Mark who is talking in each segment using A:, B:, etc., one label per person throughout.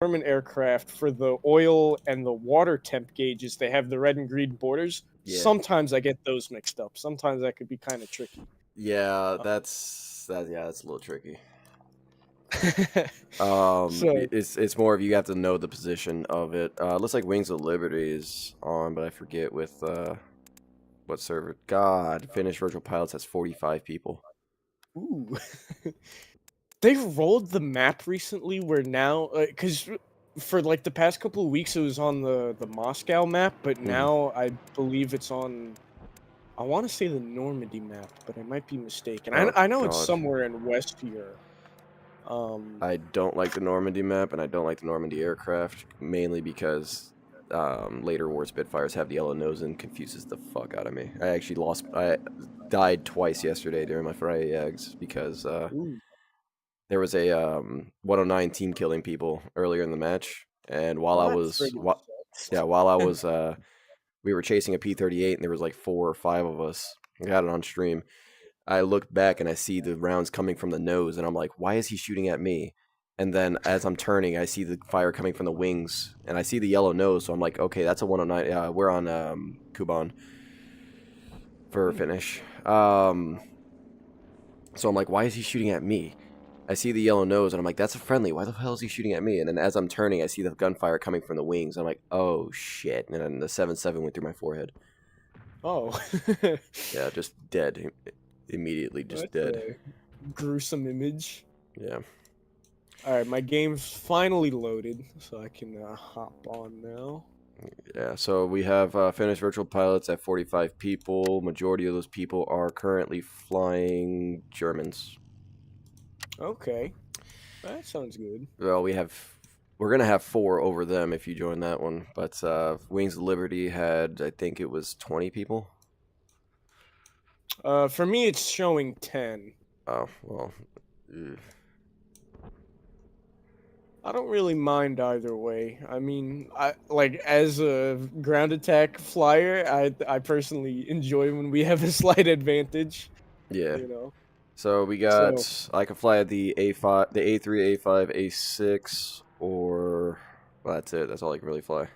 A: government aircraft, for the oil and the water temp gauges, they have the red and green borders.
B: Yeah.
A: Sometimes I get those mixed up. Sometimes that could be kind of tricky.
B: Yeah, yeah, that's a little tricky.
A: So,
B: It's more of you have to know the position of it. Looks like Wings of Liberty is on, but I forget with what server. God, Finnish Virtual Pilots has 45 people.
A: ooh. They rolled the map recently where now, because for like the past couple of weeks it was on the Moscow map, but
B: Mhm.
A: now I believe it's on. I want to say the Normandy map, but I might be mistaken.
B: Oh
A: I know it's
B: God,
A: somewhere in West Europe. Um,
B: I don't like the Normandy map, and I don't like the Normandy aircraft mainly because later war Spitfires have the yellow nose and confuses the fuck out of me. I died twice yesterday during my Friday eggs because
A: ooh,
B: there was a 109 team killing people earlier in the match, and while
A: well,
B: I
A: that
B: was
A: friggin'
B: yeah,
A: sucks.
B: while I was we were chasing a P-38 and there was like 4 or 5 of us. I got it on stream. I look back and I see the rounds coming from the nose, and I'm like, why is he shooting at me? And then as I'm turning, I see the fire coming from the wings, and I see the yellow nose, so I'm like, okay, that's a 109. Yeah, we're on Kuban for
A: Hmm.
B: finish. So I'm like, why is he shooting at me? I see the yellow nose, and I'm like, that's a friendly. Why the hell is he shooting at me? And then as I'm turning, I see the gunfire coming from the wings. I'm like, oh shit! And then the 7.7 went through my forehead.
A: Oh,
B: Yeah, just dead. Immediately, just
A: that's
B: dead.
A: a gruesome image.
B: Yeah.
A: All right, my game's finally loaded, so I can hop on now.
B: Yeah, so we have Finnish virtual pilots at 45 people. Majority of those people are currently flying Germans.
A: Okay, that sounds good.
B: Well, we're gonna have 4 over them if you join that one. But Wings of Liberty had, I think it was 20 people.
A: For me, it's showing 10.
B: Oh well, ugh.
A: I don't really mind either way. I mean, I like as a ground attack flyer, I personally enjoy when we have a slight advantage,
B: Yeah.
A: you know.
B: So we
A: So,
B: got I can fly the A5, the A3, A5, A6, or well, that's it. That's all I can really fly.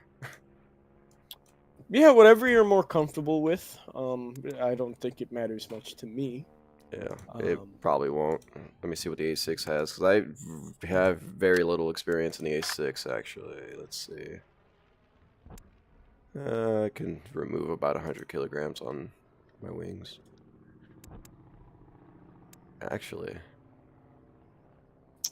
A: yeah, whatever you're more comfortable with. I don't think it matters much to me.
B: Yeah, it
A: Um,
B: probably won't. Let me see what the A6 has, because I have very little experience in the A6, actually. Let's see. I can remove about 100 kilograms on my wings. Actually.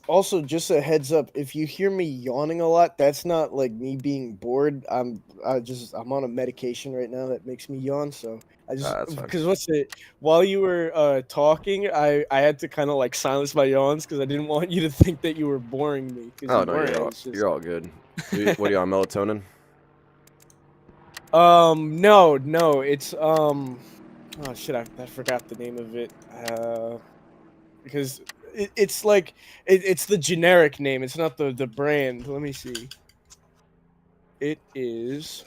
A: Also, just a heads up, if you hear me yawning a lot, that's not like me being bored. I'm on a medication right now that makes me yawn, so I just
B: That's fine.
A: because what's it while you were talking, I had to kind of like silence my yawns because I didn't want you to think that you were boring me because
B: Oh,
A: you
B: no,
A: weren't. It's
B: you're
A: just
B: all good. What are you on, melatonin?
A: no, it's oh shit, I forgot the name of it. Because it's like it's the generic name. It's not the brand. Let me see. It is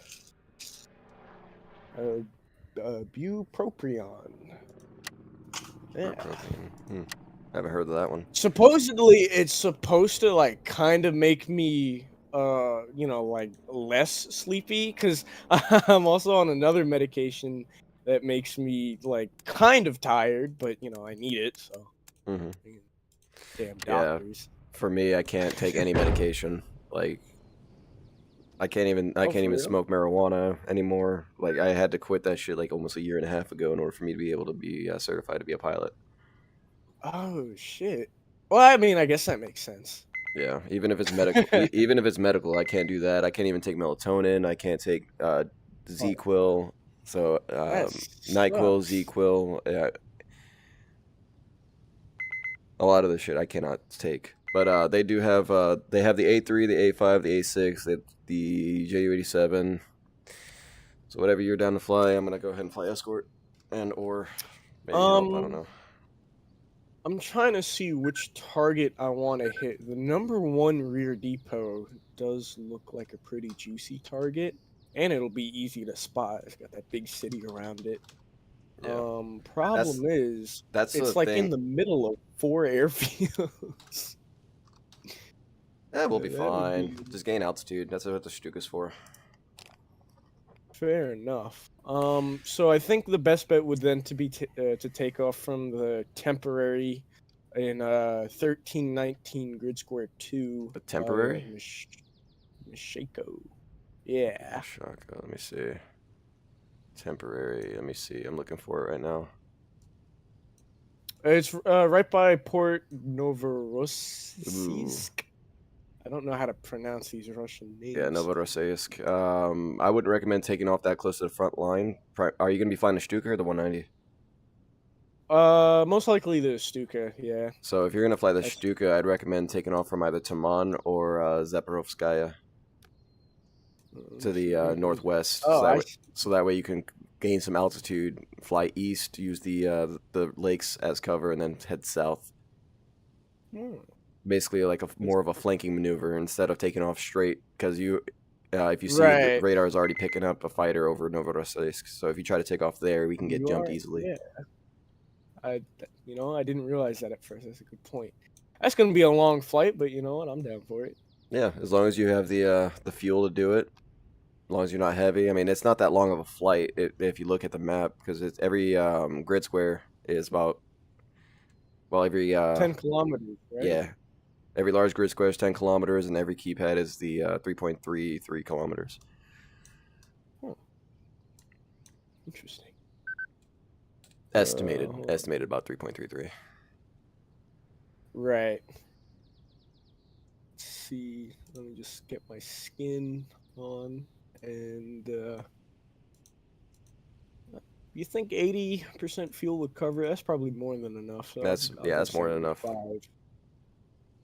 A: uh, bupropion. Yeah.
B: Bupropion. Haven't heard of that one.
A: Supposedly, it's supposed to like kind of make me like less sleepy because I'm also on another medication that makes me like kind of tired, but I need it. So
B: hmm
A: damn
B: Yeah,
A: doctors.
B: for me, I can't take any medication. Like, I
A: Oh,
B: can't
A: for
B: even
A: real?
B: smoke marijuana anymore. Like I had to quit that shit like almost a year and a half ago in order for me to be able to be certified to be a pilot.
A: Oh shit. Well, I mean, I guess that makes sense.
B: Yeah, even if it's medical, even if it's medical, I can't do that. I can't even take melatonin. I can't take
A: Oh no,
B: Z-Quil. So
A: that
B: Nyquil,
A: sucks.
B: Z-Quil, a lot of the shit I cannot take. But they have the A3, the A5, the A6, the Ju-87. So whatever you're down to fly, I'm gonna go ahead and fly escort, and or maybe help. I don't
A: Um,
B: know.
A: I'm trying to see which target I want to hit. The number one rear depot does look like a pretty juicy target, and it'll be easy to spot. It's got that big city around it.
B: Yeah, that's
A: Problem is,
B: that's the
A: it's like in
B: thing.
A: the middle of four airfields.
B: We'll be
A: That'll
B: fine.
A: be
B: Just gain altitude. That's what the Stuka's for.
A: fair enough. So I think the best bet would then to be to take off from the temporary in 1319 grid square 2
B: The
A: via
B: temporary?
A: Mishako. Yeah.
B: Shaka, let me see. Temporary. Let me see. I'm looking for it right now.
A: It's right by Port
B: Ooh.
A: Novorossiysk. I don't know how to pronounce these Russian names.
B: Yeah, Novorossiysk. I would recommend taking off that close to the front line. Are you gonna be flying the Stuka or the 190?
A: Most likely the Stuka, yeah.
B: So if you're gonna fly the
A: That's
B: Stuka, I'd recommend taking off from either Taman or Zaporovskaya to the northwest.
A: Oh, I see.
B: So that way you can gain some altitude, fly east, use the lakes as cover, and then head south.
A: Hmm.
B: Basically, like more of a flanking maneuver instead of taking off straight. Because if you see the
A: Right.
B: radar is already picking up a fighter over Novorossiysk, so if you try to take off there, we can get
A: You
B: jumped
A: are,
B: easily.
A: yeah. I didn't realize that at first. That's a good point. That's gonna be a long flight, but you know what? I'm down for it.
B: Yeah, as long as you have the fuel to do it. As long as you're not heavy. I mean, it's not that long of a flight if you look at the map, because it's every grid square is about every
A: 10 kilometers, right?
B: yeah, every large grid square is 10 kilometers, and every keep head is the 3.33 kilometers.
A: Huh. Interesting.
B: Estimated
A: Hold on.
B: about 3.33.
A: Right. Let's see. Let me just get my skin on, and you think 80% fuel would cover? That's probably more than enough. So
B: That's
A: I'll go
B: that's more than enough.
A: 75.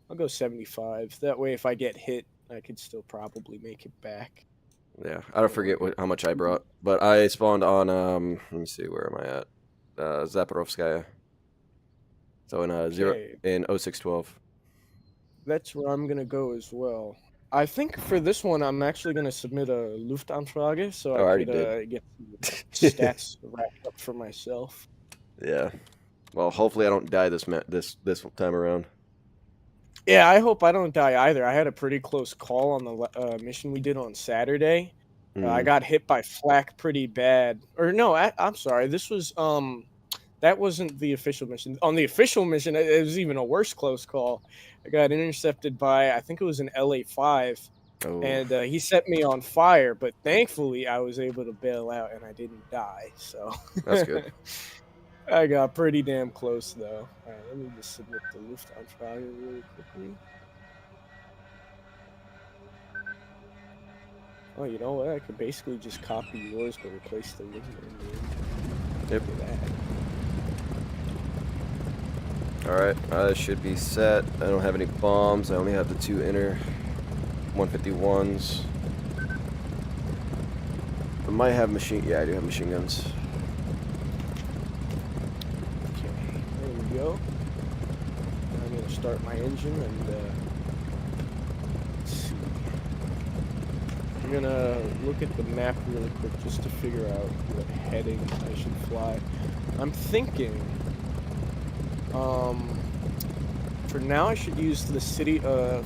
A: I'll go 75. That way, if I get hit, I could still probably make it back.
B: Yeah, I don't forget how much I brought, but I spawned on let me see, where am I at? Zaporovskaya. So in
A: Okay,
B: in 0612.
A: that's where I'm gonna go as well. I think for this one, I'm actually gonna submit a Luftanfrage so
B: Oh,
A: I
B: I already
A: could
B: did.
A: get some stats racked up for myself.
B: Yeah. Well, hopefully I don't die this time around.
A: Yeah, I hope I don't die either. I had a pretty close call on the mission we did on Saturday. I
B: Mm.
A: got hit by flak pretty bad. Or no, I'm sorry. This was that wasn't the official mission. On the official mission, it was even a worse close call. I got intercepted by, I think it was an LA-5,
B: Oh,
A: and he set me on fire. But thankfully, I was able to bail out and I didn't die. So
B: that's good.
A: I got pretty damn close though. All right, let me just submit the Luftanfrage really quickly. Oh, you know what? I could basically just copy yours but replace the link in.
B: Yep.
A: Look at that.
B: Alright, I should be set. I don't have any bombs. I only have the 2 inner 151s. I might have yeah, I do have machine guns.
A: Okay, there we go. Now I'm gonna start my engine and let's see. I'm gonna look at the map really quick just to figure out what heading I should fly. I'm thinking, for now I should use the city of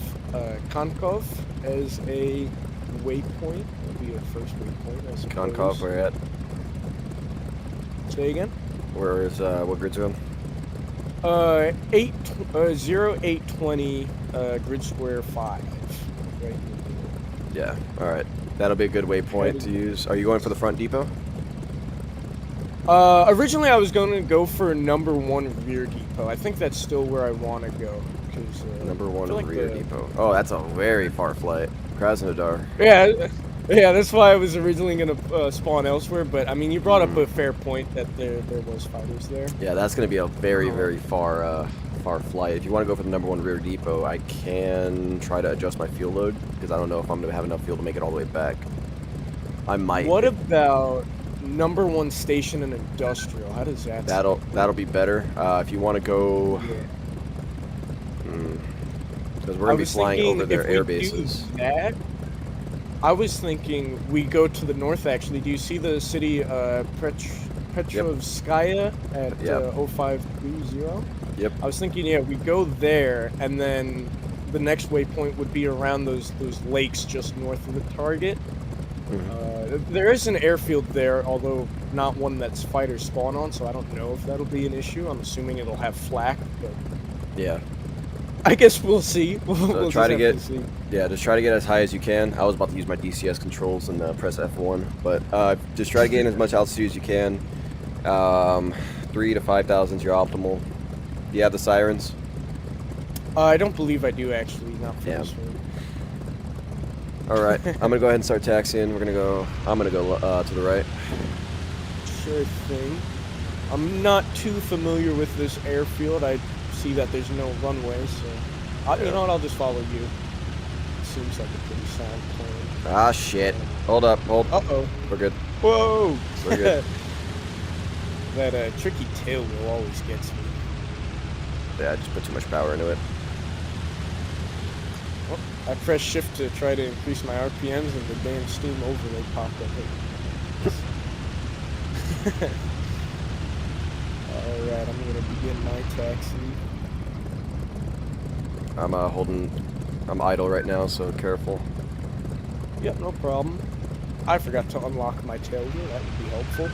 A: Kharkov as a waypoint. That'll be a first waypoint, I suppose.
B: Konkov, where at?
A: Say again?
B: Where is, what grid zone?
A: 0820 grid square 5. Right in the middle.
B: Yeah, alright. That'll be a good waypoint to use. Are you going for the front depot?
A: Originally I was going to go for number 1 rear depot. I think that's still where I want to go.
B: Number 1 rear depot. Oh, that's a very far flight. Krasnodar.
A: Yeah, that's why I was originally going to spawn elsewhere, but I mean, you brought up a fair point that there was fighters there.
B: Yeah, that's going to be a very, very far flight. If you want to go for the number 1 rear depot, I can try to adjust my fuel load, because I don't know if I'm going to have enough fuel to make it all the way back. I might.
A: What about number 1 station and industrial? How does that sound?
B: That'll be better. If you want to go...
A: Yeah.
B: Because we're going to be flying over their air bases.
A: I was thinking we go to the north, actually. Do you see the city Petrovskaya at 0530?
B: Yep.
A: I was thinking, yeah, we go there, and then the next waypoint would be around those lakes just north of the target. There is an airfield there, although not one that's fighters spawn on, so I don't know if that'll be an issue. I'm assuming it'll have flak, but
B: Yeah.
A: I guess we'll see.
B: So try to get, just try to get as high as you can. I was about to use my DCS controls and press F1, but just try to gain as much altitude as you can. 3 to 5,000 is your optimal. Do you have the sirens?
A: I don't believe I do actually. Not for this one.
B: All right, I'm gonna go ahead and start taxiing. I'm gonna go to the right.
A: Sure thing. I'm not too familiar with this airfield. I see that there's no runway, so you know what? I'll just follow you. Seems like a pretty sound plan.
B: Ah, shit. Hold up.
A: Uh-oh.
B: We're good.
A: Whoa.
B: We're good.
A: That tricky tail wheel always gets me.
B: Yeah, I just put too much power into it.
A: Well, I pressed shift to try to increase my RPMs, and the damn steam overlay popped up. Alright, I'm gonna begin my taxi.
B: I'm idle right now, so careful.
A: Yep, no problem. I forgot to unlock my tail wheel. That would be helpful.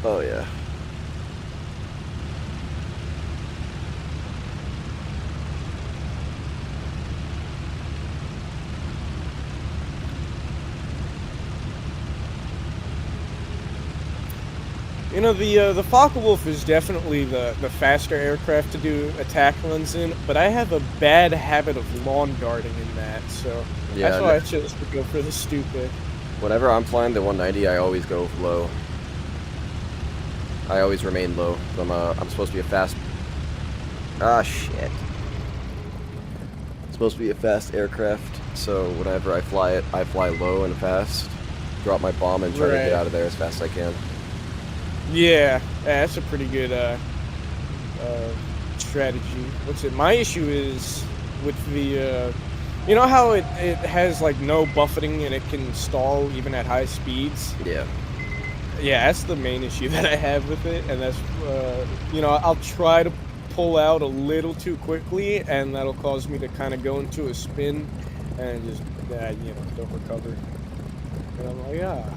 B: Oh, yeah.
A: You know, the Focke-Wulf is definitely the faster aircraft to do attack runs in, but I have a bad habit of lawn darting in that, so
B: Yeah,
A: that's why I chose to go for the stupid.
B: Whenever I'm flying the 190, I always go low. I always remain low. I'm supposed to be a fast... Ah, shit. It's supposed to be a fast aircraft, so whenever I fly it, I fly low and fast, drop my bomb, and try to get out of there as fast as I can.
A: Yeah, that's a pretty good strategy. What's it? My issue is with the, you know how it has like no buffeting and it can stall even at high speeds?
B: Yeah.
A: Yeah, that's the main issue that I have with it, and that's, you know, I'll try to pull out a little too quickly, and that'll cause me to kind of go into a spin and just, you know, don't recover. And I'm like, ah.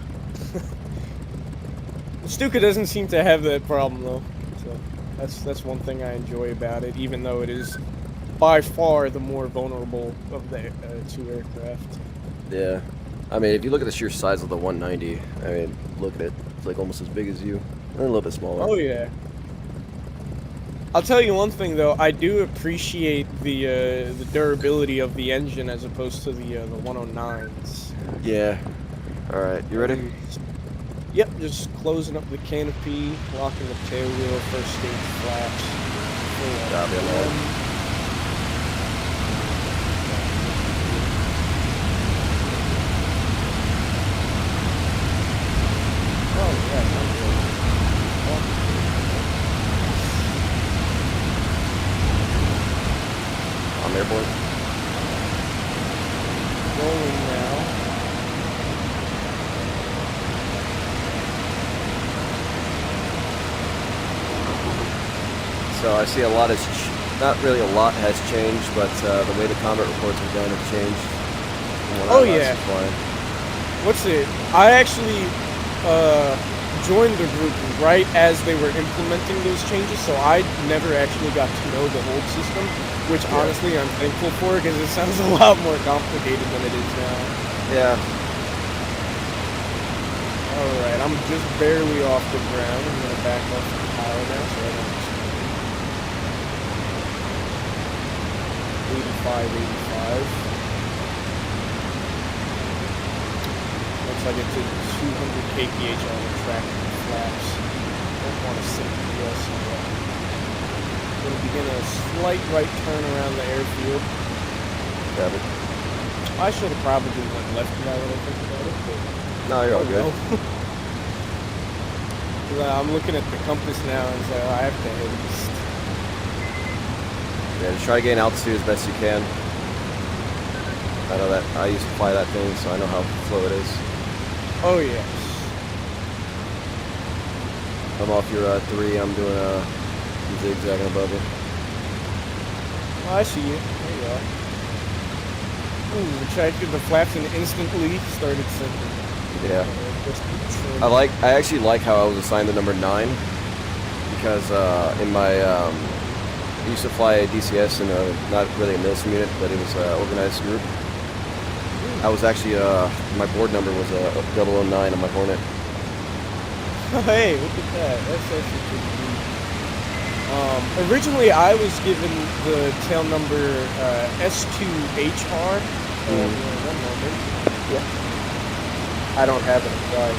A: Stuka doesn't seem to have that problem though, so that's one thing I enjoy about it, even though it is by far the more vulnerable of the two aircraft.
B: Yeah. I mean, if you look at the sheer size of the 190, I mean, look at it. It's like almost as big as you. And a little bit smaller.
A: Oh, yeah. I'll tell you one thing, though. I do appreciate the durability of the engine as opposed to the 109s.
B: Yeah. All right. You ready?
A: Yep. Just closing up the canopy, locking the tail wheel, first stage flaps.
B: Copy on that. I'm airborne.
A: Rolling now.
B: So I see a lot has, not really a lot has changed, but the way the combat reports are done have changed.
A: Oh yeah. What's it? I actually joined the group right as they were implementing those changes, so I never actually got to know the old system, which honestly I'm thankful for because it sounds a lot more complicated than it is now.
B: Yeah.
A: Alright, I'm just barely off the ground. I'm going to back up to the power now so I don't 85. Looks like it's at 200 kph on the track flaps. Don't want to sink the US yet. Going to begin a slight right turn around the airfield.
B: Got it.
A: I should have probably went left now when I think about it, but
B: no, you're all good.
A: I'm looking at the compass now and so I have to head east.
B: Yeah, just try to gain altitude as best you can. I know that I used to fly that thing, so I know how slow it is.
A: Oh yes.
B: I'm off your 3. I'm doing a zigzagging above you.
A: Oh, I see you. There you are. Ooh, retracted the flaps and instantly started sinking.
B: Yeah. I actually like how I was assigned the number 9 because in my I used to fly DCS in not really a milsim unit, but it was an organized group. I was actually my board number was 009 on my Hornet.
A: Oh, hey, look at that. That's actually pretty neat. Originally, I was given the tail number S2HR. One moment. Yeah. I don't have it applied.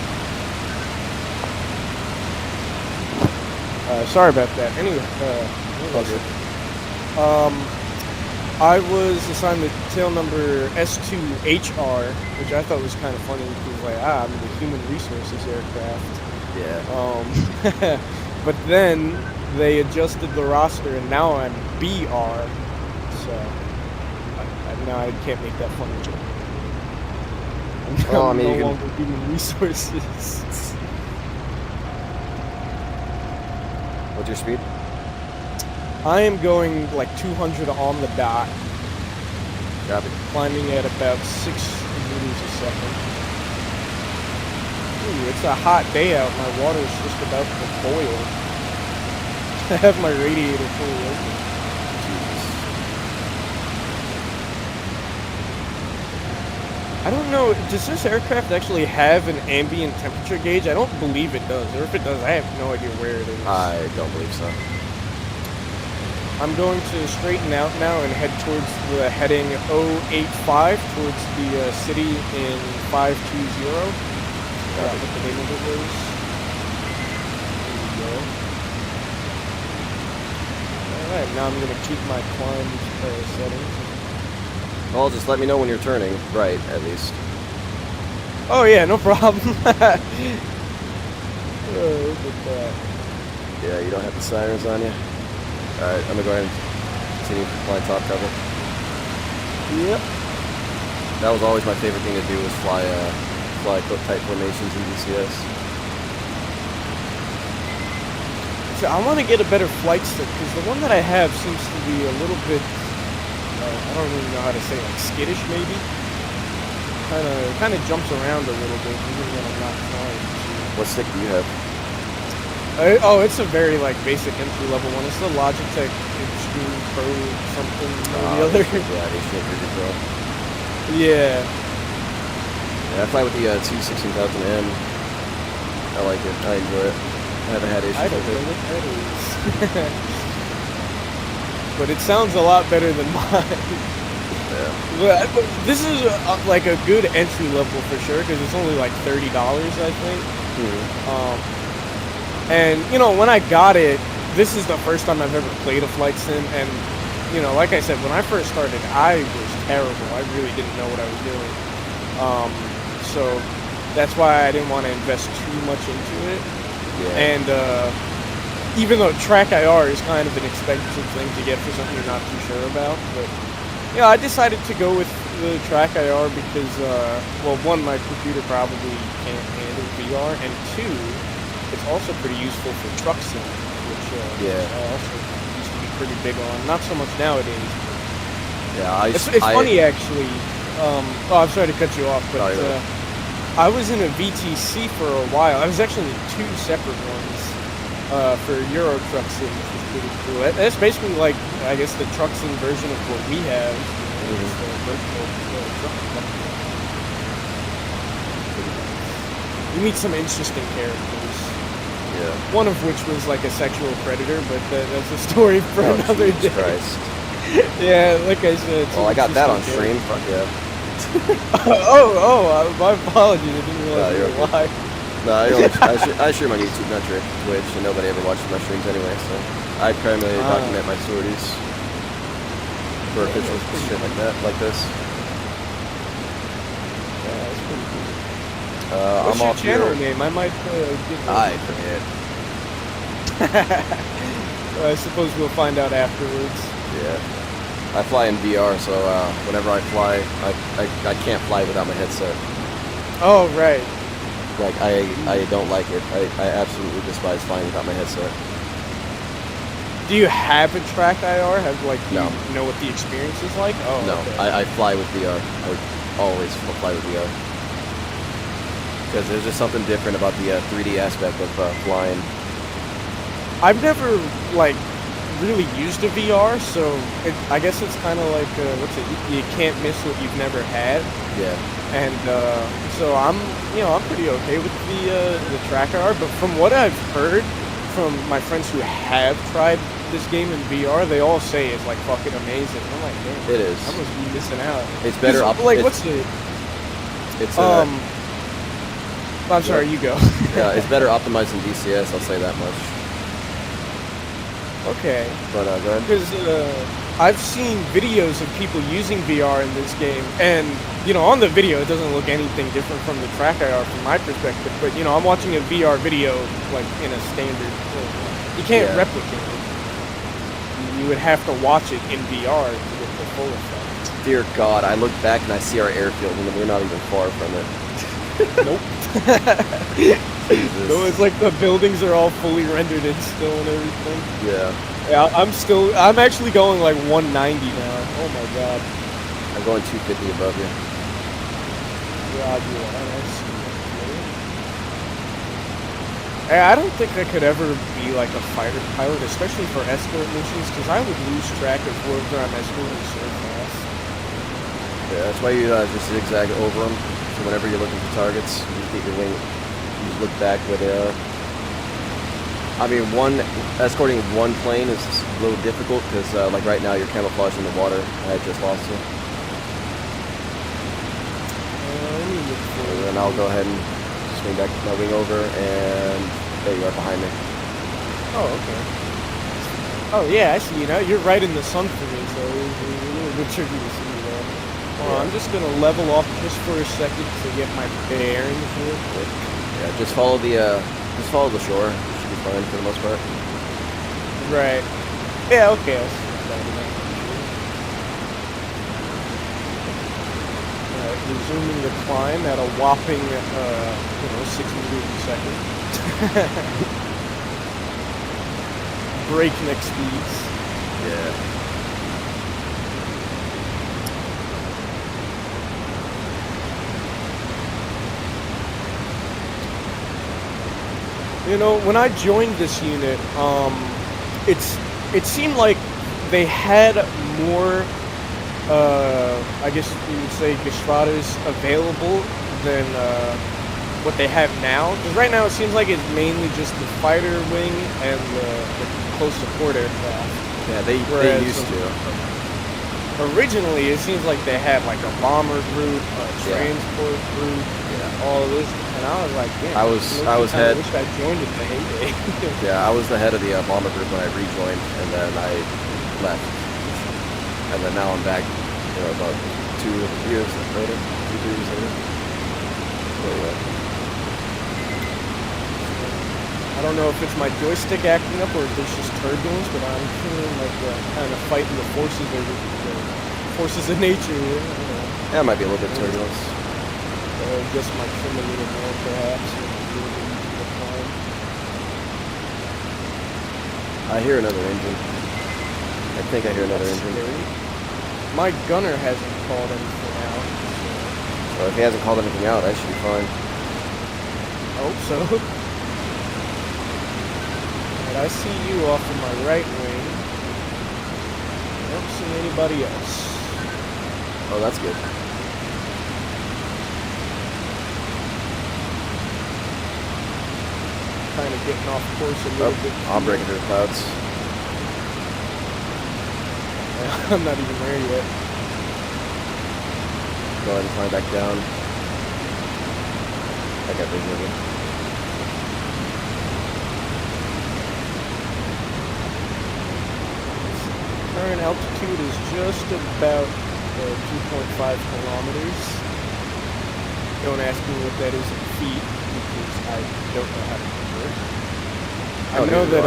A: Sorry about that. Anyway, I was assigned the tail number S2HR, which I thought was kind of funny because, like, I'm the human resources aircraft.
B: Yeah.
A: But then they adjusted the roster, and now I'm BR. So now I can't make that funny joke. I'm no longer human resources.
B: What's your speed?
A: I am going like 200 on the dot.
B: Copy.
A: Climbing at about 6 meters a second. Ooh, it's a hot day out. My water is just about to boil. I have my radiator fully open.
B: Jesus.
A: I don't know, does this aircraft actually have an ambient temperature gauge? I don't believe it does, or if it does, I have no idea where it is.
B: I don't believe so.
A: I'm going to straighten out now and head towards the heading 085 towards the city in 520. What the name of it was. There we go. Alright, now I'm going to keep my climb settings.
B: Well, just let me know when you're turning right, at least.
A: Oh yeah, no problem. Oh, look at that.
B: Yeah, you don't have the sirens on you? Alright, I'm gonna go ahead and continue flying top cover.
A: Yep.
B: That was always my favorite thing to do, was fly tight formations in DCS.
A: So I want to get a better flight stick, because the one that I have seems to be a little bit, I don't really know how to say, like skittish maybe. Kind of jumps around a little bit, even when I'm not flying.
B: What stick do you have?
A: Oh, it's a very like basic entry level one. It's the Logitech Extreme Pro something or the other.
B: Yeah, H3 Pro.
A: Yeah.
B: Yeah, I fly with the T16000M. I like it. I enjoy it. I haven't had issues
A: I don't
B: with
A: know
B: it.
A: what that is. But it sounds a lot better than mine.
B: Yeah.
A: But this is like a good entry level for sure, because it's only like $30, I think. And you know, when I got it, this is the first time I've ever played a flight sim, and you know, like I said, when I first started, I was terrible. I really didn't know what I was doing. So that's why I didn't want to invest too much into it.
B: Yeah.
A: And even though track IR is kind of an expensive thing to get for something you're not too sure about, but yeah, I decided to go with the track IR because, well, one, my computer probably can't handle VR, and two, it's also pretty useful for truck sim, which I also used to be pretty big on. Not so much nowadays.
B: Yeah,
A: it's funny actually. Oh, I'm sorry to cut you off, but I was in a VTC for a while. I was actually in 2 separate ones for Euro Truck Sim, which was pretty cool. That's basically like, I guess, the truck sim version of what we have. It's the virtual truck company. You meet some interesting characters.
B: Yeah.
A: One of which was like a sexual predator, but that's a story for another day.
B: Christ.
A: Yeah, like I said.
B: Well, I got that on stream. Fuck yeah.
A: My apologies. I didn't realize you were live.
B: No, I stream on YouTube, not Twitch, and nobody ever watches my streams anyway, so I primarily document my sorties for official shit like that, like this.
A: Yeah, that's pretty cool.
B: I'm
A: What's your
B: off
A: channel
B: here.
A: name? I might give
B: I forget.
A: I suppose we'll find out afterwards.
B: Yeah. I fly in VR, so whenever I fly, I can't fly without my headset.
A: Oh, right.
B: Like, I don't like it. I absolutely despise flying without my headset.
A: Do you have a track IR? Do
B: No,
A: you know what the experience is like? Oh,
B: no.
A: okay.
B: I fly with VR. I would always fly with VR because there's just something different about the 3D aspect of flying.
A: I've never like really used a VR, so I guess it's kind of like what's it? You can't miss what you've never had,
B: Yeah,
A: and so I'm pretty okay with the track IR. But from what I've heard from my friends who have tried this game in VR, they all say it's like fucking amazing. I'm like, damn,
B: it is.
A: I must be missing out.
B: It's better.
A: 'Cause, what's it?
B: It's
A: I'm sorry, you go.
B: yeah, it's better optimized than DCS. I'll say that much.
A: Okay.
B: But go ahead.
A: Because I've seen videos of people using VR in this game, and on the video it doesn't look anything different from the track IR from my perspective. But I'm watching a VR video like in a standard. You can't replicate it. You would have to watch it in VR to get the full effect.
B: Dear God, I look back and I see our airfield, and we're not even far from it.
A: Nope.
B: Jesus.
A: No, it's like the buildings are all fully rendered in still and everything.
B: Yeah.
A: Yeah, I'm actually going like 190 now. Oh my god.
B: I'm going 250 above you.
A: God, you are. Hey, I don't think I could ever be like a fighter pilot, especially for escort missions, because I would lose track of whoever I'm escorting so fast.
B: Yeah, that's why you just zigzag over them. So whenever you're looking for targets, you just get your wing. You just look back with I mean, escorting one plane is a little difficult because, like right now, you're camouflaged in the water. I just lost you. And then I'll go ahead and swing back my wing over, and there you are behind me.
A: Oh, okay. Oh yeah, I see you now. You're right in the sun for me, so it's a little bit tricky to see you there. Well, I'm just gonna level off just for a second to get my bearings real quick.
B: Yeah, just follow the shore. You should be fine for the most part.
A: Right. Yeah. Okay. I'll see that. Resuming the climb at a whopping, 6 meters a second. Breakneck speeds.
B: Yeah.
A: When I joined this unit, it seemed like they had more, I guess you would say, Geschwaders available than what they have now. Because right now it seems like it's mainly just the fighter wing and the close support aircraft.
B: Yeah, they used to.
A: Originally, it seems like they had like a bomber group, a transport group, all of this, and I was like, yeah.
B: I was head.
A: I wish I joined it in the heyday.
B: Yeah, I was the head of the bomber group when I rejoined, and then I left, and then now I'm back. About 2 years later, 2-3 years later. So,
A: I don't know if it's my joystick acting up or if it's just turbulence, but I'm feeling like kind of fighting the forces of nature here.
B: yeah, it might be a little bit turbulence.
A: Just might trim a little more, perhaps.
B: I hear another engine. I think I hear another engine.
A: My gunner hasn't called anything out.
B: So if he hasn't called anything out, I should be fine.
A: I hope so. I see you off of my right wing. I don't see anybody else.
B: Oh, that's good.
A: Kind of getting off course a little bit.
B: I'm breaking through the clouds.
A: I'm not even there yet.
B: Go ahead and climb back down. I got vision again.
A: Current altitude is just about 2.5 kilometers. Don't ask me what that is in feet, because I don't know how to measure. I know that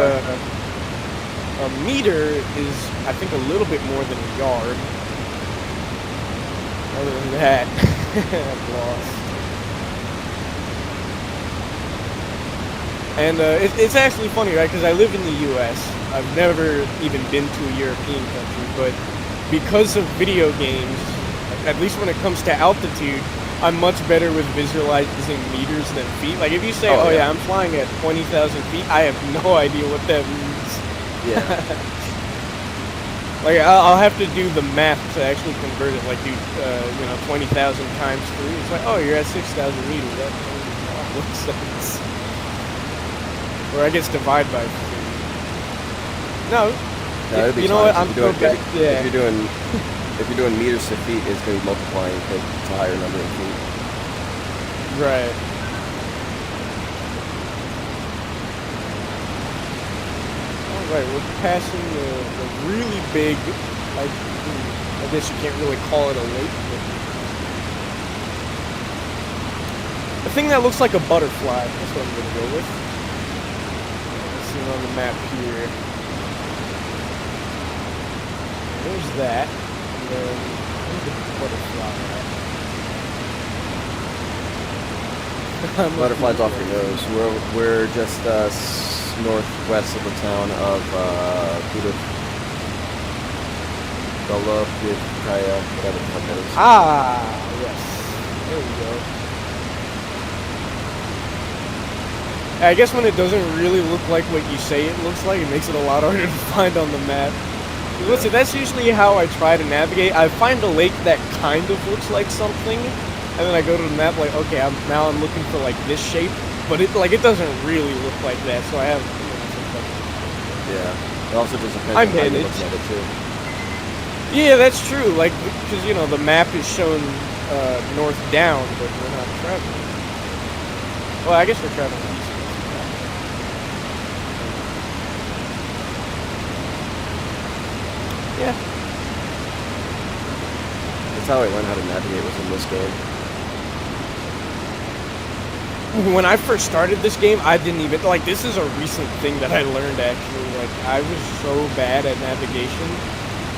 A: a meter is, I think, a little bit more than a yard. Other than that, I'm lost. And it's actually funny, right? Because I live in the U.S. I've never even been to a European country, but because of video games, at least when it comes to altitude, I'm much better with visualizing meters than feet. Like if you say, "Oh yeah, I'm flying at 20,000 feet," I have no idea what that means.
B: Yeah.
A: Like I'll have to do the math to actually convert it. Like do 20,000 times 3. It's like, oh, you're at 6,000 meters. That makes sense. Or I guess divide by 3. No.
B: That'd be
A: you know what? I'm going back. Yeah.
B: If you're doing meters to feet, it's going to be multiplying because it's a higher number of feet.
A: Right. All right, we're passing the really big. I guess you can't really call it a lake, but the thing that looks like a butterfly. That's what I'm going to go with. Let's see it on the map here. There's that. Where's the butterfly at?
B: Butterfly's off your nose. We're just northwest of the town of Kaya, whatever the fuck that is.
A: Ah, yes. There we go. I guess when it doesn't really look like what you say it looks like, it makes it a lot harder to find on the map. Listen, that's usually how I try to navigate. I find a lake that kind of looks like something, and then I go to the map like, okay, now I'm looking for like this shape, but it doesn't really look like that. So I have.
B: Yeah. It also just depends
A: on
B: how you look at it too.
A: Yeah, that's true. Like, because the map is shown north down, but we're not traveling. Well, I guess we're traveling east. Yeah.
B: That's how I learned how to navigate within this game.
A: When I first started this game, I didn't even, like, this is a recent thing that I learned, actually. Like, I was so bad at navigation,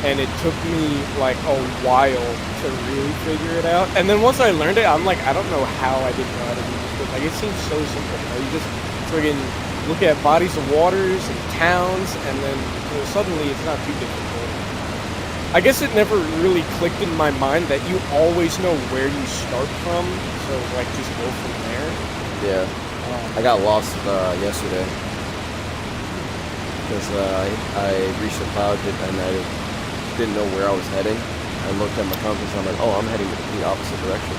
A: and it took me, like, a while to really figure it out. And then once I learned it, I'm like, I don't know how I didn't know how to do this, but, like, it seems so simple. You just friggin' look at bodies of waters and towns, and then suddenly it's not too difficult. I guess it never really clicked in my mind that you always know where you start from, so like just go from there.
B: Yeah, I got lost yesterday because I reached a cloud and I didn't know where I was heading. I looked at my compass and I'm like, oh, I'm heading the complete opposite direction.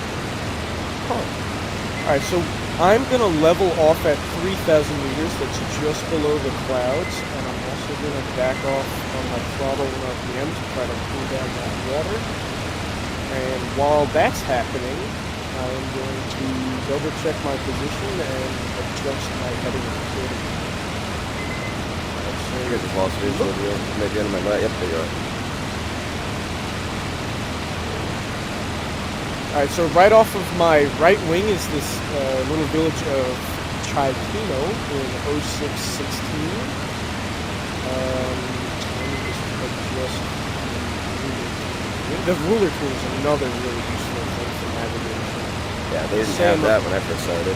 A: Huh. All right, so I'm gonna level off at 3,000 meters. That's just below the clouds, and I'm also gonna back off on my throttle and RPM to try to cool down that water. And while that's happening, I'm going to double check my position and adjust my heading accordingly.
B: I think I just lost visual of you. Maybe under my light. Yep, there you are.
A: Alright, so right off of my right wing is this little village of Chitino in 0616. Let me just adjust the ruler tool is another really useful thing for navigation.
B: Yeah, they didn't have that when I first started.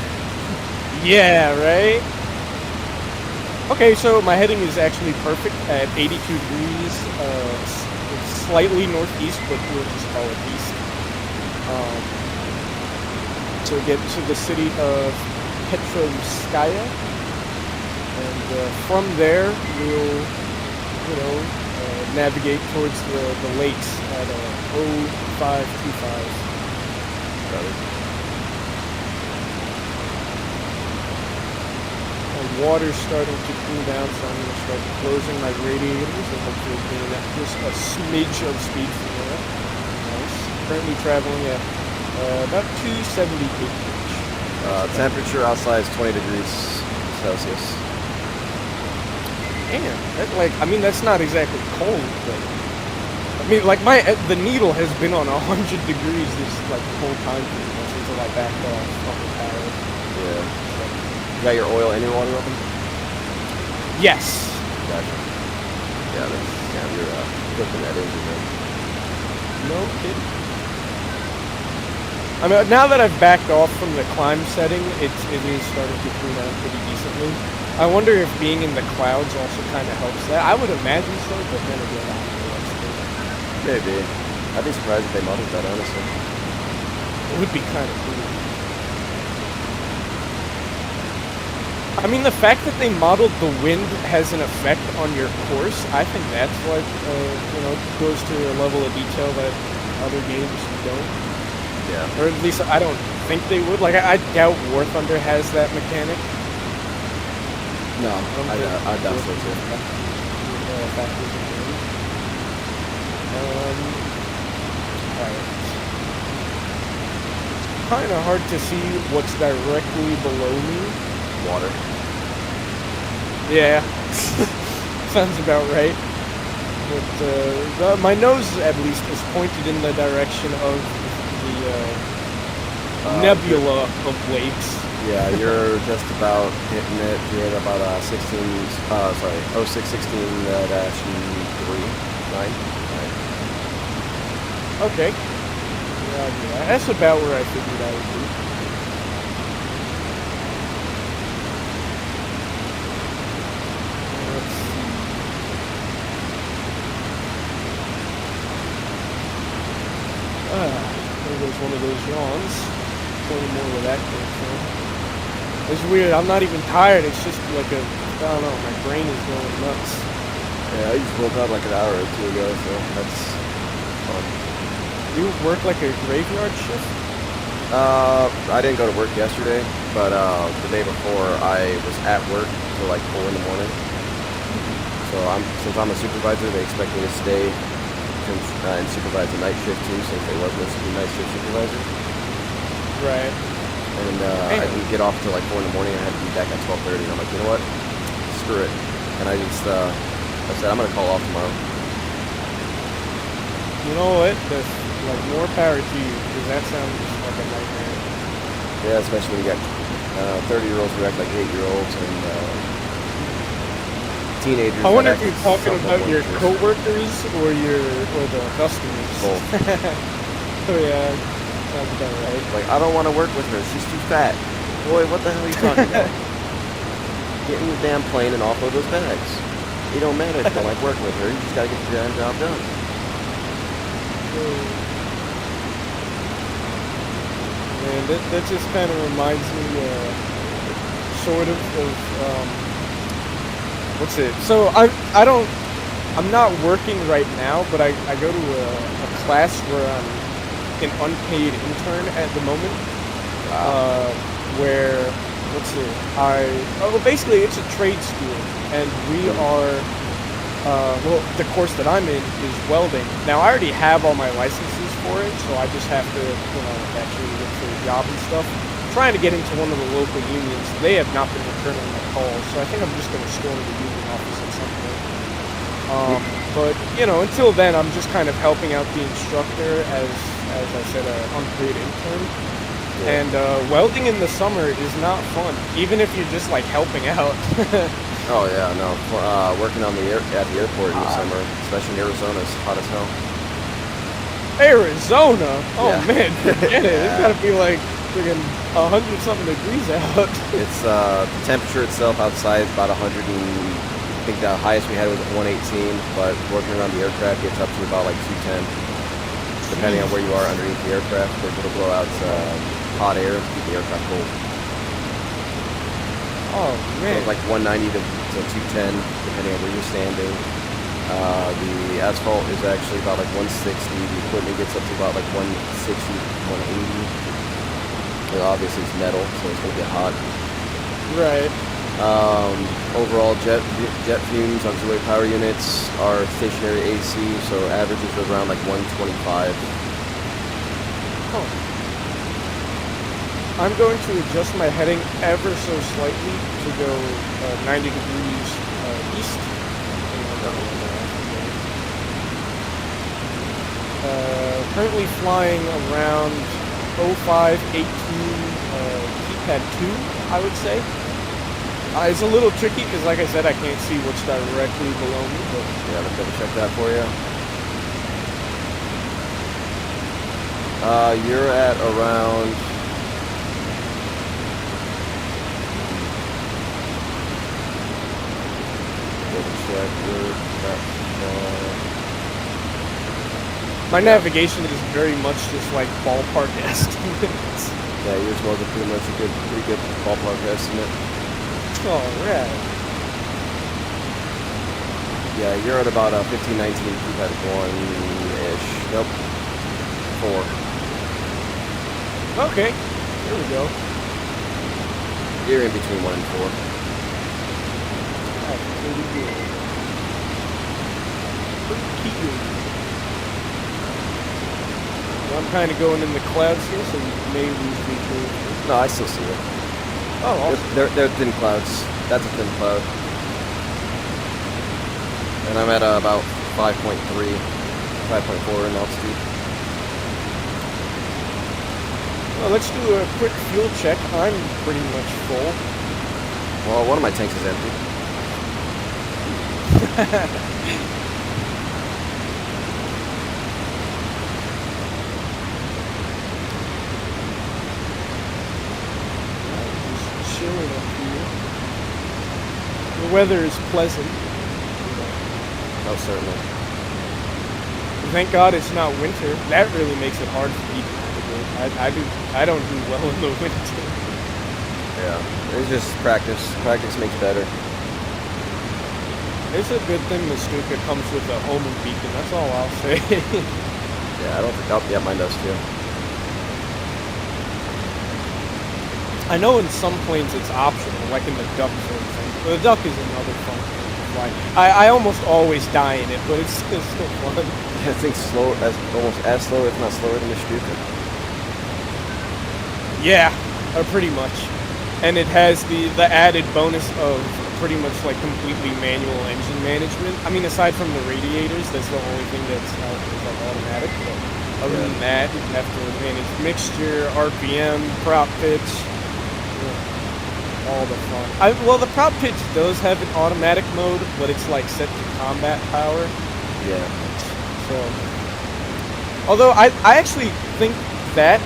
A: Yeah, right? Okay, so my heading is actually perfect at 82 degrees, it's slightly northeast, but we'll just call it east. To get to the city of Petrovskaya, and from there we'll, navigate towards the lakes at 0525. My water's starting to cool down, so I'm going to start closing my radiators and hopefully gain just a smidge of speed from there. Nice. Currently traveling at about 270
B: temperature outside is 20 degrees Celsius.
A: Damn, that's not exactly cold, but the needle has been on 100 degrees this whole time pretty much until I backed off from the power.
B: Yeah. You got your oil and your water open?
A: Yes.
B: Gotcha. Yeah, you're cooking that engine then.
A: No kidding. Now that I've backed off from the climb setting, it is starting to cool down pretty decently. I wonder if being in the clouds also kind of helps that. I would imagine so, but then again, I don't know what's good.
B: Maybe. I'd be surprised if they modeled that, honestly.
A: It would be kind of cool. I mean, the fact that they modeled the wind has an effect on your course, I think that's like, you know, goes to a level of detail that other games don't.
B: Yeah.
A: Or at least I don't think they would. Like, I doubt War Thunder has that mechanic.
B: No, I doubt so too.
A: Kind of hard to see what's directly below me.
B: Water.
A: Yeah, sounds about right. But my nose, at least, is pointed in the direction of the nebula of lakes.
B: Yeah, you're just about hitting it. You're at about 0616-3.
A: Okay. Yeah, that's about where I figured I would be. Let's see. There goes one of those yawns. Plenty more where that came from. It's weird. I'm not even tired. It's just like I don't know. My brain is going nuts.
B: Yeah, I just woke up like an hour or two ago, so that's fun.
A: You work like a graveyard shift?
B: I didn't go to work yesterday, but the day before I was at work till like 4 in the morning. So since I'm a supervisor, they expect me to stay and supervise the night shift too, since they wasn't a night shift supervisor.
A: Right.
B: And I didn't get off till like 4 in the morning. I had to be back at 12:30, and I'm like, you know what? Screw it. And I just I said I'm gonna call off tomorrow.
A: You know what? Like more power to you, because that sounds like a nightmare.
B: Yeah, especially when you got 30-year-olds who act like 8-year-olds and teenagers.
A: I wonder if
B: that
A: you're
B: act
A: talking
B: somewhat
A: about your
B: monsters.
A: coworkers or the customers.
B: Both.
A: Oh yeah, sounds about right.
B: Like, I don't want to work with her. She's too fat. Boy, what the hell are you talking about? Get in the damn plane and offload those bags. It don't matter if you don't like working with her. You just gotta get the damn job done.
A: Man, that just kind of reminds me, sort of what's it? So I'm not working right now, but I go to a class where I'm an unpaid intern at the moment. Where, what's it? Basically it's a trade school, and we are, well, the course that I'm in is welding. Now, I already have all my licenses for it, so I just have to, you know, actually look for a job and stuff. I'm trying to get into one of the local unions. They have not been returning my calls, so I think I'm just going to storm the union office at some point. But, you know, until then, I'm just kind of helping out the instructor as I said, an unpaid intern. Yeah. And welding in the summer is not fun, even if you're just like helping out.
B: Oh yeah, no. Working on at the airport in the summer, especially in Arizona, is hot as hell.
A: Arizona? Oh
B: Yeah.
A: man, forget it.
B: Yeah.
A: It's gotta be like friggin' 100-something degrees out.
B: It's the temperature itself outside is about 100 and I think the highest we had was 118, but working around the aircraft gets up to about like 210. Depending on where you are underneath the aircraft, because it'll blow out hot air to keep the aircraft cold.
A: Oh man.
B: So it's like 190 to 210, depending on where you're standing. The asphalt is actually about like 160. The equipment gets up to about like 160, 180. Well, obviously it's metal, so it's going to get hot.
A: Right.
B: Overall, jet fumes, auxiliary power units are stationary AC, so averages are around like 125.
A: Oh. I'm going to adjust my heading ever so slightly to go 90 degrees east. Currently flying around 0518 keypad 2, I would say. It's a little tricky because, like I said, I can't see what's directly below me. But
B: yeah, let's double check that for you. You're at around
A: My navigation is very much just like ballpark estimates.
B: Yeah, yours was a pretty good ballpark estimate.
A: Alright.
B: Yeah, you're at about 1519. Keep at 1-ish. Nope. 4.
A: Okay. There we go.
B: You're in between 1 and 4.
A: That's pretty good. Pretty good. I'm kind of going in the clouds here, so you may lose me too.
B: No, I still see it.
A: Oh, awesome.
B: They're thin clouds. That's a thin cloud. And I'm at about 5.3, 5.4 in altitude.
A: Well, let's do a quick fuel check. I'm pretty much full.
B: Well, one of my tanks is empty.
A: Just chilling up here. The weather is pleasant.
B: Oh, certainly.
A: Thank God it's not winter. That really makes it hard for me to navigate. I don't do well in the winter.
B: Yeah, it's just practice. Practice makes better.
A: It's a good thing the Stuka comes with a homing beacon. That's all I'll say.
B: Yeah, I don't think. Oh, yeah, mine does too.
A: I know in some planes it's optional, like in the Duck, for example. The Duck is another fun plane to fly. I almost always die in it, but it's still fun.
B: I think almost as slow, if not slower than the Stuka.
A: Yeah, pretty much. And it has the added bonus of pretty much like completely manual engine management. I mean, aside from the radiators, that's the only thing that's like automatic. But other than that, you have to manage mixture, RPM, prop pitch, all the fun. Well, the prop pitch does have an automatic mode, but it's like set to combat power.
B: Yeah.
A: So, although I actually think that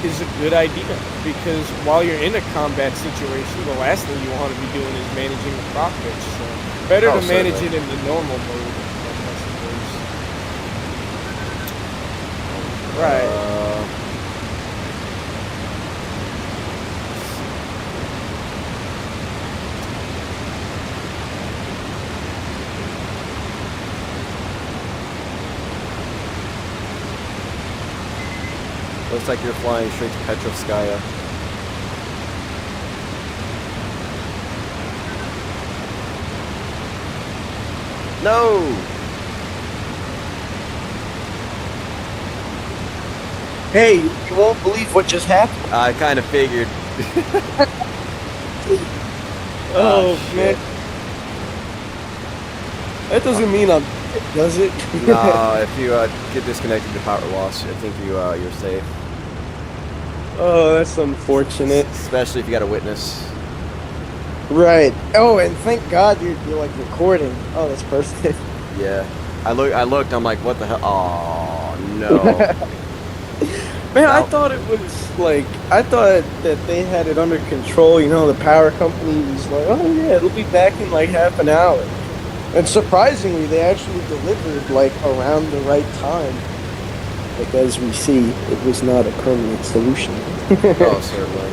A: is a good idea, because while you're in a combat situation, the last thing you want to be doing is managing the prop pitch. So better to manage it in the normal mode, I suppose. Right.
B: Looks like you're flying straight to Petrovskaya. No!
C: Hey, you won't believe what just happened.
B: I kind of figured.
A: Oh,
C: man. That doesn't mean I'm dead, does it?
B: No, if you get disconnected to power loss, I think you're safe.
C: Oh, that's unfortunate.
B: Especially if you got a witness.
C: Right. Oh, and thank God you're like recording. Oh, that's perfect.
B: Yeah. I looked, I'm like, what the hell? Oh, no.
C: Man, I thought it was like, I thought that they had it under control. You know, the power company was like, oh yeah, it'll be back in like half an hour. And surprisingly, they actually delivered like around the right time. Like as we see, it was not a permanent solution.
B: Oh, certainly.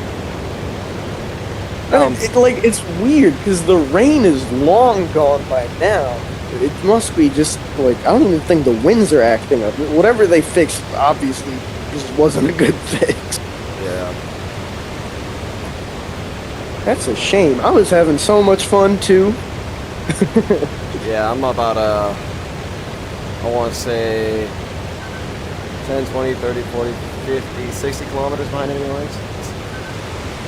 C: It's weird because the rain is long gone by now. It must be just like, I don't even think the winds are acting up. Whatever they fixed, obviously, just wasn't a good fix.
B: Yeah.
C: That's a shame. I was having so much fun too.
B: Yeah, I'm about, I want to say 10, 20, 30, 40, 50, 60 kilometers behind enemy lines.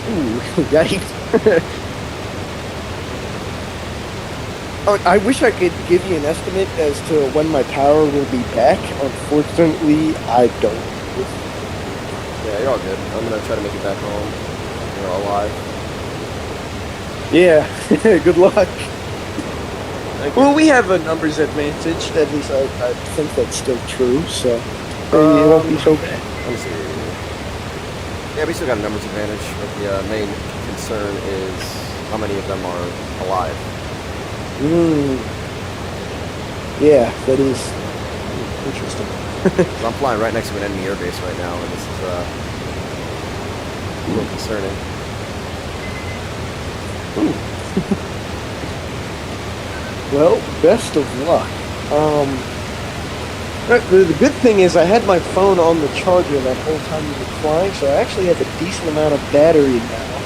C: Ooh, yikes. Oh, I wish I could give you an estimate as to when my power will be back. Unfortunately, I don't.
B: Yeah, you're all good. I'm going to try to make it back home. You're alive.
C: Yeah, good luck. Well, we have a numbers advantage. At least I think that's still true, so maybe it won't be so bad.
B: Let me see. Yeah, we still got a numbers advantage, but the main concern is how many of them are alive.
C: Yeah, that is interesting.
B: So I'm flying right next to an enemy airbase right now, and this is a little concerning.
C: Well, best of luck. The good thing is I had my phone on the charger that whole time we were flying, so I actually have a decent amount of battery now,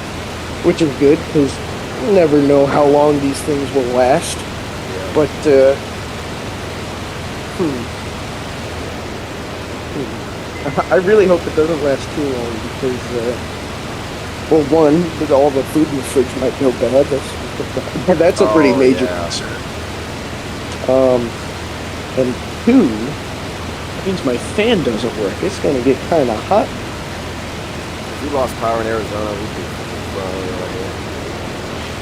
C: which is good because you never know how long these things will last.
B: Yeah.
C: But I really hope it doesn't last too long because, well, one, all the food in the fridge might go bad. That's a pretty major concern. And two, that means my fan doesn't work. It's gonna get kind of hot.
B: If we lost power in Arizona, we'd be flying right here.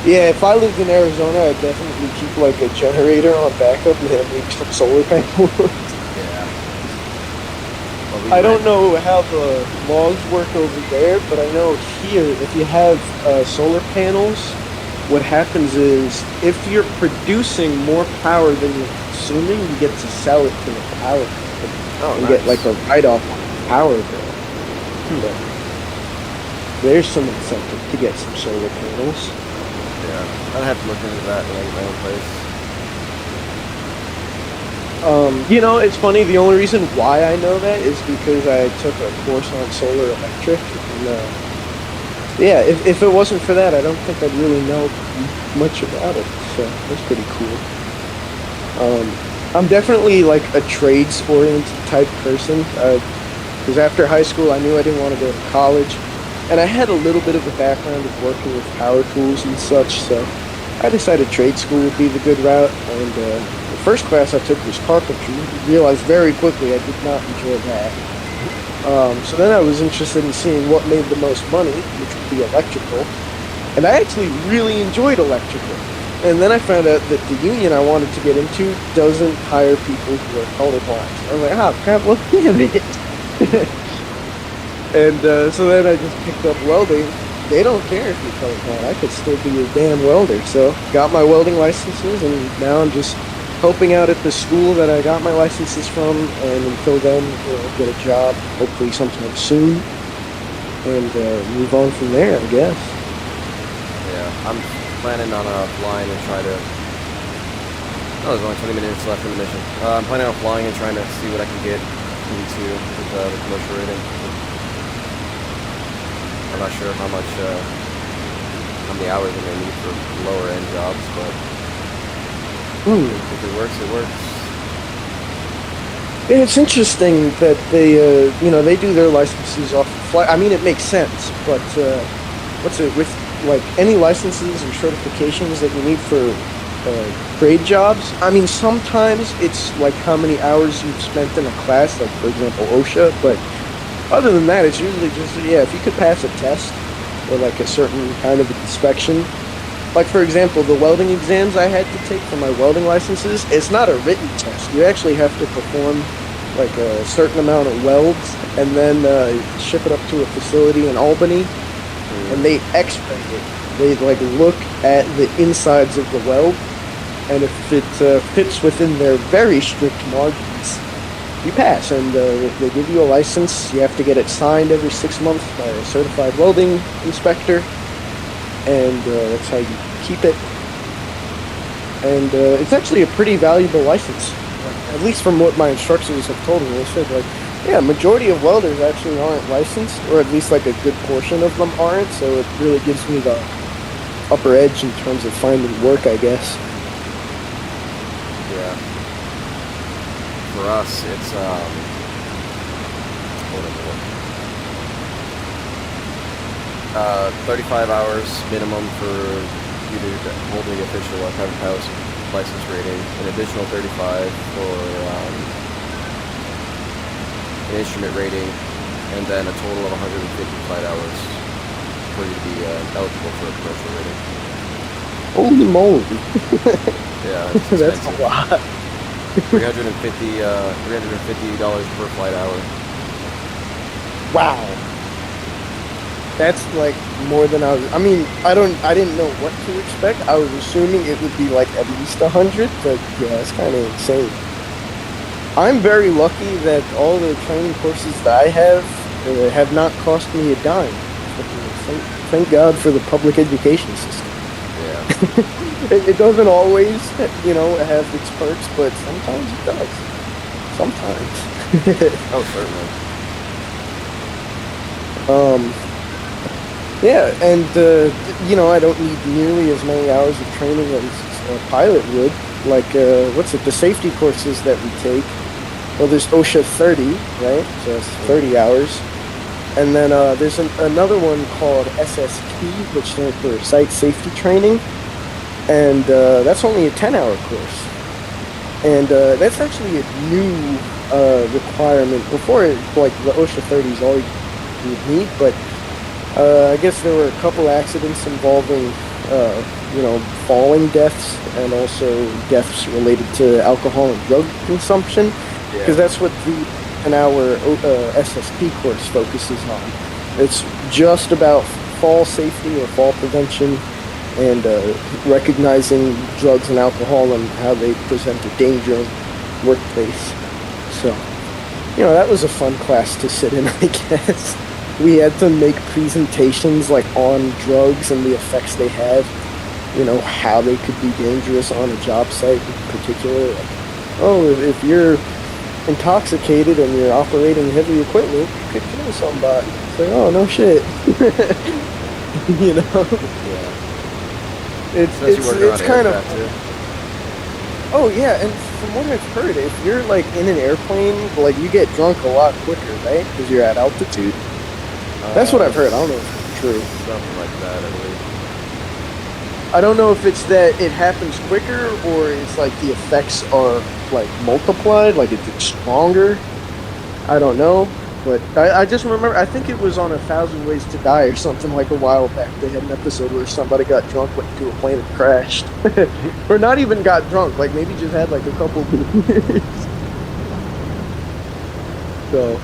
C: Yeah, if I lived in Arizona, I'd definitely keep like a generator on backup and then maybe some solar panels.
B: Yeah. Well,
C: I don't know how the laws work over there, but I know here, if you have solar panels, what happens is if you're producing more power than you're consuming, you get to sell it to the power company and get like a write-off on the power bill. So there's some incentive to get some solar panels.
B: Yeah, I'd have to look into that when I get my own place.
C: You know, it's funny. The only reason why I know that is because I took a course on solar electric. And, yeah, if it wasn't for that, I don't think I'd really know much about it. So that's pretty cool. I'm definitely like a trades-oriented type person. Because after high school, I knew I didn't want to go to college. And I had a little bit of a background of working with power tools and such, so I decided trade school would be the good route. And the first class I took was carpentry. Realized very quickly I did not enjoy that. So then I was interested in seeing what made the most money, which would be electrical. And I actually really enjoyed electrical. And then I found out that the union I wanted to get into doesn't hire people who are colorblind. I was like, ah, crap, well, damn it. And so then I just picked up welding. They don't care if you're colorblind. I could still be a damn welder. So got my welding licenses, and now I'm just helping out at the school that I got my licenses from. And until then, get a job, hopefully sometime soon, and move on from there, I guess.
B: Yeah, I'm planning on flying and try to. Oh, there's only 20 minutes left in the mission. I'm planning on flying and trying to see what I can get into with the commercial rating. I'm not sure how many hours I'm gonna need for lower end jobs, but if it works, it works.
C: Yeah, it's interesting that they, they do their licenses off the fly. I mean, it makes sense, but with like any licenses or certifications that you need for trade jobs? I mean, sometimes it's like how many hours you've spent in a class, like for example OSHA, but other than that, it's usually just, if you could pass a test or like a certain kind of inspection. Like for example, the welding exams I had to take for my welding licenses, it's not a written test. You actually have to perform like a certain amount of welds and then ship it up to a facility in Albany, and they x-ray it. They like look at the insides of the weld, and if it fits within their very strict margins, you pass, and they give you a license. You have to get it signed every 6 months by a certified welding inspector, and that's how you keep it. And it's actually a pretty valuable license, at least from what my instructors have told me. They said, like, yeah, majority of welders actually aren't licensed, or at least like a good portion of them aren't, so it really gives me the upper edge in terms of finding work, I guess.
B: Yeah. For us, it's hold on a minute. 35 hours minimum for you to hold the official private pilot license rating, an additional 35 for an instrument rating, and then a total of 150 flight hours for you to be eligible for a commercial rating.
C: Holy moly!
B: Yeah, it's
C: that's a lot.
B: $350 per flight hour.
C: Wow. That's like more than I was. I mean, I didn't know what to expect. I was assuming it would be like at least 100, but yeah, it's kind of insane. I'm very lucky that all the training courses that I have not cost me a dime. Thank God for the public education system.
B: Yeah.
C: It doesn't always, have its perks, but sometimes it does. Sometimes.
B: Oh, certainly.
C: Yeah, and I don't need nearly as many hours of training as a pilot would. Like, the safety courses that we take? Well, there's OSHA 30, right? So that's 30 hours. And then there's another one called SST, which stands for Site Safety Training. And that's only a 10-hour course. And that's actually a new requirement. Before, like, the OSHA 30 is all you would need, but I guess there were a couple accidents involving, falling deaths and also deaths related to alcohol and drug consumption. Because that's what an hour SSP course focuses on. It's just about fall safety or fall prevention and recognizing drugs and alcohol and how they present a danger in the workplace. So, that was a fun class to sit in, I guess. We had to make presentations like on drugs and the effects they have, how they could be dangerous on a job site in particular. Like, if you're intoxicated and you're operating heavy equipment, you could kill somebody. It's like, oh, no shit.
B: Yeah.
C: It's kind of... Oh, yeah, and from what I've heard, if you're, like, in an airplane, like, you get drunk a lot quicker, right? Because you're at altitude. That's what I've heard. I don't know if it's true.
B: Something like that, at least.
C: I don't know if it's that it happens quicker or it's like the effects are like multiplied, like it's stronger. I don't know, but I just remember, I think it was on 1,000 Ways to Die or something like a while back. They had an episode where somebody got drunk, went into a plane and crashed. Or not even got drunk, like maybe just had like a couple beers. So,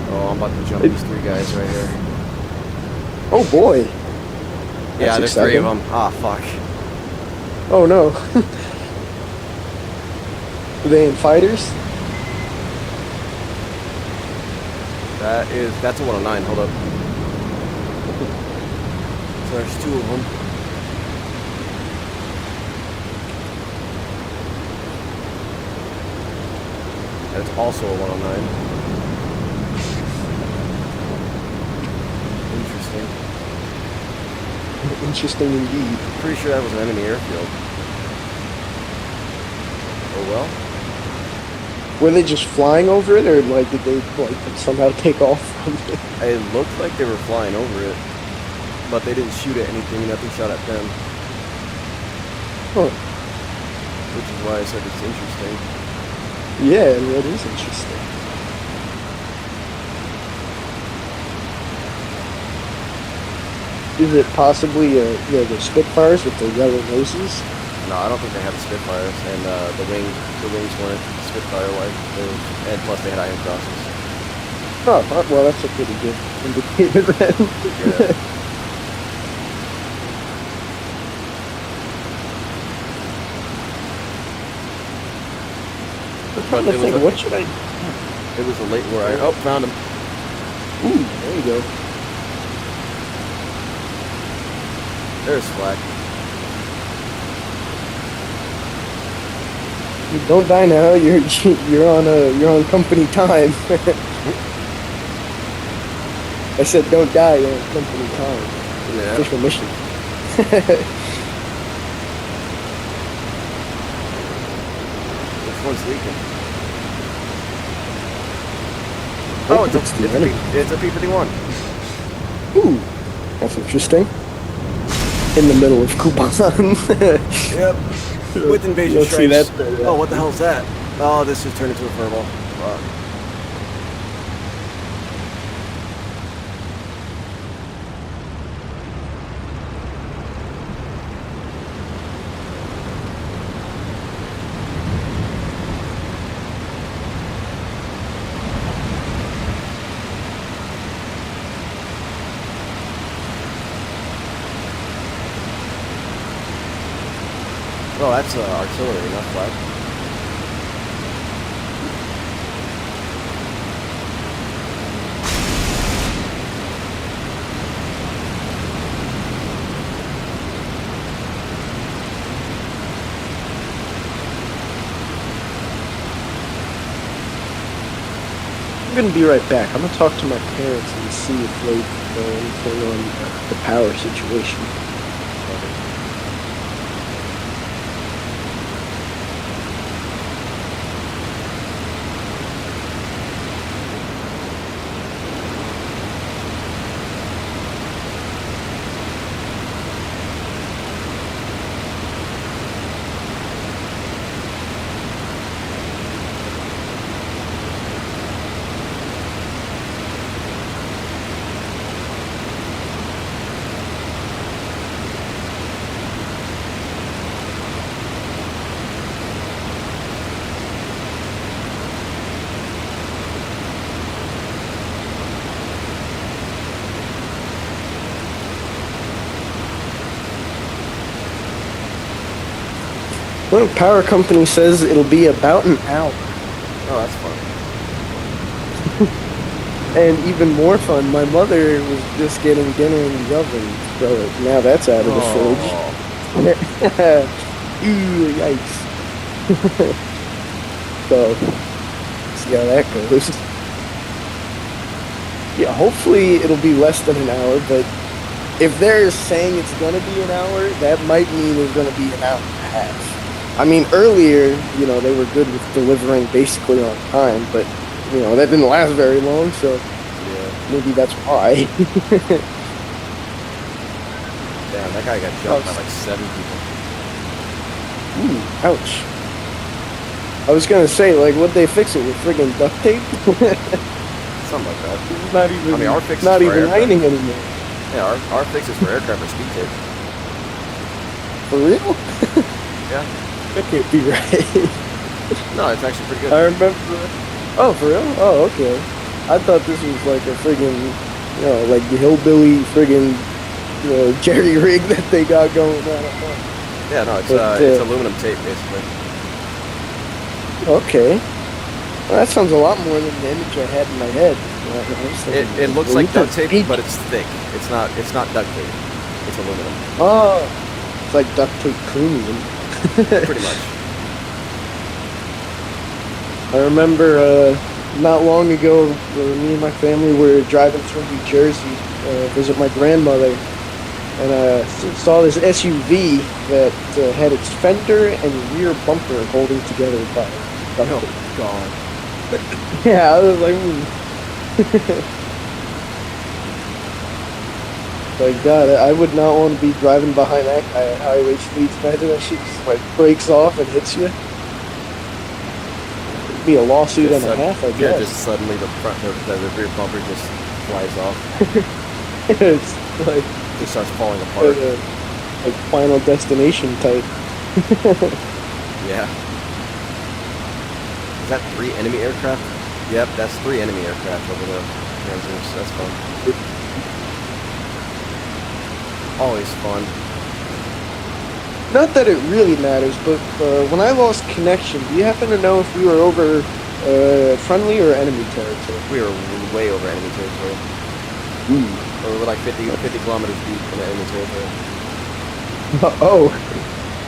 B: Oh, I'm about to jump these 3 guys right here.
C: Oh boy.
B: Yeah,
C: That's
B: there's 3 of
C: exciting.
B: them. Ah, fuck.
C: Oh no. Are they in fighters?
B: That's a 109. Hold up. So there's 2 of them. That's also a 109.
C: Interesting indeed.
B: Pretty sure that was an enemy airfield. Oh well.
C: Were they just flying over it, or like did they like somehow take off from it?
B: It looked like they were flying over it, but they didn't shoot at anything. Nothing shot at them.
C: Huh.
B: Which is why I said it's interesting.
C: Yeah, that is interesting. Is it possibly the Spitfires with the yellow noses?
B: No, I don't think they have the Spitfires, and the wings weren't Spitfire-like, and plus they had iron crosses.
C: Oh, well, that's a pretty good indicator then.
B: Yeah.
C: But it was what should I?
B: It was a late where I found him.
C: Ooh, there you go.
B: There's Flack.
C: Don't die now. You're on company time. I said don't die. You're on company time.
B: Yeah.
C: Official mission.
B: Which one's leaking?
C: Oh,
B: it's a P-51.
C: Ooh, that's interesting. In the middle of Kuban.
B: Yep. With invasion
C: You'll
B: stripes.
C: see that.
B: Oh, what the hell's that? Oh, this just turned into a furball. Wow. Oh, that's artillery, not flag.
C: I'm gonna be right back. I'm gonna talk to my parents and see if they know anything on the power situation. Well, power company says it'll be about an hour.
B: Oh, that's fun.
C: And even more fun, my mother was just getting dinner in the oven, so now that's out of the fridge. Ooh, yikes. So, see how that goes. Yeah, hopefully it'll be less than an hour, but if they're saying it's gonna be an hour, that might mean it's gonna be an hour and a half. I mean, earlier, they were good with delivering basically on time, but, that didn't last very long, so
B: Yeah.
C: maybe that's why.
B: Damn, that guy got jumped by like 7 people.
C: Ooh, ouch. I was gonna say, like, would they fix it with friggin' duct tape?
B: Something like that.
C: It's not even,
B: I mean, our fix
C: not
B: is for
C: even
B: aircraft.
C: raining anymore.
B: Yeah, our fix is for aircraft or speed tape.
C: For real?
B: Yeah.
C: That can't be right.
B: No, it's actually pretty good.
C: I remember. Oh, for real? Oh, okay. I thought this was like a friggin', like the hillbilly friggin' jerry rig that they got going on.
B: Yeah, no, it's aluminum tape basically.
C: Okay. Well, that sounds a lot more than the image I had in my head.
B: It looks like duct tape, but it's thick. It's not duct tape. It's aluminum.
C: Oh, it's like duct tape premium.
B: Pretty much.
C: I remember not long ago, me and my family were driving through New Jersey, visit my grandmother, and saw this SUV that had its fender and rear bumper holding together by duct tape.
B: Oh God.
C: Yeah, I was like, like, God, I would not want to be driving behind that guy at highway speeds. Imagine that shit just like breaks off and hits you. It'd be a lawsuit and a half, I guess.
B: Yeah, just suddenly the rear bumper just flies off.
C: It's like
B: Just starts falling apart.
C: like Final Destination type.
B: Yeah. Is that 3 enemy aircraft? Yep, that's 3 enemy aircraft over the Panzers. That's fun. Always fun.
C: Not that it really matters, but when I lost connection, do you happen to know if we were over friendly or enemy territory?
B: We were way over enemy territory. Or we were like 50 kilometers deep in enemy territory.
C: Oh,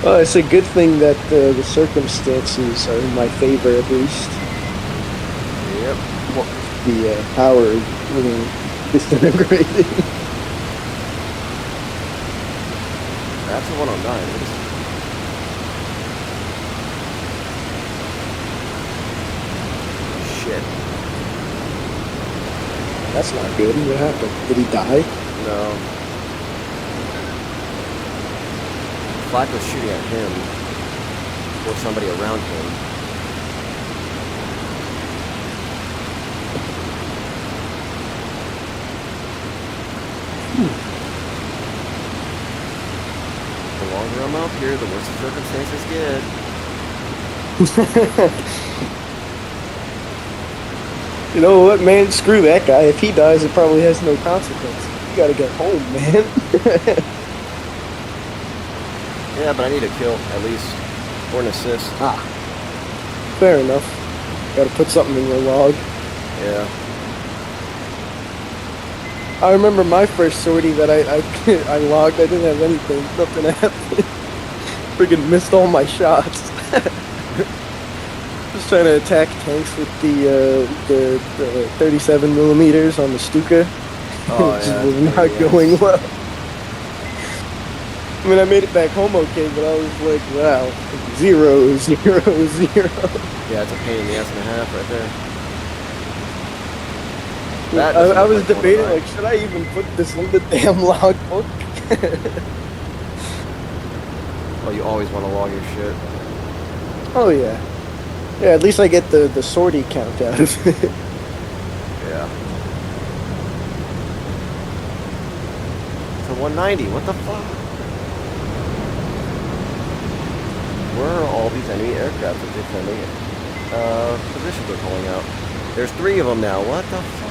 C: well, it's a good thing that the circumstances are in my favor at least.
B: Yep.
C: The power disintegrated.
B: That's a 109. Shit.
C: That's not good. What happened? Did he die?
B: No. Flak was shooting at him or somebody around him. The longer I'm out here, the worse the circumstances get.
C: You know what, man? Screw that guy. If he dies, it probably has no consequences. You gotta get home, man.
B: Yeah, but I need a kill at least, or an assist.
C: Ah, fair enough. Gotta put something in your log.
B: Yeah.
C: I remember my first sortie that I I logged. I didn't have anything. Nothing happened. Friggin' missed all my shots. Just trying to attack tanks with the 37 millimeters on the Stuka.
B: Oh,
C: It just
B: yeah,
C: was
B: that's
C: not
B: pretty
C: going
B: nice.
C: well. I mean, I made it back home okay, but I was like, wow, 0, 0, 0.
B: Yeah, it's a pain in the ass and a half right there. That doesn't
C: I
B: look
C: was
B: like one
C: debating,
B: of mine.
C: like, should I even put this in the damn logbook?
B: Oh, you always want to log your shit.
C: Oh yeah, yeah. At least I get the sortie count out of it.
B: Yeah. It's a 190. What the fuck? Where are all these enemy aircraft that they're sending? Positions are calling out. There's 3 of them now. What the fuck?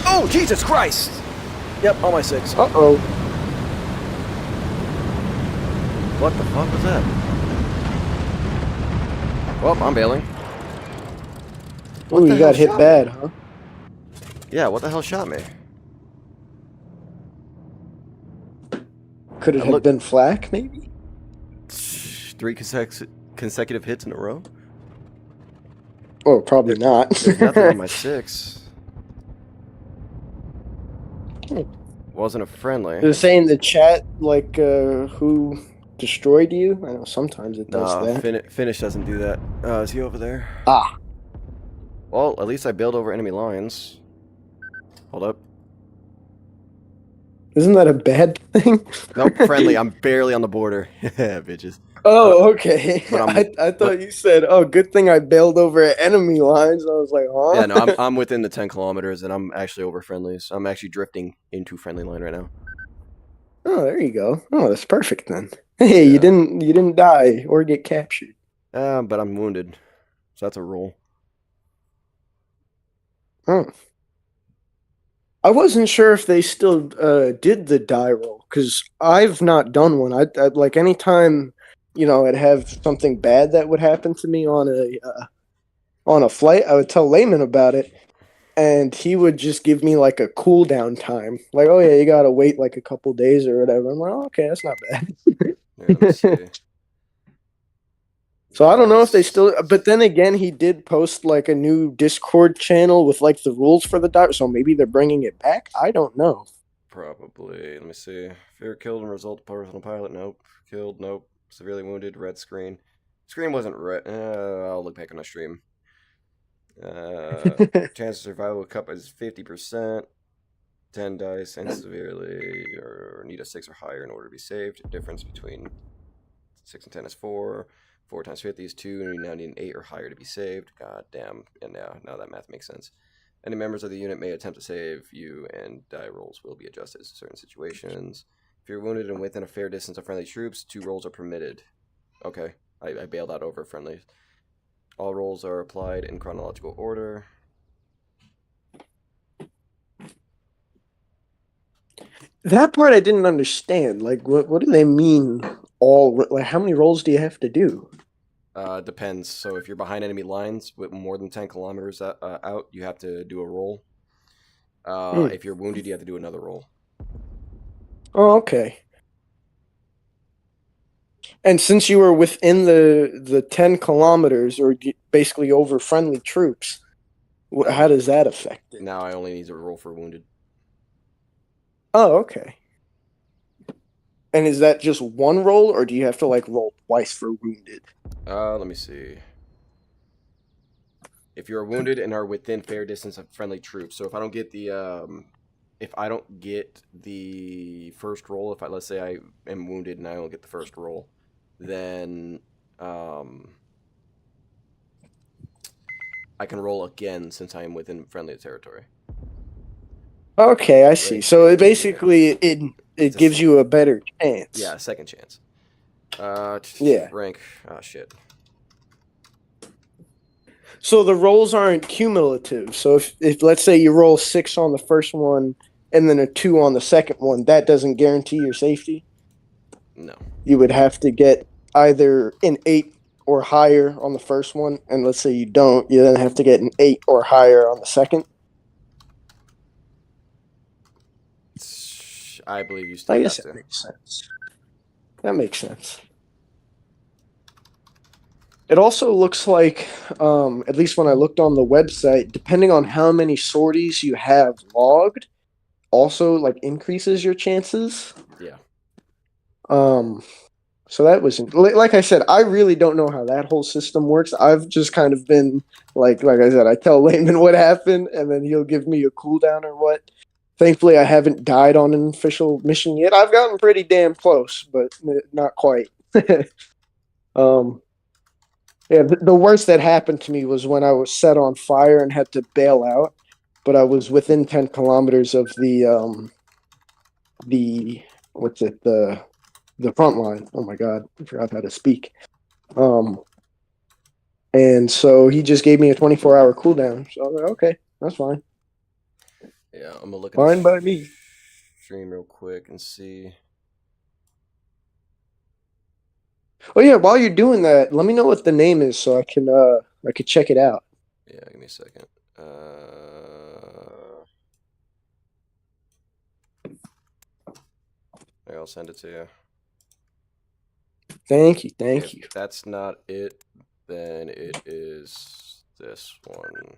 B: Oh, Jesus Christ! Yep, on my 6.
C: Uh-oh.
B: What the fuck was that? Well, I'm bailing. What
C: Ooh,
B: the
C: you
B: hell
C: got hit
B: shot
C: bad,
B: me?
C: huh?
B: Yeah, what the hell shot me?
C: Could it
B: I
C: have
B: look
C: been flak, maybe?
B: 3 consecutive hits in a row.
C: Oh, probably not.
B: There's nothing on my 6. Wasn't a friendly.
C: They're saying in the chat, like, who destroyed you? I know sometimes it does
B: Nah,
C: that.
B: Finish doesn't do that. Is he over there?
C: Ah,
B: Well, at least I bailed over enemy lines. Hold up.
C: isn't that a bad thing?
B: Nope, friendly. I'm barely on the border. Yeah, bitches.
C: Oh, okay.
B: But
C: I
B: but
C: thought you said, "Oh, good thing I bailed over at enemy lines." I was like,
B: yeah, no,
C: "Huh?"
B: I'm within the 10 kilometers, and I'm actually over friendlies. I'm actually drifting into friendly line right now.
C: Oh, there you go. Oh, that's perfect then. Hey,
B: Yeah.
C: you didn't die or get captured.
B: But I'm wounded, so that's a roll.
C: Oh. I wasn't sure if they still did the die roll because I've not done one. I like anytime, I'd have something bad that would happen to me on a flight. I would tell Layman about it, and he would just give me like a cooldown time. Like, oh yeah, you gotta wait like a couple days or whatever. I'm like, oh, okay, that's not bad.
B: Yeah, let me see.
C: So I don't know if they
B: Yes,
C: still, but then again, he did post like a new Discord channel with like the rules for the dive. So maybe they're bringing it back. I don't know.
B: probably. Let me see. Fear killed and result personal pilot. Nope. Killed. Nope. Severely wounded. Red screen. Screen wasn't red. I'll look back on the stream. Chance of survival cup is 50%. 10 dice and severely or need a 6 or higher in order to be saved. Difference between 6 and 10 is 4. 4 times 50 is 2, and you now need an 8 or higher to be saved. God damn. And now that math makes sense. Any members of the unit may attempt to save you, and die rolls will be adjusted in certain situations. If you're wounded and within a fair distance of friendly troops, 2 rolls are permitted. Okay, I bailed out over friendly. All rolls are applied in chronological order.
C: That part I didn't understand. Like, what do they mean? Like, how many rolls do you have to do?
B: Depends. So if you're behind enemy lines with more than 10 kilometers out, you have to do a roll.
C: Hmm.
B: If you're wounded, you have to do another roll.
C: Oh, okay. And since you were within the 10 kilometers, or basically over friendly troops, how does that affect it?
B: Now I only need to roll for wounded.
C: Oh, okay. And is that just one roll, or do you have to like roll twice for wounded?
B: Let me see. If you are wounded and are within fair distance of friendly troops. So if I don't get the first roll, let's say I am wounded and I don't get the first roll, then I can roll again since I am within friendly territory.
C: Okay, I see.
B: Right.
C: So it basically it gives you a better chance.
B: Yeah, second chance.
C: Yeah.
B: Rank. Oh shit.
C: So the rolls aren't cumulative. So if let's say you roll 6 on the first one and then a 2 on the second one, that doesn't guarantee your safety.
B: No.
C: You would have to get either an 8 or higher on the first one, and let's say you don't, you then have to get an 8 or higher on the second.
B: I believe you still
C: I
B: have
C: guess
B: to.
C: that makes sense. That makes sense. It also looks like, at least when I looked on the website, depending on how many sorties you have logged, also like increases your chances.
B: Yeah.
C: So that was like I said, I really don't know how that whole system works. I've just kind of been like I said, I tell Layman what happened, and then he'll give me a cooldown or what. Thankfully, I haven't died on an official mission yet. I've gotten pretty damn close, but not quite. Yeah, the worst that happened to me was when I was set on fire and had to bail out, but I was within 10 kilometers of the what's it the front line. Oh my god, I forgot how to speak. And so he just gave me a 24-hour cooldown. So I was like, okay, that's fine.
B: Yeah, I'm gonna look at
C: Fine by me.
B: stream real quick and see.
C: Oh yeah, while you're doing that, let me know what the name is so I could check it out.
B: Yeah, give me a second. I'll send it to you.
C: Thank you.
B: If that's not it, then it is this one.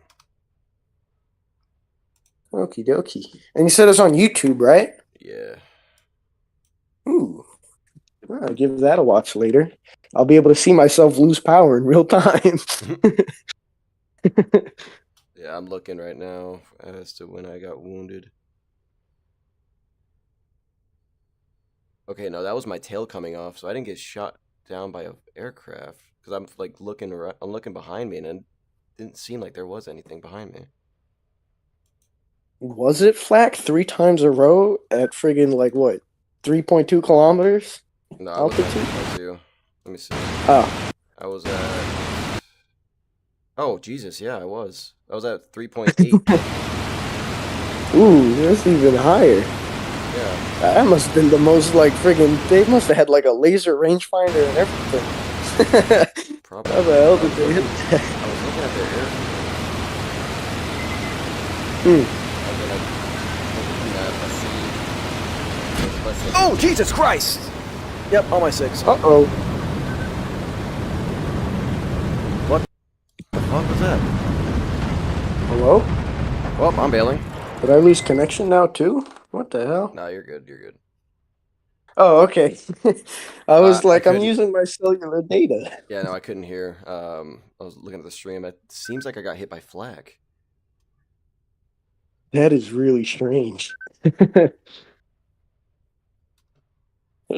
C: Okie dokie. And you said it's on YouTube, right?
B: Yeah.
C: Ooh. I'll give that a watch later. I'll be able to see myself lose power in real time.
B: Yeah, I'm looking right now as to when I got wounded. Okay, no, that was my tail coming off, so I didn't get shot down by an aircraft. Because I'm like looking around, I'm looking behind me, and it didn't seem like there was anything behind me.
C: Was it flak 3 times a row at friggin' like what? 3.2 kilometers?
B: No, I was
C: altitude?
B: at 3.2. Let me see.
C: Oh.
B: I was at. Oh, Jesus, yeah, I was. I was at 3.8.
C: Ooh, that's even higher.
B: Yeah.
C: That must have been the most like friggin'. They must have had like a laser rangefinder and everything.
B: Probably.
C: How the hell did they hit that?
B: I was looking at their air.
A: Oh, Jesus Christ! Yep, on my 6.
C: Uh-oh.
B: What the fuck was that?
C: Hello?
B: Well, I'm bailing.
C: Did I lose connection now too? What the hell?
B: No, you're good. You're good.
C: Oh, okay. I was like, I'm
B: couldn't-
C: using my cellular data.
B: Yeah, no, I couldn't hear. I was looking at the stream. It seems like I got hit by flak.
C: That is really strange. It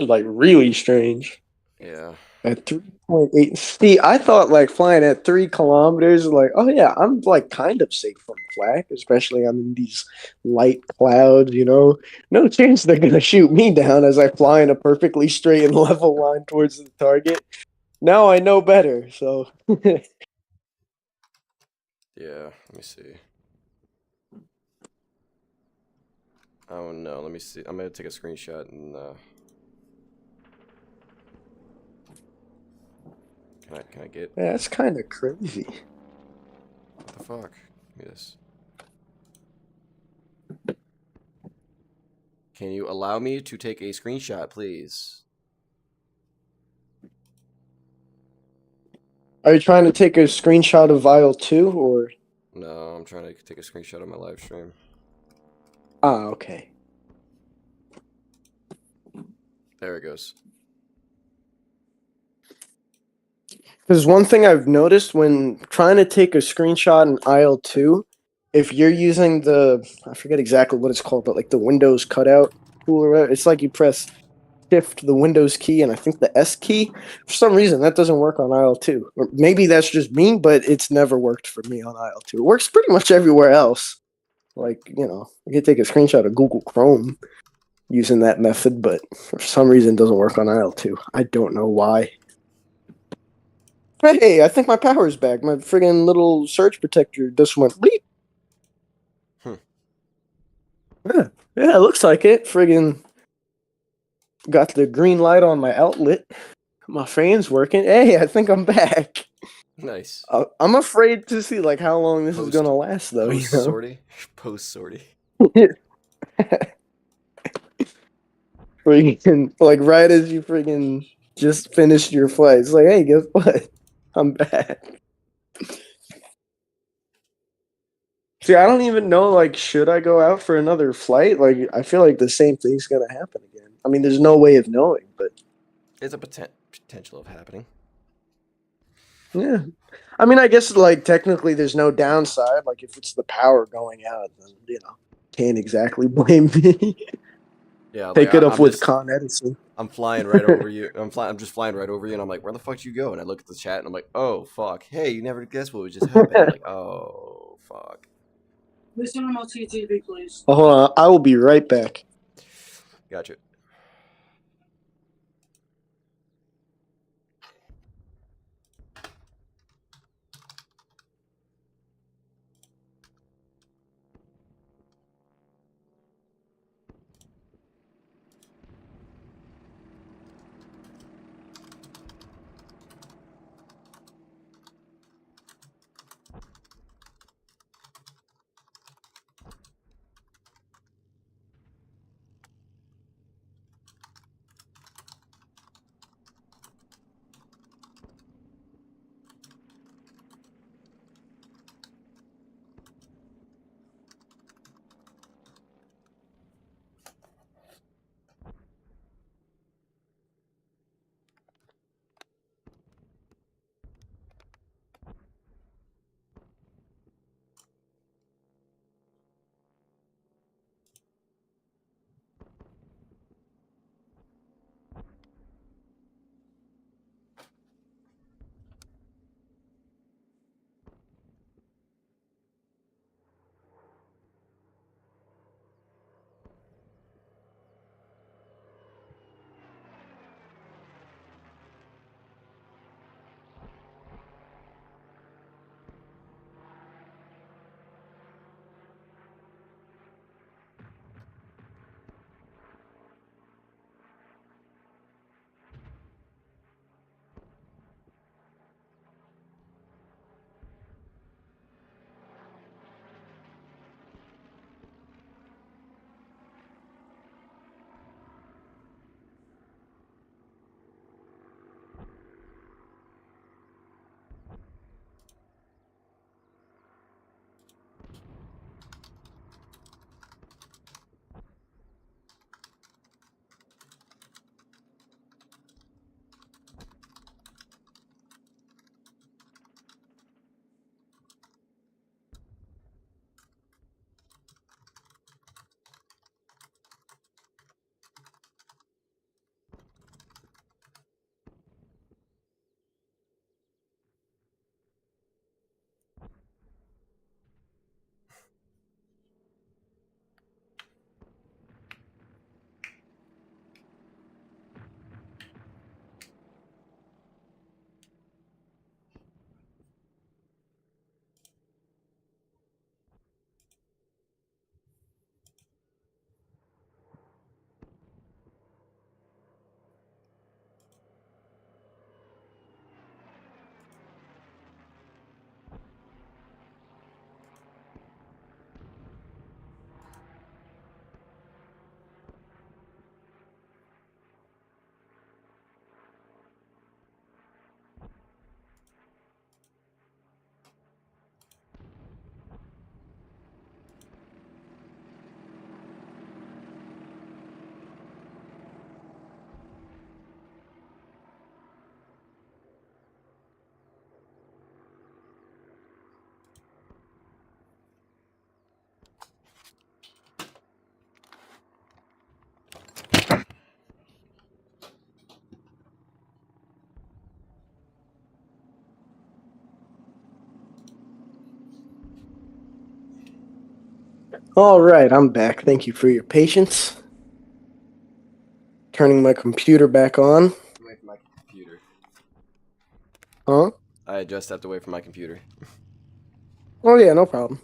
C: was like really strange.
B: Yeah.
C: At 3.8. See, I thought like flying at 3 kilometers, like, oh yeah, I'm like kind of safe from flak, especially I'm in these light clouds, you know. No chance they're gonna shoot me down as I fly in a perfectly straight and level line towards the target. Now I know better, so
B: Yeah, let me see. Oh no, let me see. I'm gonna take a screenshot and can I get
C: yeah, that's kind of crazy.
B: what the fuck? Give me this. Can you allow me to take a screenshot, please?
C: Are you trying to take a screenshot of IL-2 or?
B: No, I'm trying to take a screenshot of my live stream.
C: Ah, okay.
B: There it goes.
C: Because one thing I've noticed when trying to take a screenshot in IL-2, if you're using I forget exactly what it's called, but like the Windows cutout tool or whatever, it's like you press Shift, the Windows key, and I think the S key. For some reason, that doesn't work on IL-2. Or maybe that's just me, but it's never worked for me on IL-2. It works pretty much everywhere else. Like, you can take a screenshot of Google Chrome using that method, but for some reason, it doesn't work on IL-2. I don't know why. Hey, I think my power's back. My friggin' little surge protector just went bleep.
B: Hmm.
C: Yeah, it looks like it. Friggin' got the green light on my outlet. My fan's working. Hey, I think I'm back.
B: Nice.
C: I'm afraid to see like how long this is
B: Post
C: gonna last, though.
B: post sortie. Post sortie.
C: Friggin' like right as you friggin' just finished your flight, it's like, hey, guess what? I'm back. See, I don't even know, like, should I go out for another flight? Like, I feel like the same thing's gonna happen again. I mean, there's no way of knowing, but
B: It's a potential of happening.
C: yeah. I mean, I guess, like, technically there's no downside. Like, if it's the power going out, then, can't exactly blame me.
B: Yeah, like
C: Take it up
B: I'm
C: with
B: just
C: Con Edison.
B: I'm flying right over you. I'm just flying right over you, and I'm like, where the fuck did you go? And I look at the chat, and I'm like, oh fuck. Hey, you never guess what just happened. I'm like, oh fuck.
D: Listen on LTTV, please.
C: Oh, hold on. I will be right back.
B: Gotcha.
C: All right, I'm back. Thank you for your patience. Turning my computer back on.
B: Away from my computer.
C: Huh?
B: I just stepped away from my computer.
C: Oh yeah, no problem.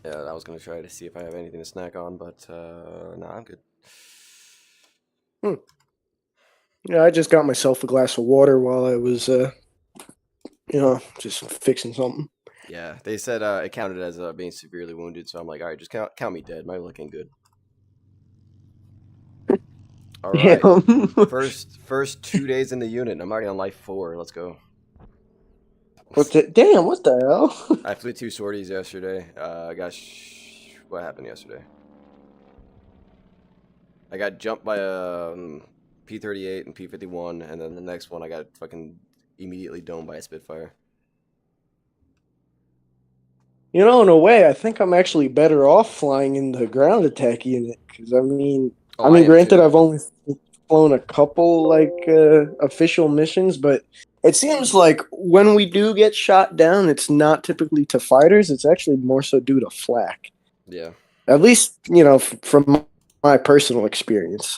B: Yeah, I was gonna try to see if I have anything to snack on, but no, I'm good.
C: Yeah, I just got myself a glass of water while I was, just fixing something.
B: Yeah, they said it counted as being severely wounded, so I'm like, all right, just count me dead. My looking good. All right,
C: Damn.
B: first 2 days in the unit, and I'm already on life 4. Let's go.
C: Damn, what the hell?
B: I flew 2 sorties yesterday. What happened yesterday? I got jumped by a P-38 and P-51, and then the next one I got fucking immediately domed by a Spitfire.
C: In a way, I think I'm actually better off flying in the ground attack unit because
B: Oh, I am
C: granted,
B: too.
C: I've only flown a couple official missions, but it seems like when we do get shot down, it's not typically to fighters. It's actually more so due to flak.
B: Yeah.
C: At least from my personal experience.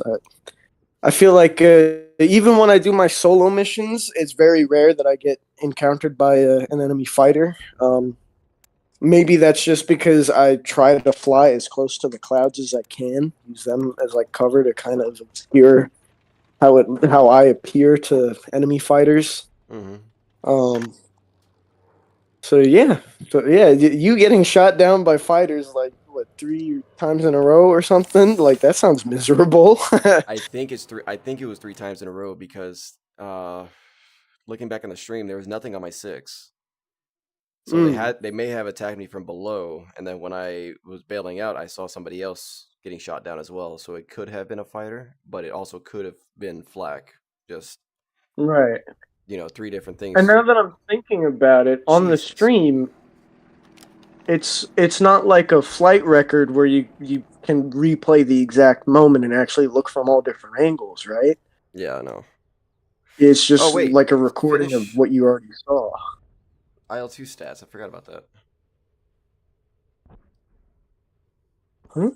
C: I feel like even when I do my solo missions, it's very rare that I get encountered by an enemy fighter. Maybe that's just because I try to fly as close to the clouds as I can, use them as like cover to kind of obscure how I appear to enemy fighters.
B: Mm-hmm.
C: Um, so yeah, you getting shot down by fighters like what 3 times in a row or something? Like that sounds miserable.
B: I think it's 3. I think it was 3 times in a row because looking back on the stream, there was nothing on my 6. So they may have attacked me from below, and then when I was bailing out, I saw somebody else getting shot down as well. So it could have been a fighter, but it also could have been flak. Just
C: Right.
B: 3 different
C: And
B: things.
C: now that I'm thinking about it, on the
B: Jesus.
C: stream, it's not like a flight record where you can replay the exact moment and actually look from all different angles, right?
B: Yeah, I know.
C: It's
B: Oh
C: just
B: wait,
C: like a recording of
B: finish
C: what you already saw.
B: IL-2 stats. I forgot about that.
C: Huh?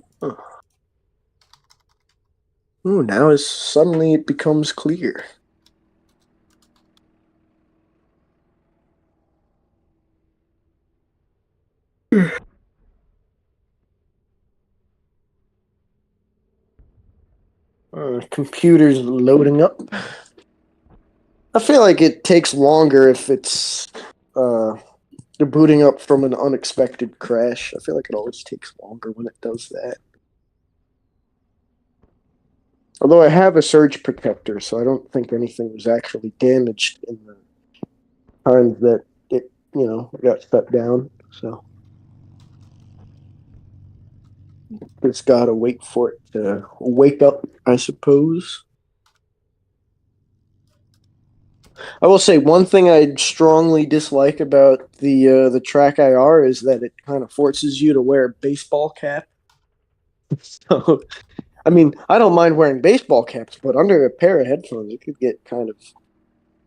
C: Oh, now suddenly it becomes clear. Computer's loading up. I feel like it takes longer if it's you're booting up from an unexpected crash. I feel like it always takes longer when it does that. Although I have a surge protector, so I don't think anything was actually damaged in the times that it, got shut down. So just gotta wait for it to wake up, I suppose. I will say one thing I strongly dislike about the track IR is that it kind of forces you to wear a baseball cap. So, I don't mind wearing baseball caps, but under a pair of headphones, it could get kind of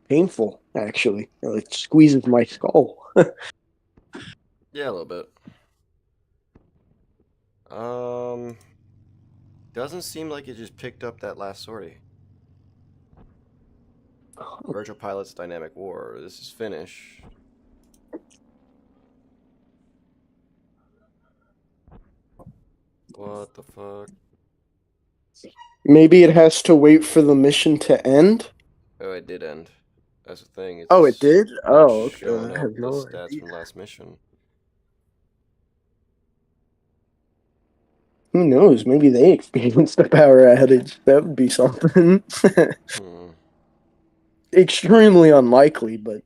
C: painful. Actually, it squeezes my skull.
B: Yeah, a little bit. Doesn't seem like it just picked up that last sortie. Virtual Pilots Dynamic War. This is Finnish. What the fuck?
C: Maybe it has to wait for the mission to end.
B: Oh, it did end. That's the thing. It's
C: Oh, it did?
B: not
C: Oh, okay.
B: showing
C: I
B: up
C: have
B: the
C: no
B: stats
C: idea.
B: from last mission.
C: Who knows? Maybe they experienced a power outage. That would be something. Extremely unlikely, but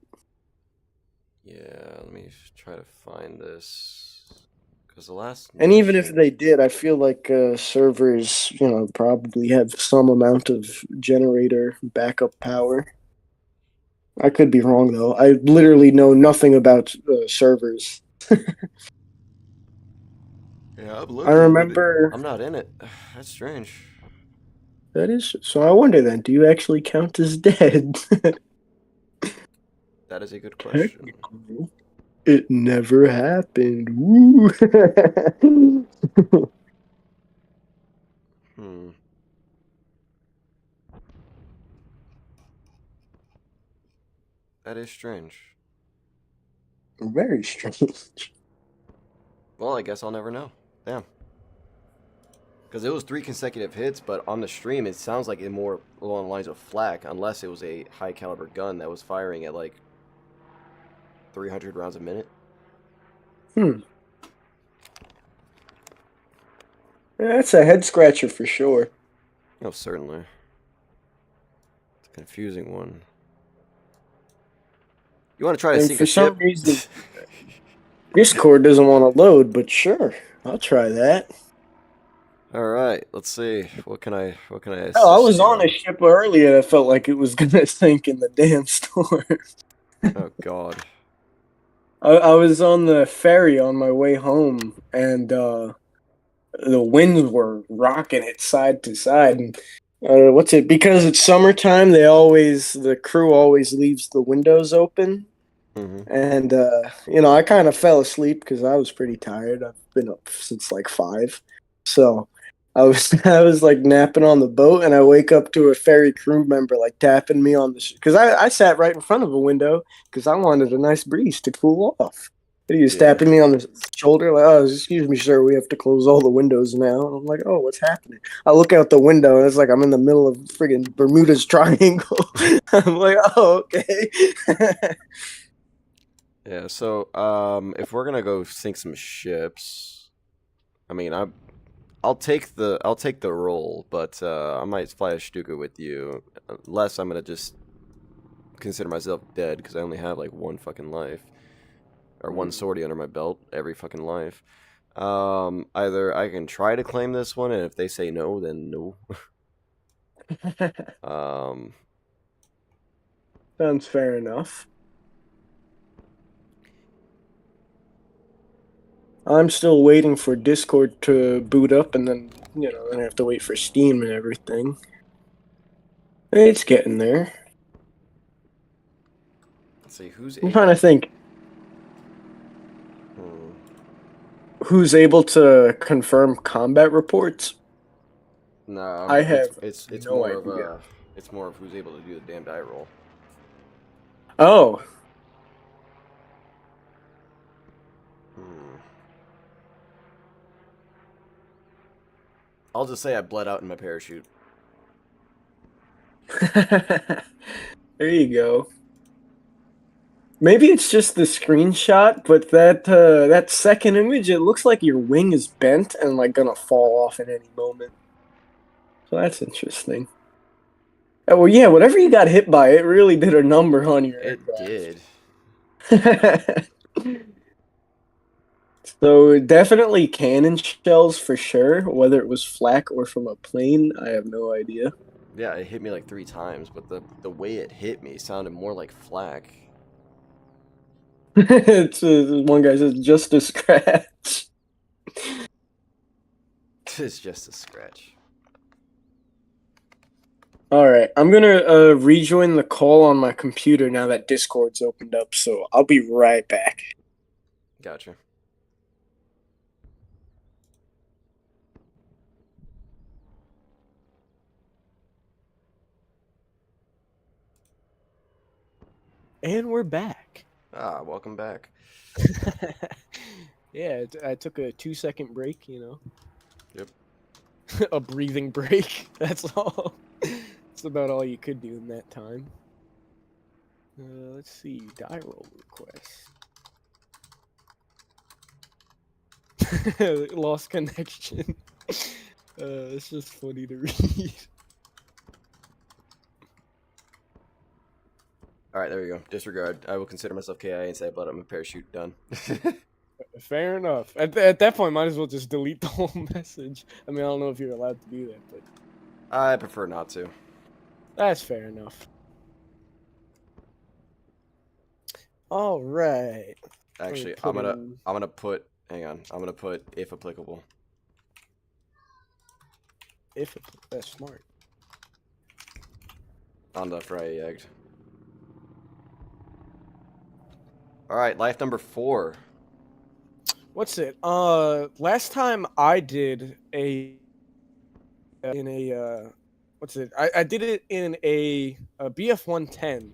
B: Yeah, let me try to find this. Because the last
C: and even if
B: mission...
C: they did, I feel like servers, probably have some amount of generator backup power. I could be wrong though. I literally know nothing about servers.
B: Yeah, I'm
C: I
B: looking, but
C: remember
B: I'm not in it. That's strange.
C: that is so. I wonder then, do you actually count as dead?
B: That is a good question.
C: Technically, it never happened. Woo.
B: Hmm. That is strange.
C: Very strange.
B: Well, I guess I'll never know. Damn. Because it was 3 consecutive hits, but on the stream it sounds like it more along the lines of flak, unless it was a high caliber gun that was firing at like 300 rounds a minute.
C: Hmm. That's a head scratcher for sure.
B: Oh, certainly. It's a confusing one. You want to try to
C: And
B: sink a
C: for some
B: ship?
C: reason, Discord doesn't want to load, but sure, I'll try that.
B: All right, let's see. What can I
C: Oh, I
B: assist
C: was
B: you
C: on a
B: on?
C: ship earlier that felt like it was gonna sink in the damn storm.
B: Oh God.
C: I was on the ferry on my way home, and the winds were rocking it side to side. And what's it? Because it's summertime, the crew always leaves the windows open.
B: Mm-hmm.
C: And I kind of fell asleep because I was pretty tired. I've been up since like 5, so I was I was like napping on the boat, and I wake up to a ferry crew member like tapping me on the because I sat right in front of a window because I wanted a nice breeze to cool off. And he was
B: Yeah.
C: tapping me on the shoulder like, "Oh, excuse me, sir, we have to close all the windows now." And I'm like, "Oh, what's happening?" I look out the window, and it's like I'm in the middle of friggin' Bermuda's Triangle. I'm like, "Oh, okay."
B: Yeah. So, if we're gonna go sink some ships, I mean, I'll take the roll, but I might fly a Stuka with you, unless I'm gonna just consider myself dead because I only have like one fucking life or one sortie under my belt every fucking life. Either I can try to claim this one, and if they say no, then no. um,
C: Sounds fair enough. I'm still waiting for Discord to boot up, and then then I have to wait for Steam and everything. It's getting there.
B: let's see who's
C: I'm
B: able.
C: trying to think
B: Hmm.
C: who's able to confirm combat reports.
B: No,
C: I have
B: it's
C: no
B: more of
C: idea.
B: who's able to do the damn die roll.
C: Oh,
B: Hmm. I'll just say I bled out in my parachute.
C: there you go. Maybe it's just the screenshot, but that second image, it looks like your wing is bent and like gonna fall off at any moment. So that's interesting. Oh, well, yeah, whatever you got hit by, it really did a number on your
B: It did.
C: aircraft. So definitely cannon shells for sure. Whether it was flak or from a plane, I have no idea.
B: Yeah, it hit me like 3 times, but the way it hit me sounded more like flak.
C: It's one guy says just a scratch.
B: It's just a scratch.
C: All right, I'm gonna rejoin the call on my computer now that Discord's opened up. So I'll be right back.
B: Gotcha.
A: And we're back.
B: Ah, welcome back.
A: Yeah, I took a 2-second break,
B: Yep.
A: a breathing break. That's all. That's about all you could do in that time. Let's see, die roll request. Lost connection. It's just funny to read.
B: All right, there we go. Disregard. I will consider myself KI and say I bled out my parachute. Done.
A: Fair enough. At that point, might as well just delete the whole message. I mean, I don't know if you're allowed to do that, but
B: I prefer not to.
A: that's fair enough. All right.
B: Actually,
A: put in-
B: I'm gonna put. Hang on. I'm gonna put if applicable.
A: That's smart.
B: On the Friday Egg. All right, life number 4.
A: What's it? Last time I did what's it? I did it in a BF-110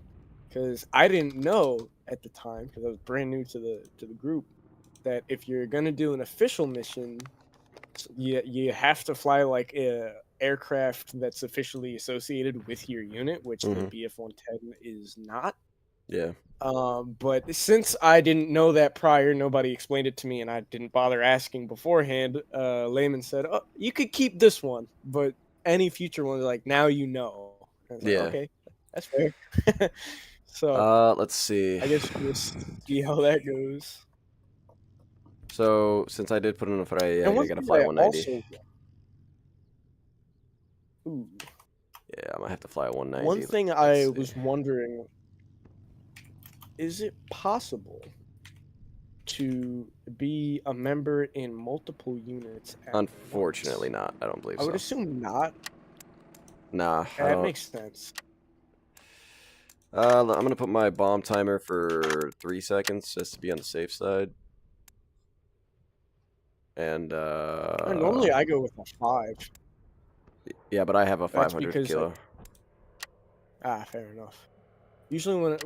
A: because I didn't know at the time because I was brand new to the group that if you're gonna do an official mission, you have to fly like a aircraft that's officially associated with your unit, which the
B: Mm-hmm.
A: BF-110 is not.
B: Yeah.
A: But since I didn't know that prior, nobody explained it to me, and I didn't bother asking beforehand. Layman said, "Oh, you could keep this one, but any future ones, like now you know." I was like,
B: Yeah.
A: "Okay, that's fair." So
B: Let's see.
A: I guess we'll see how that goes.
B: So since I did put in a Friday,
A: And
B: I
A: one
B: gotta
A: thing
B: fly
A: I
B: 190.
A: also, ooh,
B: Yeah, I might have to fly a
A: one
B: 190.
A: thing
B: Let's
A: I
B: see.
A: was wondering, is it possible to be a member in multiple units at
B: Unfortunately,
A: once?
B: not. I don't believe
A: I would
B: so.
A: assume not.
B: Nah, I
A: That
B: don't.
A: makes sense.
B: I'm gonna put my bomb timer for 3 seconds just to be on the safe side. And
A: Normally I go with a 5.
B: yeah, but I have a
A: That's
B: 500
A: because
B: kilo.
A: fair enough. Usually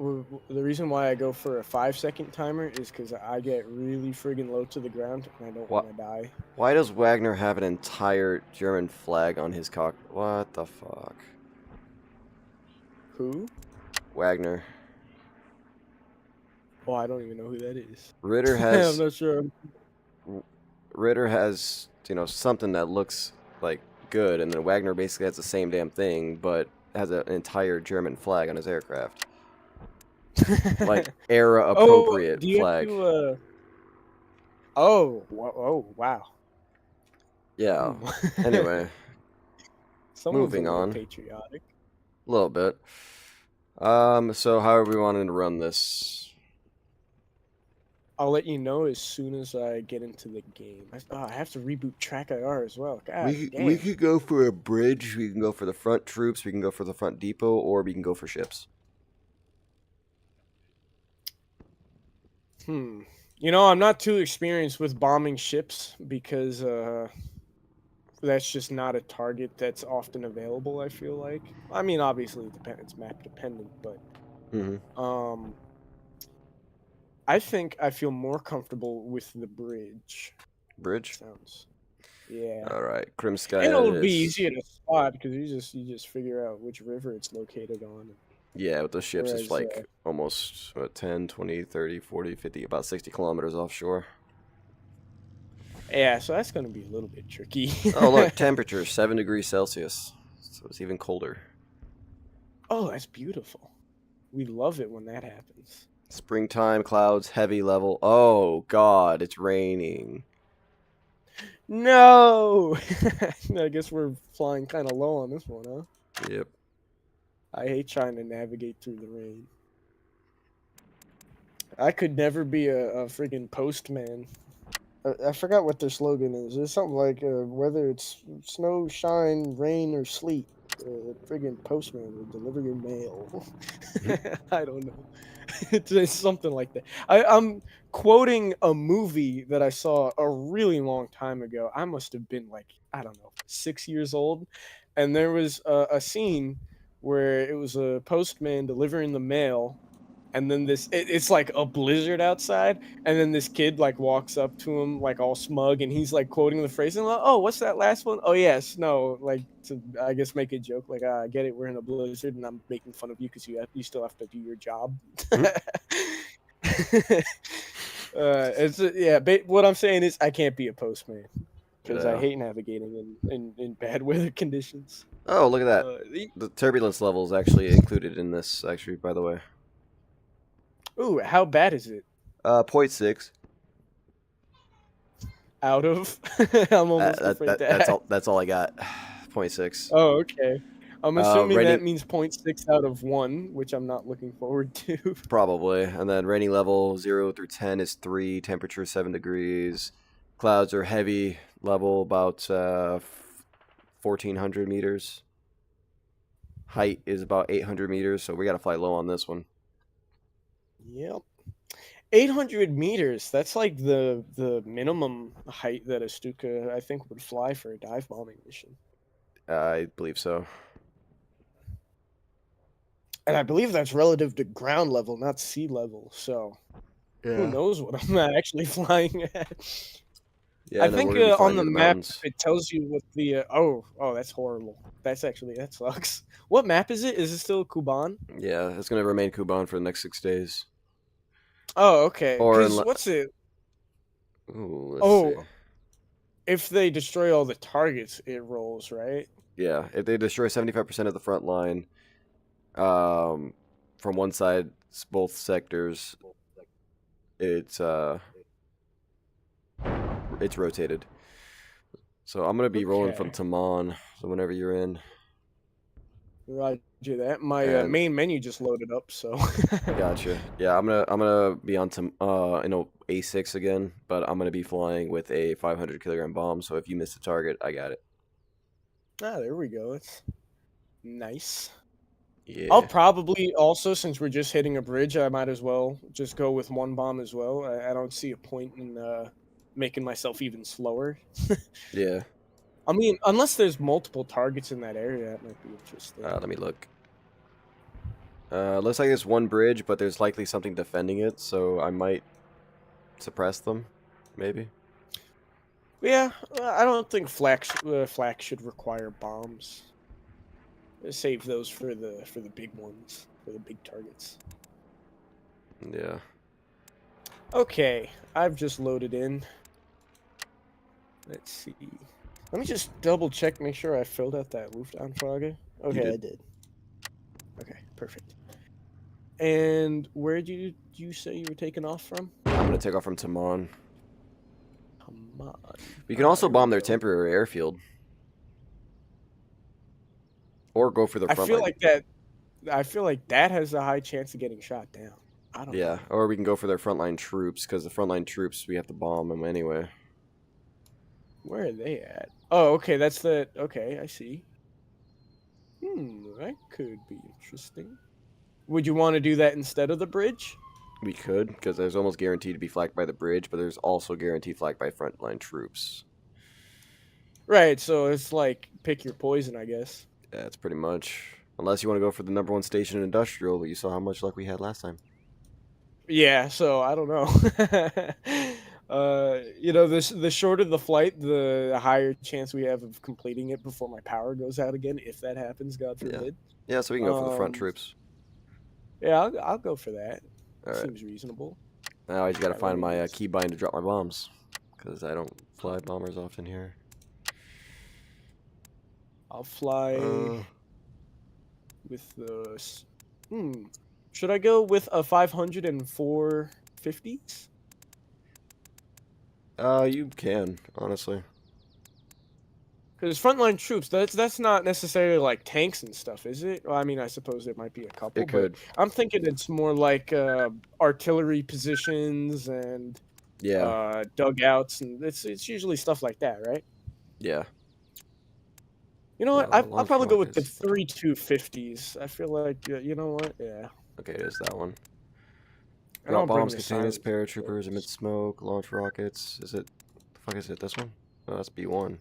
A: the reason why I go for a 5-second timer is because I get really friggin' low to the ground and I don't
B: What?
A: want to die.
B: Why does Wagner have an entire German flag on his cock? What the fuck?
A: Who?
B: Wagner.
A: Oh, I don't even know who that is.
B: Ritter
A: I'm
B: has
A: not sure.
B: something that looks like good, and then Wagner basically has the same damn thing, but has an entire German flag on his aircraft. Like era
A: Oh,
B: appropriate
A: do you have
B: flag.
A: to? Oh, oh, wow.
B: Yeah.
A: Hmm.
B: Anyway,
A: Someone's a
B: moving
A: little
B: on
A: patriotic.
B: a little bit. So how are we wanting to run this?
A: I'll let you know as soon as I get into the game. I have to reboot Track IR as well. God
B: We
A: damn.
B: could go for a bridge. We can go for the front troops. We can go for the front depot, or we can go for ships.
A: I'm not too experienced with bombing ships because that's just not a target that's often available, I feel like. I mean, obviously it's map dependent, but
B: Mm-hmm.
A: um I think I feel more comfortable with the bridge.
B: Bridge.
A: Sounds. Yeah.
B: All right,
A: And
B: Krimskaya
A: it'll
B: it
A: be
B: is.
A: easier to spot because you just figure out which river it's located on.
B: Yeah, with the ships, it's
A: Whereas
B: like almost 10, 20, 30, 40, 50, about 60 kilometers offshore.
A: yeah, so that's gonna be a little bit tricky.
B: Oh, look, temperature 7 degrees Celsius. So it's even colder.
A: Oh, that's beautiful. We love it when that happens.
B: Springtime, clouds, heavy level. Oh, God, it's raining.
A: No! I guess we're flying kind of low on this one, huh?
B: Yep.
A: I hate trying to navigate through the rain. I could never be a freaking postman. I forgot what their slogan is. It's something like whether it's snow, shine, rain, or sleet, friggin' postman will deliver your mail. I don't know. It's something like that. I'm quoting a movie that I saw a really long time ago. I must have been like, I don't know, 6 years old. And there was a scene where it was a postman delivering the mail, and then it's like a blizzard outside, and then this kid like walks up to him like all smug, and he's like quoting the phrase and like, oh, what's that last one? Oh yeah, snow, like to I guess make a joke like, I get it, we're in a blizzard and I'm making fun of you because you still have to do your job. What I'm saying is I can't be a postman because I
B: Yeah.
A: hate navigating in bad weather conditions.
B: Oh, look at that. The turbulence level is actually included in this, actually, by the way.
A: Ooh, how bad is it?
B: 0.6.
A: Out of? I'm almost afraid to ask.
B: That's all I got. 0.6.
A: Oh, okay. I'm assuming that
B: Rating
A: means 0.6 out of 1, which I'm not looking forward to.
B: probably, and then rating level 0 through 10 is 3. Temperature 7 degrees. Clouds are heavy level about 1,400 meters. Height is about 800 meters, so we gotta fly low on this one.
A: Yep. 800 meters. That's like the minimum height that a Stuka, I think, would fly for a dive bombing mission.
B: I believe so.
A: And I believe that's relative to ground level, not sea level. So who knows what I'm actually flying at?
B: Yeah,
A: I
B: and then
A: think
B: we're gonna be flying
A: on
B: to
A: the
B: the
A: map
B: mountains.
A: it tells you what the oh that's horrible. That sucks. What map is it? Is it still Kuban?
B: Yeah, it's gonna remain Kuban for the next 6 days.
A: Oh, okay.
B: Or
A: Because
B: unless,
A: what's it?
B: let's see.
A: Oh, if they destroy all the targets, it rolls, right?
B: Yeah, if they destroy 75% of the front line, from one side, both sectors, it's rotated. So I'm gonna be rolling from
A: Okay.
B: Taman. So whenever you're in,
A: Roger that. My
B: and
A: main menu just loaded up, so.
B: gotcha. Yeah, I'm gonna be on A6 again, but I'm gonna be flying with a 500 kilogram bomb. So if you miss the target, I got it.
A: Ah, there we go. It's nice. I'll
B: Yeah,
A: probably also, since we're just hitting a bridge, I might as well just go with one bomb as well. I don't see a point in making myself even slower.
B: yeah.
A: I mean, unless there's multiple targets in that area, that might be interesting.
B: Let me look. Looks like there's one bridge, but there's likely something defending it, so I might suppress them, maybe.
A: Yeah, I don't think flak should require bombs. Save those for the big ones, for the big targets.
B: Yeah.
A: Okay, I've just loaded in. Let's see. Let me just double check, make sure I filled out that Luftanfrage. Okay,
B: did.
A: I did. Okay, perfect. And where did you say you were taking off from?
B: I'm gonna take off from Taman.
A: Come on.
B: We can also
A: There we
B: bomb their
A: go.
B: temporary airfield. Or go for the
A: I
B: front
A: feel
B: line.
A: like that. I feel like that has a high chance of getting shot down. I don't
B: Yeah,
A: know.
B: or we can go for their frontline troops, because the frontline troops, we have to bomb them anyway.
A: Where are they at? Oh, okay, that's the. Okay, I see. That could be interesting. Would you want to do that instead of the bridge?
B: We could, because there's almost guaranteed to be flagged by the bridge, but there's also guaranteed flagged by frontline troops.
A: Right, so it's like pick your poison, I guess.
B: Yeah, that's pretty much. Unless you want to go for the #1 station in industrial, but you saw how much luck we had last time.
A: Yeah, so I don't know. The shorter the flight, the higher chance we have of completing it before my power goes out again, if that happens, God
B: Yeah.
A: forbid.
B: Yeah, so we can go for the front troops.
A: Yeah, I'll go for that.
B: Alright.
A: Seems reasonable.
B: Now I just gotta
A: Alright,
B: find
A: let me
B: my
A: just-
B: keybind to drop my bombs. Because I don't fly bombers often here.
A: I'll fly with the. Should I go with a 504 50s?
B: You can, honestly.
A: Because frontline troops, that's not necessarily like tanks and stuff, is it? Well, I mean, I suppose there might be a couple.
B: It could.
A: But I'm thinking it's more like artillery positions and dugouts, and it's usually stuff like that, right?
B: Yeah.
A: You know what? I'll
B: launch
A: probably go with the
B: rockets.
A: 3250s. I feel like you know what? Yeah.
B: Okay, it is that one.
A: And I'll
B: Drop
A: bring
B: bombs,
A: the
B: containers,
A: silence.
B: paratroopers, emit smoke, launch rockets. Is it... The fuck is it? This one? No, that's B1.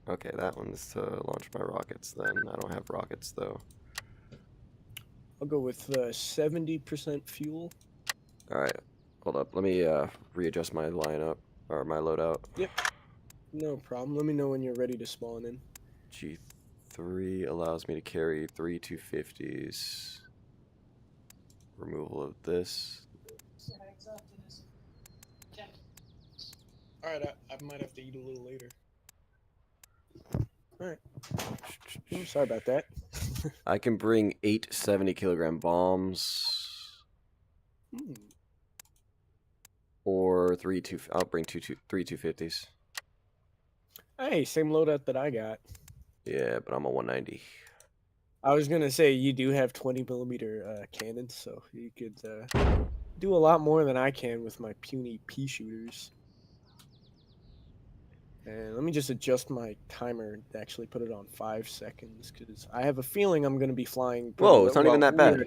B: Okay, that one's to launch my rockets then. I don't have rockets though.
A: I'll go with 70% fuel.
B: Alright, hold up. Let me readjust my lineup, or my loadout.
A: Yep. No problem. Let me know when you're ready to spawn in.
B: G3 allows me to carry 3 250s. Removal of this.
A: Alright, I might have to eat a little later. Alright. Sorry about that.
B: I can bring 8 70-kilogram bombs. Or 3 2. I'll bring 3 250s.
A: Hey, same loadout that I got.
B: Yeah, but I'm a 190.
A: I was gonna say you do have 20mm cannons, so you could do a lot more than I can with my puny pea shooters. And let me just adjust my timer to actually put it on 5 seconds, because I have a feeling I'm gonna be flying.
B: Whoa, it's not even that bad.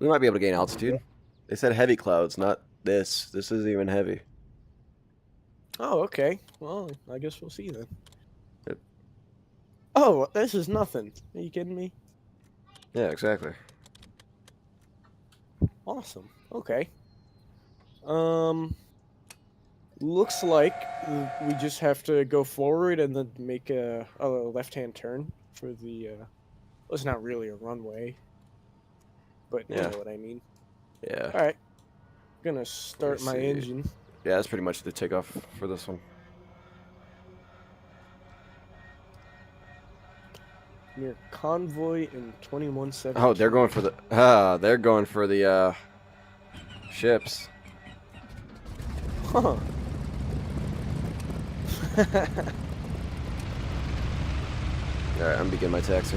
B: We might be able to gain altitude. They said heavy clouds, not this. This isn't even heavy.
A: Oh, okay. Well, I guess we'll see then.
B: Yep.
A: Oh, this is nothing. Are you kidding me?
B: Yeah, exactly.
A: Awesome. Okay. Looks like we just have to go forward and then make a left-hand turn for the. Well, it's not really a runway, but you
B: Yeah.
A: know what I mean.
B: Yeah.
A: All right. Gonna start my
B: see.
A: engine.
B: Yeah, that's pretty much the takeoff for this one.
A: Near convoy in 2117.
B: Oh, they're going for the ships.
A: Huh.
B: All right, I'm beginning my taxi.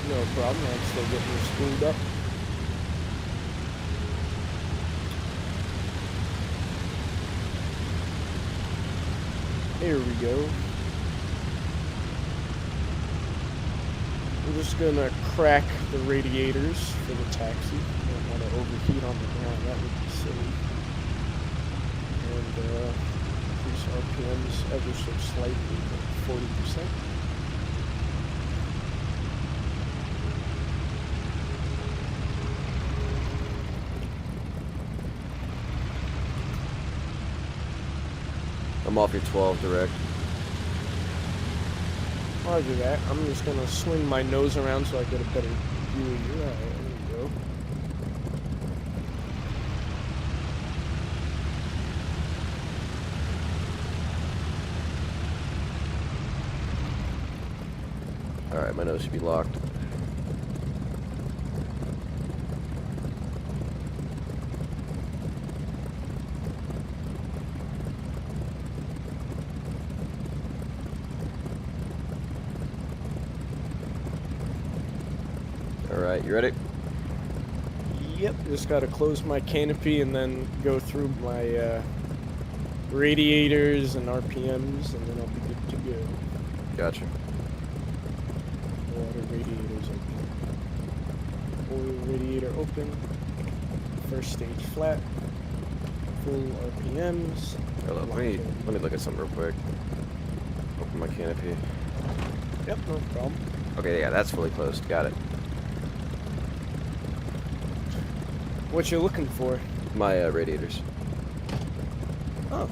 A: No problem. I'm still getting you spooled up. Here we go. We're just gonna crack the radiators for the taxi. Don't want to overheat on the ground. That would be silly. And increase RPMs ever so slightly, 40%.
B: I'm off your 12 direct.
A: Roger that. I'm just gonna swing my nose around so I get a better view of you. Alright, there we go.
B: All right, my nose should be locked. All right, you ready?
A: Yep, just gotta close my canopy and then go through my radiators and RPMs, and then I'll be good to go.
B: Gotcha.
A: Water radiators open. Oil radiator open. First stage flat. Full RPMs.
B: Hold up, let me look at something real quick. Open my canopy.
A: Yep, no problem.
B: Okay, yeah, that's fully closed. Got it.
A: What you looking for?
B: My radiators.
A: Oh.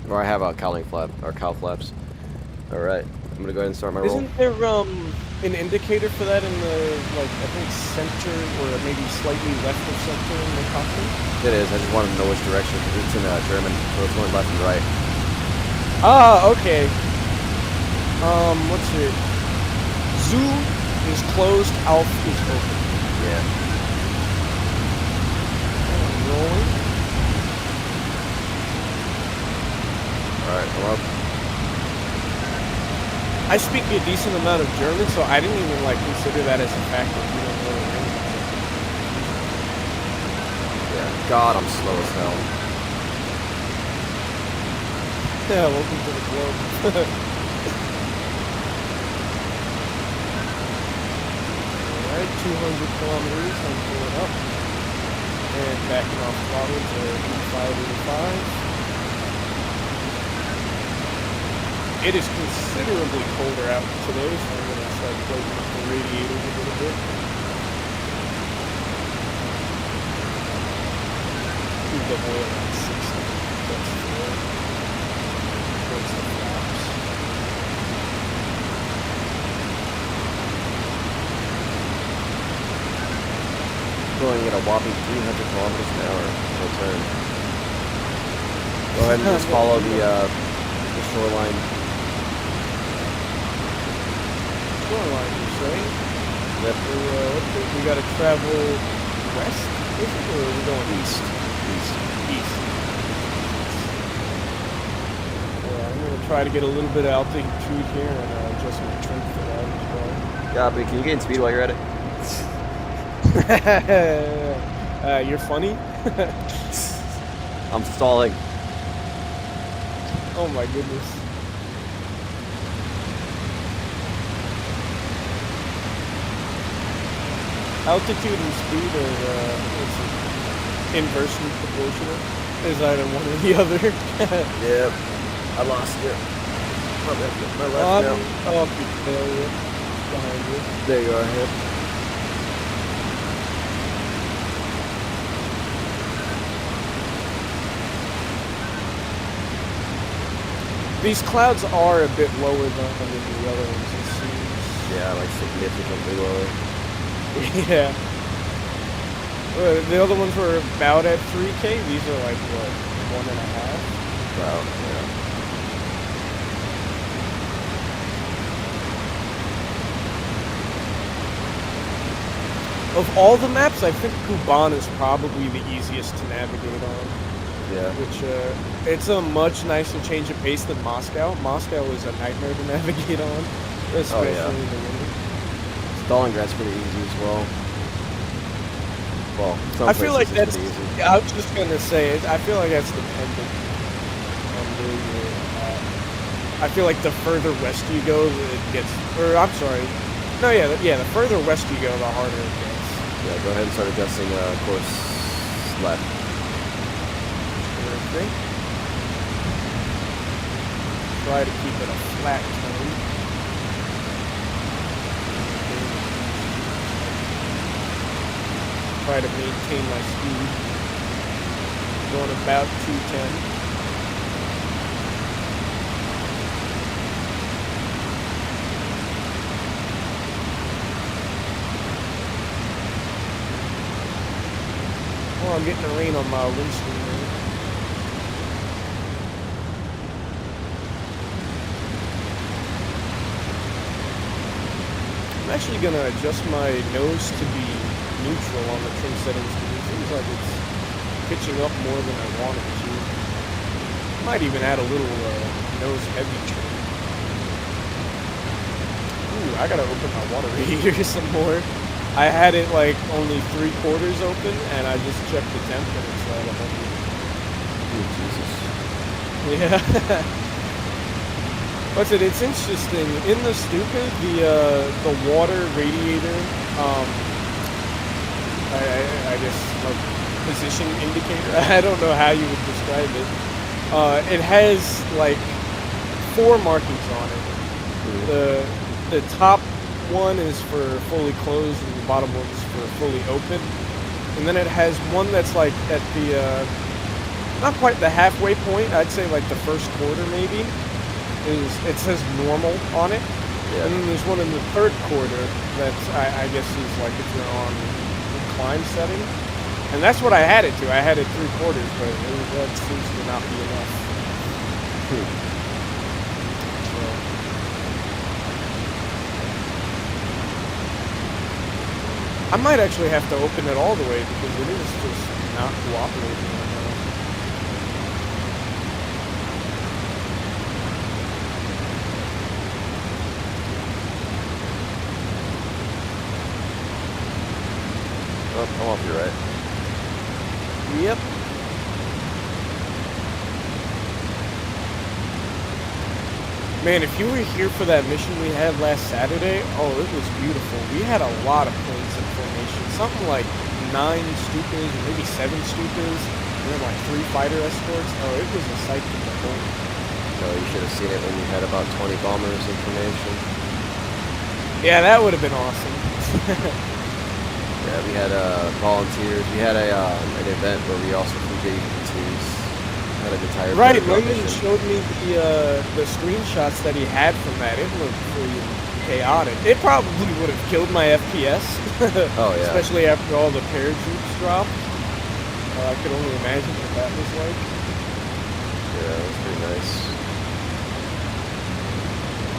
B: Or I have a cowling flap, or cowl flaps. All right, I'm gonna go ahead and start my roll.
A: Isn't there an indicator for that in the, like, I think center or maybe slightly left of center in the cockpit?
B: It is. I just want to know which direction because it's in German, so it's going left and right.
A: Ah, okay. Let's see. Zu is closed, Alf is open.
B: Yeah.
A: Rolling.
B: All right, come up.
A: I speak a decent amount of German, so I didn't even like consider that as a factor. You don't know what
B: Yeah. God, I'm slow as hell.
A: Yeah, welcome to the club. Alright, 200 kilometers, I'm going up. And backing off throttle to 8585. It is considerably colder out today, so I'm going to start plugging up the radiators a little bit. Keep the oil at 60. That's fair. Towards the flaps.
B: Going at a whopping 300 kilometers an hour. No turn. Go ahead and just follow the shoreline.
A: Shoreline, you say?
B: Yep.
A: We gotta travel west, is it, or are we going east? East. Yeah, I'm gonna try to get a little bit of altitude here and adjust my trim for that as well.
B: Yeah, but can you gain speed while you're at it?
A: You're funny?
B: I'm stalling.
A: Oh my goodness. Altitude and speed are inversely proportional. There's either one or the other.
B: Yep. I lost it. My left now.
A: Oh, failure. Behind you.
B: There you are, Hip.
A: These clouds are a bit lower than the other ones, it seems.
B: Yeah, like significantly lower.
A: Yeah. The other ones were about at 3K. These are like, what, 1.5?
B: Wow, yeah.
A: Of all the maps, I think Kuban is probably the easiest to navigate on.
B: Yeah.
A: Which, it's a much nicer change of pace than Moscow. Moscow is a nightmare to navigate on, especially in the winter.
B: Stalingrad's pretty easy as well. Well,
A: I feel like that's.
B: easy.
A: Yeah, I was just gonna say it. I feel like that's dependent on where you're at. I feel like the further west you go, it gets. Or I'm sorry. No, yeah, the further west you go, the harder it gets.
B: Yeah, go ahead and start adjusting course left.
A: Okay. Try to keep it a flat tone. Try to maintain my speed. Going about 210. Oh, I'm getting a rain on my windscreen. I'm actually gonna adjust my nose to be neutral on the trim settings because it seems like it's pitching up more than I want it to. Might even add a little nose heavy trim. Ooh, I gotta open my water radiator some more. I had it like only 3/4 open, and I just checked the temp and it's at 100.
B: Ooh, Jesus.
A: Yeah. What's it? It's interesting. In the Stuka, the water radiator, I guess like position indicator. I don't know how you would describe it. It has like 4 markings on it. The top one is for fully closed, and the bottom one is for fully open. And then it has one that's like at the not quite the halfway point. I'd say like the first quarter maybe. It says normal on it, yeah. And then there's one in the third quarter that I guess is like if you're on the climb setting, and that's what I had it to. I had it 3/4, but that seems to not be enough. So. I might actually have to open it all the way because it is just not cooperating.
B: Oh, I'm off your right.
A: Yep. Man, if you were here for that mission we had last Saturday, oh, it was beautiful. We had a lot of planes in formation. Something like 9 Stukas, or maybe 7 Stukas, and then like 3 fighter escorts. Oh, it was a sight to behold.
B: Oh, you should have seen it when we had about 20 bombers in formation.
A: Yeah, that would have been awesome.
B: Yeah, we had volunteers. We had an event where we also flew J-52s. Had an entire
A: right. Lyndon showed me the screenshots that he had from that. It looked pretty chaotic. It probably would have killed my FPS.
B: Oh yeah.
A: Especially after all the parachutes dropped. I could only imagine what that was like.
B: Yeah, it was pretty nice.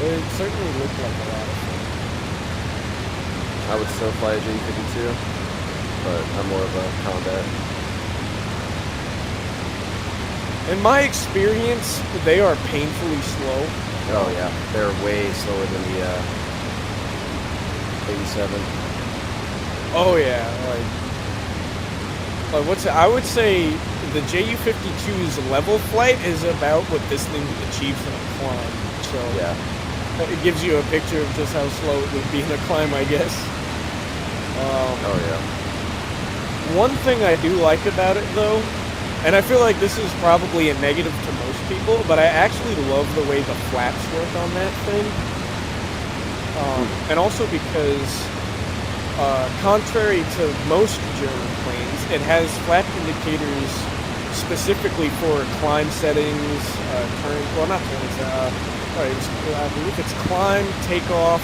A: It certainly looked like a lot of fun.
B: I would still fly a J-52, but I'm more of a combat.
A: In my experience, they are painfully slow.
B: Oh yeah, they're way slower than the 87.
A: Oh yeah, like what's it? I would say the Ju-52's level flight is about what this thing achieves in a climb. So
B: yeah,
A: it gives you a picture of just how slow it would be in a climb, I guess.
B: Oh yeah.
A: One thing I do like about it, though, and I feel like this is probably a negative to most people, but I actually love the way the flaps work on that thing. And also because, contrary to most German planes, it has flap indicators specifically for climb settings, not turns, I believe it's climb, takeoff,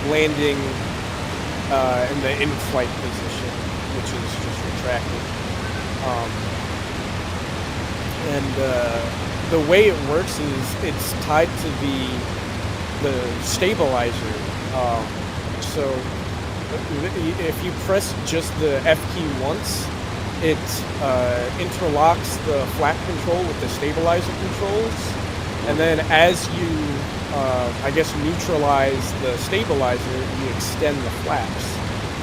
A: landing, and the in-flight position, which is just retracted. The way it works is it's tied to the stabilizer. So if you press just the F key once, it interlocks the flap control with the stabilizer controls, and then as you, I guess, neutralize the stabilizer, you extend the flaps,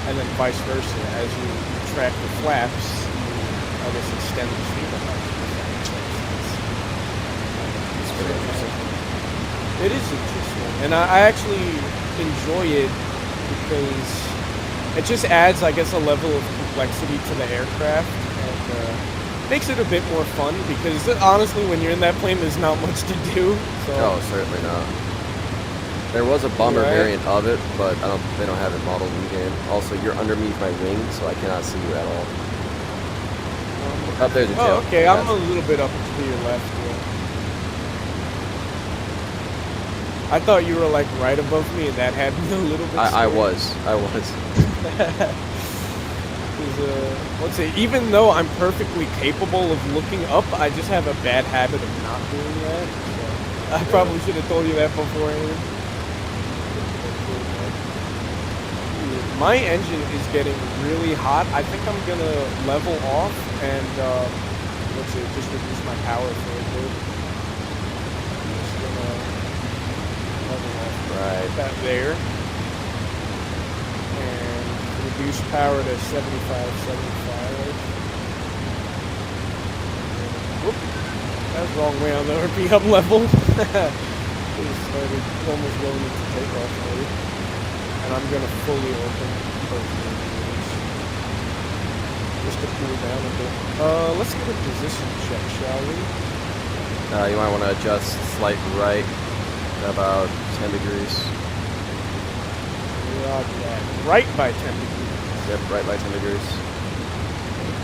A: and then vice versa. As you retract the flaps, you, I guess, extend the stabilizer.
B: It's pretty interesting.
A: It is interesting, and I actually enjoy it because it just adds, I guess, a level of complexity to the aircraft, and makes it a bit more fun, because honestly, when you're in that plane, there's not much to do. So.
B: Oh, certainly not. There was a bomber variant of it, but they don't have it modeled in game. Also, you're underneath my wing, so I cannot see you at all. Up there's a tail.
A: Oh, okay, I'm a little bit up to your left. Yeah. I thought you were like right above me, and that had me a little bit.
B: I was.
A: Let's see. Even though I'm perfectly capable of looking up, I just have a bad habit of not doing that. So I probably should have told you that beforehand. My engine is getting really hot. I think I'm gonna level off and let's see, just reduce my power for a bit. I'm just gonna level off right that there. And reduce power to 75. Whoop. That was the wrong way on the RPM level. It started almost going into takeoff mode. And I'm gonna fully open both windows just to cool down a bit. Let's get a position check, shall we?
B: You might want to adjust slight right about 10 degrees.
A: Roger that. Right by 10 degrees.
B: Yep, right by 10 degrees.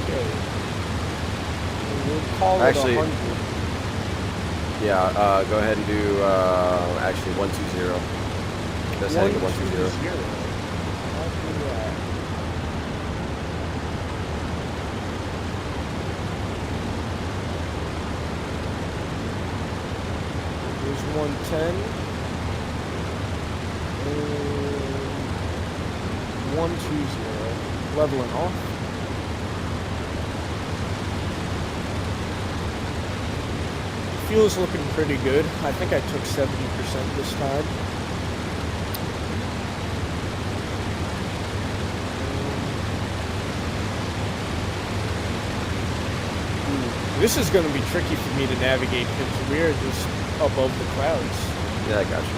A: Okay. We'll call
B: Actually,
A: it 100.
B: Yeah, go ahead and do actually 120. That's heading to 120.
A: I'll do that. There's 110. And 120. Leveling off. Fuel's looking pretty good. I think I took 70% this time. This is going to be tricky for me to navigate because we're just above the clouds.
B: Yeah, I got you.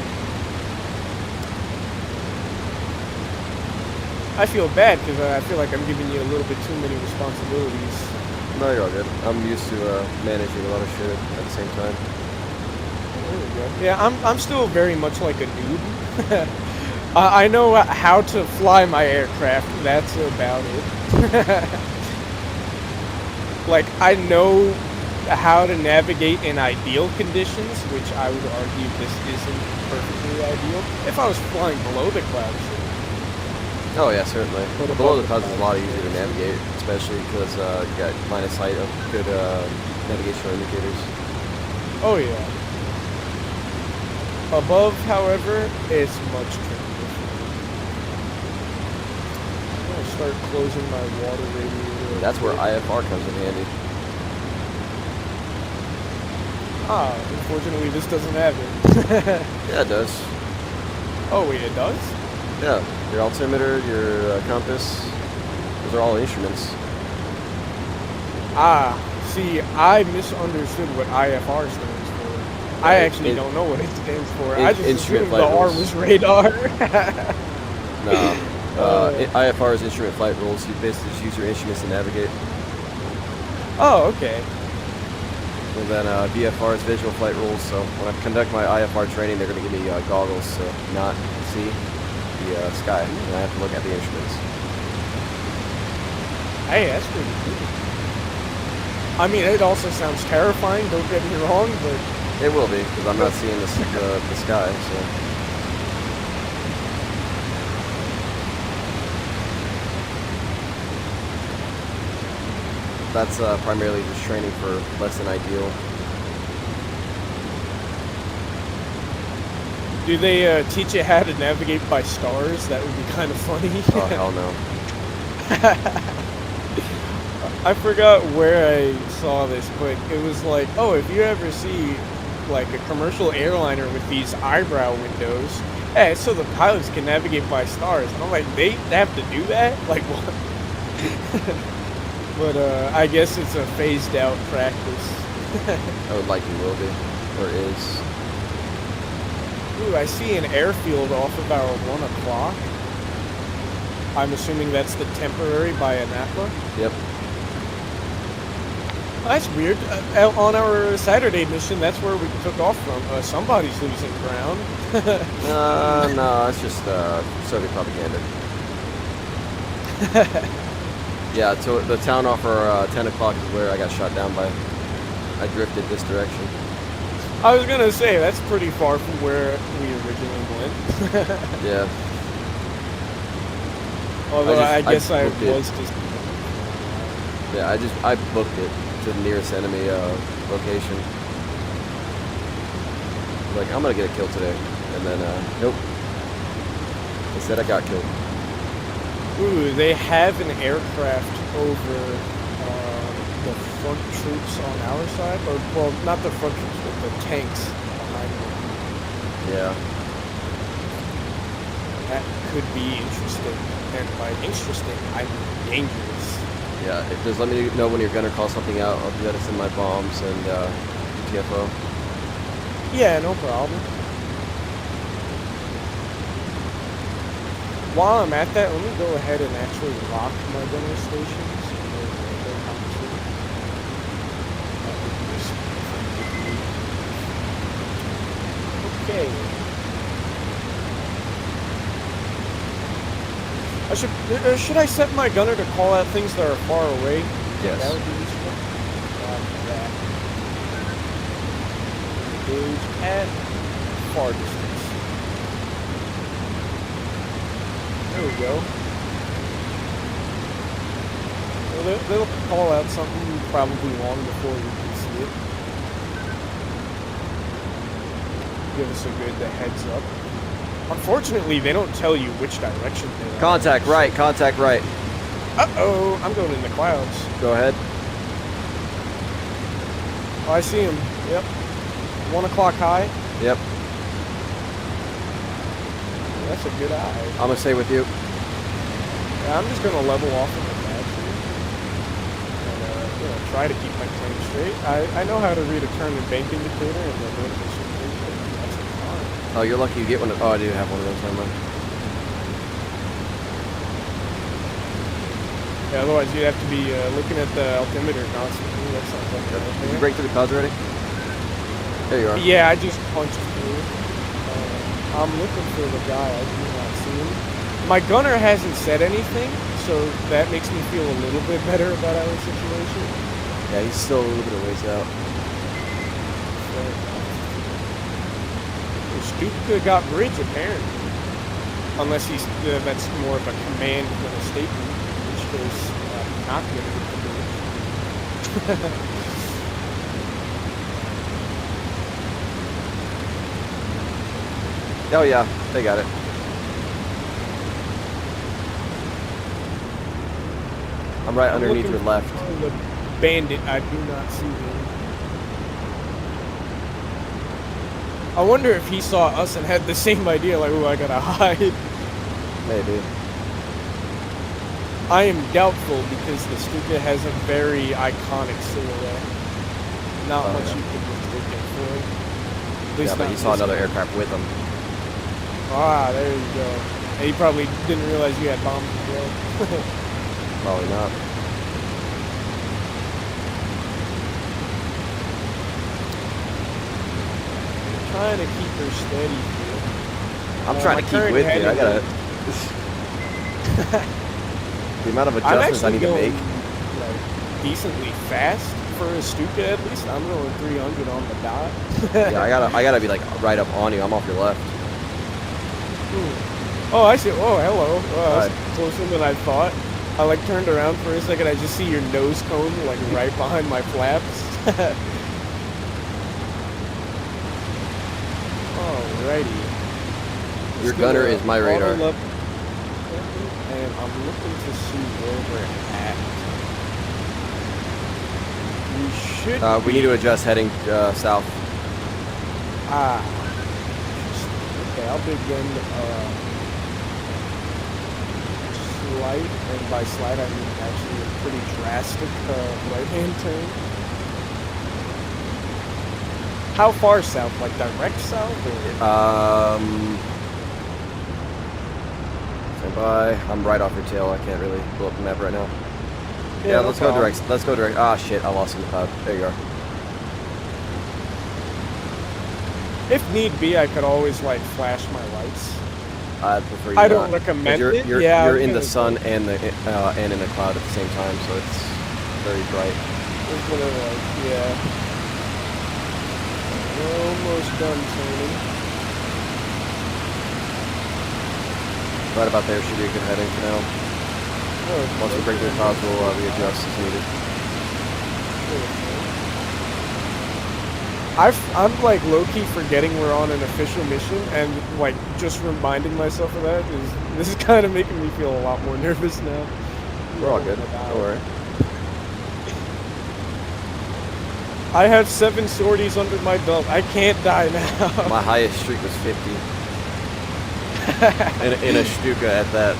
A: I feel bad because I feel like I'm giving you a little bit too many responsibilities.
B: No, you're all good. I'm used to managing a lot of shit at the same time.
A: There we go. Yeah, I'm still very much like a noob. I know how to fly my aircraft. That's about it. Like, I know how to navigate in ideal conditions, which I would argue this isn't perfectly ideal. If I was flying below the clouds, sure.
B: Oh yeah, certainly. Below the clouds is a lot easier to navigate, especially because you got line of sight of good navigational indicators.
A: Oh yeah. Above, however, it's much trickier. I'm gonna start closing my water radiator.
B: That's where IFR comes in handy.
A: Ah, unfortunately this doesn't have it.
B: Yeah, it does.
A: Oh wait, it does?
B: Yeah, your altimeter, your compass, those are all instruments.
A: Ah, see, I misunderstood what IFR stands for. I actually don't know what it stands for. I just assumed the R was radar.
B: No, IFR is instrument flight rules. You basically just use your instruments to navigate.
A: Oh, okay.
B: And then VFR is visual flight rules. So when I conduct my IFR training, they're going to give me goggles to not see the sky, and I have to look at the instruments.
A: Hey, that's pretty cool. I mean, it also sounds terrifying. Don't get me wrong, but
B: It will be because I'm not seeing the sky. So. That's primarily just training for less than ideal.
A: do they teach you how to navigate by stars? That would be kind of funny.
B: Oh, hell no.
A: I forgot where I saw this, but it was like, oh, if you ever see like a commercial airliner with these eyebrow windows, hey, so the pilots can navigate by stars. And I'm like, they have to do that? Like what? But I guess it's a phased out practice.
B: I would likely will be, or is.
A: Ooh, I see an airfield off of our 1 o'clock. I'm assuming that's the temporary by Anapa.
B: Yep.
A: That's weird. On our Saturday mission, that's where we took off from. Somebody's losing ground.
B: No, it's just Soviet propaganda. Yeah, so the town off for 10 o'clock is where I got shot down by. I drifted this direction.
A: I was gonna say, that's pretty far from where we originally went.
B: Yeah.
A: Although I guess I
B: booked it.
A: was just...
B: Yeah, I booked it to the nearest enemy location. Like, I'm gonna get a kill today. And then, nope. Instead, I got killed.
A: Ooh, they have an aircraft over the front troops on our side. Or, well, not the front troops, but the tanks behind them.
B: Yeah.
A: That could be interesting. And by interesting, I mean dangerous.
B: Yeah, just let me know when you're gonna call something out. I'll do that to send my bombs and TFO.
A: Yeah, no problem. While I'm at that, let me go ahead and actually lock my gunner stations. Okay. Should I set my gunner to call out things that are far away?
B: Yes.
A: That would be useful. Engage at far distance. There we go. Well, they'll call out something probably long before we can see it. Give us a good heads up. Unfortunately, they don't tell you which direction they're on.
B: Contact right, contact right.
A: Uh-oh, I'm going in the clouds.
B: Go ahead.
A: Oh, I see him. Yep. 1 o'clock high.
B: Yep.
A: That's a good eye.
B: I'm gonna stay with you.
A: Yeah, I'm just gonna level off of the patch here. And try to keep my plane straight. I know how to read a turn and bank indicator and then look at some things, but that's fine.
B: Oh, you're lucky you get one. Oh, I do have one of those. Never mind.
A: Yeah, otherwise you'd have to be looking at the altimeter constantly. That sounds like a
B: Did you break through the clouds already? There you are.
A: Yeah, I just punched through. I'm looking for the guy. I do not see him. My gunner hasn't said anything, so that makes me feel a little bit better about our situation.
B: Yeah, he's still a little bit of ways out.
A: Stuka got bridge apparently, unless he's that's more of a command than a statement, which is not going to get the bridge.
B: Oh yeah, they got it. I'm right underneath your left.
A: The bandit, I do not see him. I wonder if he saw us and had the same idea, like, oh, I gotta hide.
B: Maybe.
A: I am doubtful because the Stuka has a very iconic silhouette. Not much you could mistake it for. At least
B: Yeah, but
A: not
B: he saw
A: this
B: another
A: one.
B: aircraft with him.
A: Ah, there you go. And he probably didn't realize you had bombs as well.
B: Probably not.
A: Trying to keep her steady here.
B: I'm trying to keep with you. I gotta. The amount of adjustments I need to make.
A: Like, decently fast for a Stuka at least. I'm going 300 on the dot.
B: Yeah, I gotta be like right up on you. I'm off your left.
A: Oh, I see. Oh, hello. Oh,
B: Hi.
A: that's closer than I thought. I like turned around for a second. I just see your nose cone like right behind my flaps. Alrighty.
B: Your gunner is my radar.
A: And I'm looking to see where we're at. We should.
B: We need to adjust heading south.
A: Ah. Okay, I'll begin slight, and by slight I mean actually a pretty drastic right-hand turn. How far south? Like direct south? Or?
B: Stand by. I'm right off your tail. I can't really pull up the map right now. Yeah,
A: no
B: let's
A: problem.
B: go direct. Let's go direct. Ah, shit. I lost in the cloud. There you are.
A: If need be, I could always like flash my lights.
B: I'd prefer you
A: I don't
B: not, 'cause
A: recommend
B: you're,
A: it.
B: You're,
A: Yeah,
B: you're
A: I'm
B: in the
A: gonna
B: sun and in the cloud at the same time, so it's very bright.
A: It's whatever, like, yeah. We're almost done turning.
B: Right about there should be a good heading for now.
A: Oh,
B: Once we break through the clouds, we'll readjust as needed.
A: I'm like low-key forgetting we're on an official mission, and like just reminding myself of that this is kind of making me feel a lot more nervous now.
B: We're all good. Don't worry.
A: I have 7 sorties under my belt. I can't die now.
B: My highest streak was 50. in a Stuka at that.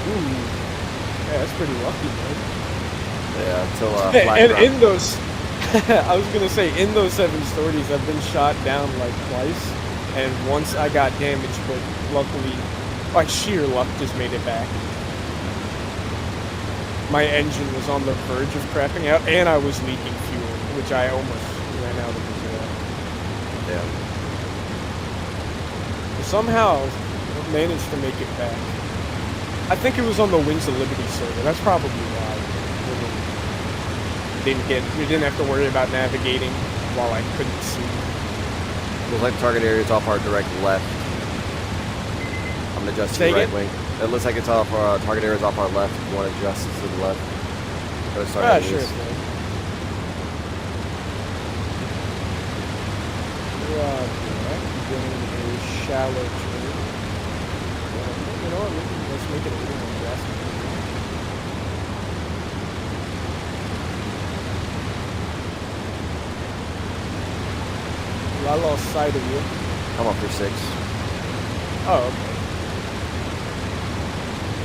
A: Ooh. Yeah, that's pretty lucky, man.
B: Yeah, until flag
A: And
B: ground.
A: in those, I was gonna say, in those 7 sorties, I've been shot down like twice, and once I got damaged, but luckily, by sheer luck, just made it back. My engine was on the verge of crapping out, and I was leaking fuel, which I almost ran out of as well.
B: Yeah.
A: Somehow, I managed to make it back. I think it was on the Wings of Liberty server. That's probably why. We didn't have to worry about navigating while I couldn't see.
B: Looks like the target area is off our direct left. I'm gonna adjust to the right wing. It looks like it's off our target area is off our left. If you want to adjust it to the left. Go to target
A: Sure.
B: areas.
A: Doing a shallow turn. You know what? Let's make it a little more drastic. I lost sight of you.
B: I'm up for 6.
A: Oh, okay.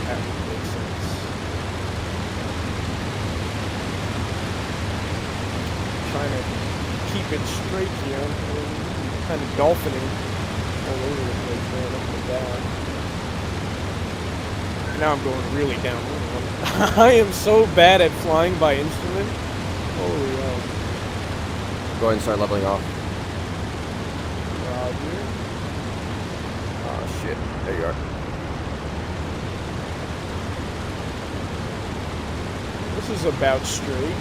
A: That makes sense. Trying to keep it straight here. I'm kind of dolphining all over the place, man, up and down. And now I'm going really down. I am so bad at flying by instrument. Holy hell.
B: Go ahead and start leveling off.
A: Roger.
B: Oh shit. There you are.
A: This is about straight.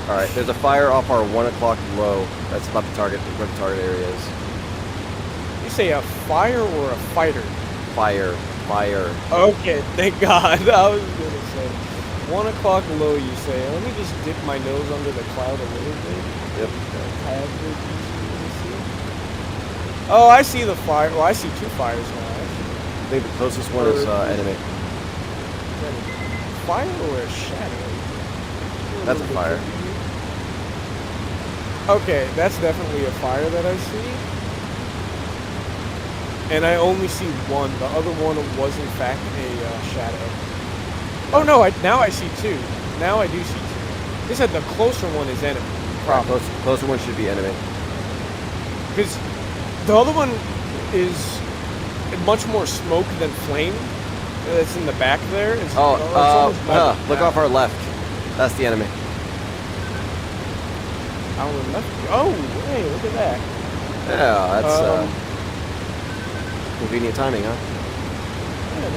B: Alright, there's a fire off our 1 o'clock low. That's about the target, where the target area is.
A: You say a fire or a fighter?
B: Fire.
A: Okay, thank God. I was gonna say 1 o'clock low. You say. Let me just dip my nose under the cloud a little bit.
B: Yep.
A: Oh, I see the fire. Well, I see 2 fires now. Actually.
B: I think the closest one is enemy.
A: Fire or a shadow?
B: That's a fire.
A: Okay, that's definitely a fire that I see. And I only see 1. The other one was in fact a shadow. Oh no! Now I see 2. Now I do see 2. They said the closer one is enemy.
B: Probably. Closer one should be enemy.
A: Because the other one is much more smoke than flame that's in the back there. It's almost by the
B: Look
A: map.
B: off our left. That's the enemy.
A: Our left. Oh, hey, look at that.
B: Yeah, that's convenient timing, huh?
A: Yeah,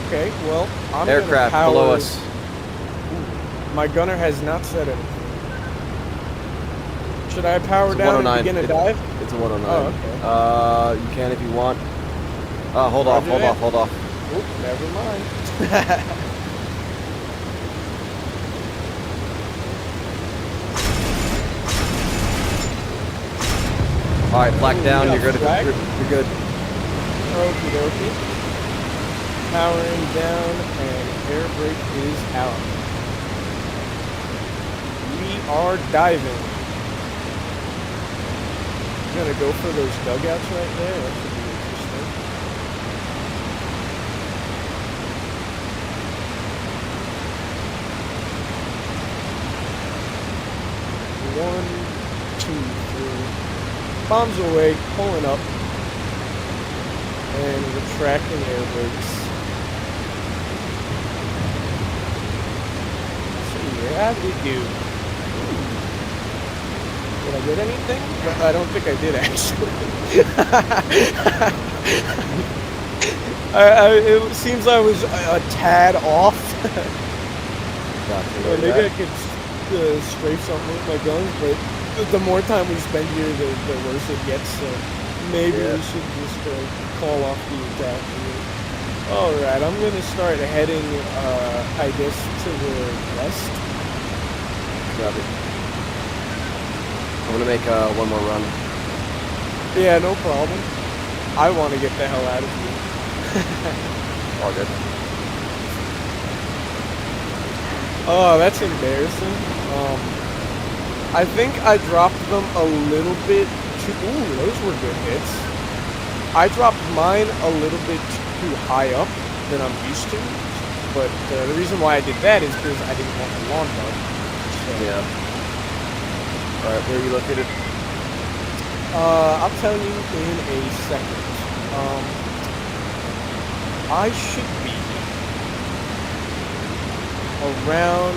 A: okay, well, I'm
B: Aircraft
A: gonna power...
B: below us.
A: My gunner has not said anything. Should I power
B: It's a
A: down and
B: 109.
A: begin a dive?
B: It's a 109.
A: Oh, okay.
B: You can if you want. Hold off.
A: Oop, never mind.
B: All right, black down. You're good.
A: Flag?
B: You're good.
A: Okie dokie. Powering down and air brake is out. We are diving. I'm gonna go for those dugouts right there. That should be interesting. One, two, three. Bombs away, pulling up. And retracting air brakes. See, how did we do? Did I get anything? I don't think I did, actually. It seems I was a tad off.
B: Gotcha.
A: Maybe I could strafe something with my guns, but the more time we spend here, the worse it gets. So maybe we should just call off the attack here. Alright, I'm going to start heading, I guess, to the west.
B: Copy. I'm gonna make one more run.
A: Yeah, no problem. I want to get the hell out of here.
B: All good.
A: Oh, that's embarrassing. I think I dropped them a little bit too... Ooh, those were good hits. I dropped mine a little bit too high up than I'm used to. But the reason why I did that is because I didn't want the lawn dart. So.
B: Yeah. Alright, where are you located?
A: I'll tell you in a second. I should be around,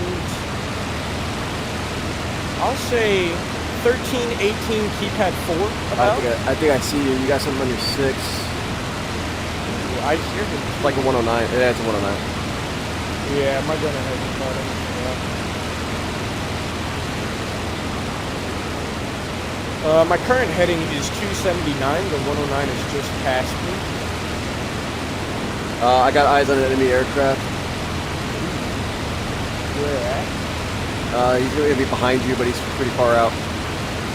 A: I'll say 13, 18 keypad 4 about.
B: I think I see you. You got something on your 6.
A: I hear him.
B: Like a 109. Yeah, it's a 109.
A: Yeah, my gunner hasn't caught anything yet. My current heading is 279. The 109 is just past me.
B: I got eyes on an enemy aircraft.
A: Where at?
B: He's going to be behind you, but he's pretty far out.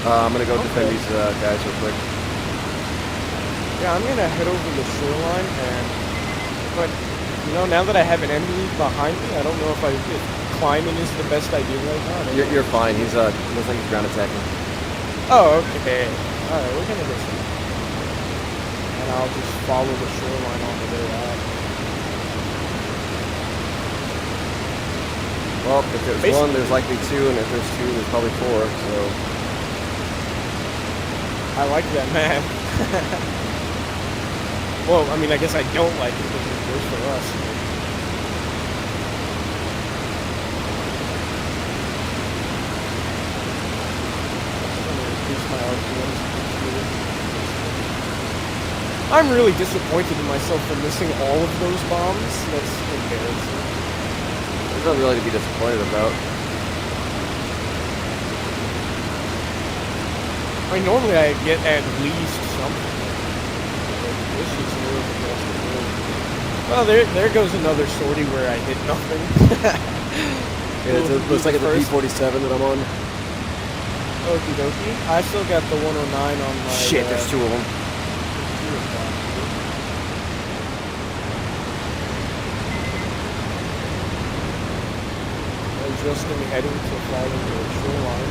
B: I'm going to go defend these guys real quick.
A: Yeah, I'm going to head over the shoreline, but, you know, now that I have an enemy behind me, I don't know if climbing is the best idea right now.
B: You're fine. He's, looks like he's ground attacking.
A: Oh, okay. Alright, we're going to listen. And I'll just follow the shoreline on the way out.
B: Well, if there's one, there's likely 2, and if there's 2, there's probably 4, so...
A: I like that map. Well, I mean, I guess I don't like it because it's worse for us. I'm really disappointed in myself for missing all of those bombs. That's embarrassing.
B: There's nothing really to be disappointed about.
A: I mean, normally I get at least something. This is really the best of it. Well, there goes another sortie where I hit nothing.
B: Yeah, it looks like it's a P-47 that I'm on.
A: Okie dokie. I still got the 109 on my...
B: Shit, there's 2 of them.
A: Adjusting heading to follow the shoreline.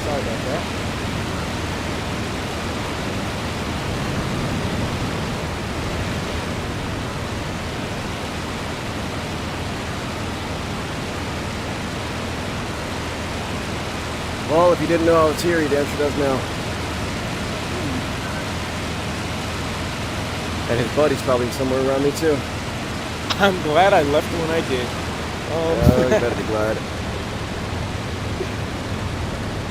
A: Sorry about that.
B: Well, if you didn't know I was here, you damn sure does now. And his buddy's probably somewhere around me too.
A: I'm glad I left when I did.
B: You better be glad.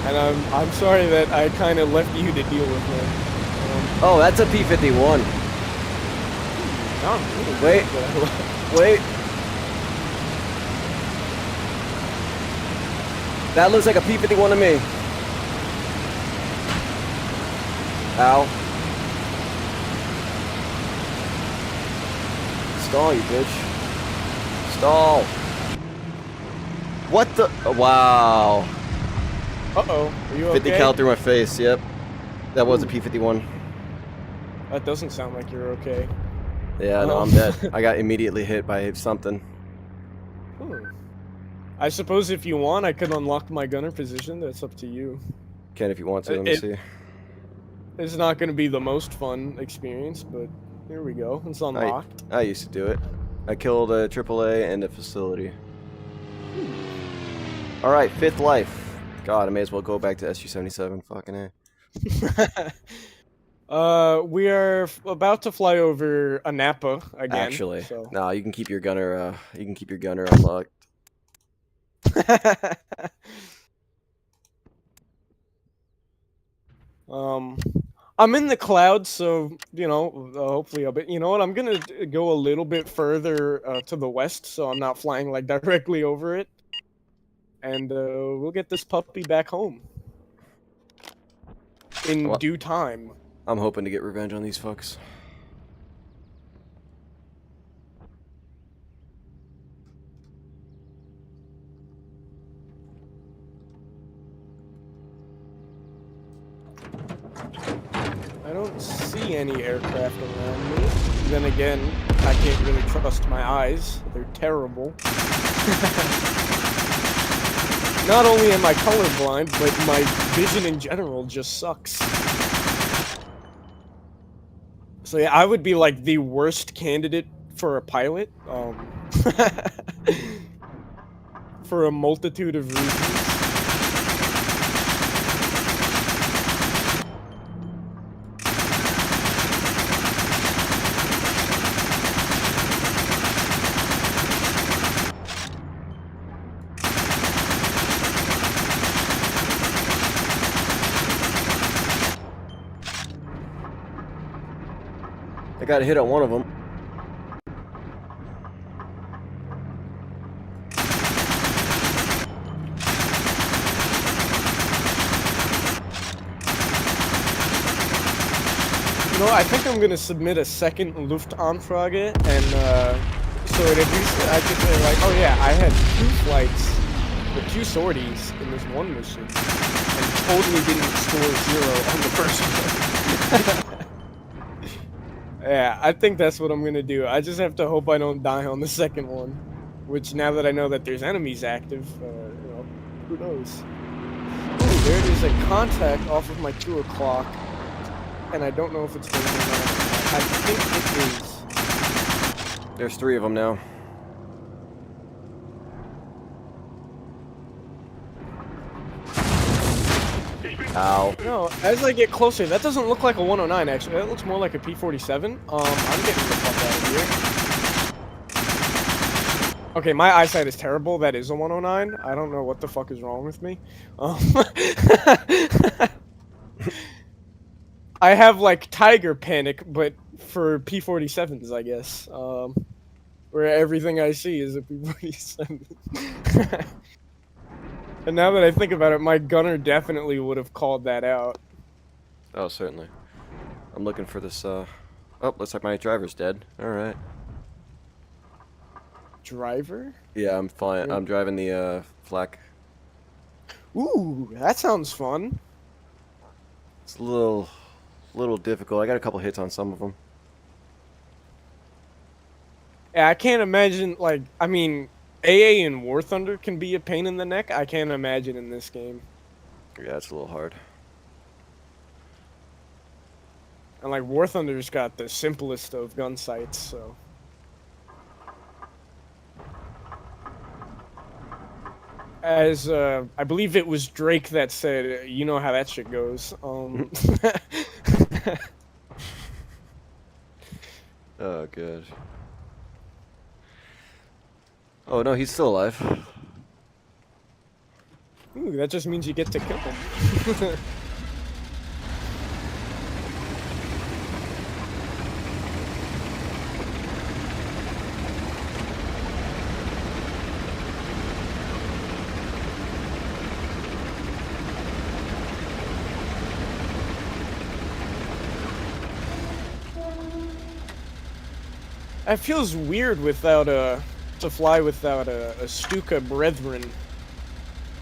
A: And I'm sorry that I kind of left you to deal with me.
B: Oh, that's a P-51. Wait. Wait. That looks like a P-51 to me. Ow. Stall, you bitch. Stall. What the? Wow.
A: Uh-oh. Are you
B: 50
A: okay?
B: cal through my face, yep. That was a P-51.
A: That doesn't sound like you're okay.
B: Yeah, no, I'm dead. I got immediately hit by something.
A: I suppose if you want, I could unlock my gunner position. That's up to you.
B: Can if you want to, let me see.
A: It's not going to be the most fun experience, but here we go. It's unlocked.
B: I used to do it. I killed a AAA and a facility. Alright, 5th life. God, I may as well go back to SU-77. Fucking A.
A: We are about to fly over Anapa again.
B: Actually,
A: so.
B: no, you can keep your gunner. You can keep your gunner unlocked.
A: I'm in the clouds, so you know. Hopefully, I'll be. You know what? I'm gonna go a little bit further to the west, so I'm not flying like directly over it. And we'll get this puppy back home in due time.
B: I'm hoping to get revenge on these fucks.
A: I don't see any aircraft around me. Then again, I can't really trust my eyes. They're terrible. Not only am I colorblind, but my vision in general just sucks. So yeah, I would be like the worst candidate for a pilot. For a multitude of reasons.
B: I got hit on one of them.
A: You know, I think I'm gonna submit a second Luftanfrage, and so at least I could say like, oh yeah, I had 2 flights, or 2 sorties in this one mission, and totally didn't score 0 on the first one. Yeah, I think that's what I'm gonna do. I just have to hope I don't die on the second one, which now that I know that there's enemies active, you know, who knows? Ooh, there it is, a contact off of my 2 o'clock. And I don't know if it's going to be I think it is.
B: There's 3 of them now. Ow.
A: No, as I get closer, that doesn't look like a 109 actually. That looks more like a P-47. I'm getting the fuck out of here. Okay, my eyesight is terrible. That is a 109. I don't know what the fuck is wrong with me. I have like tiger panic, but for P-47s, I guess. Where everything I see is a P-47. And now that I think about it, my gunner definitely would have called that out.
B: Oh, certainly. I'm looking for this, Oh, looks like my driver's dead. Alright.
A: Driver?
B: Yeah, I'm flying. I'm driving the, flak.
A: Ooh, that sounds fun.
B: It's a little difficult. I got a couple hits on some of them.
A: Yeah, I can't imagine, like, I mean, AA in War Thunder can be a pain in the neck. I can't imagine in this game.
B: Yeah, it's a little hard.
A: And, like, War Thunder's got the simplest of gun sights, so... as I believe it was Drake that said, "You know how that shit goes."
B: Oh, good. Oh, no, he's still alive.
A: Ooh, that just means you get to kill him. It feels weird without to fly without a Stuka Brethren.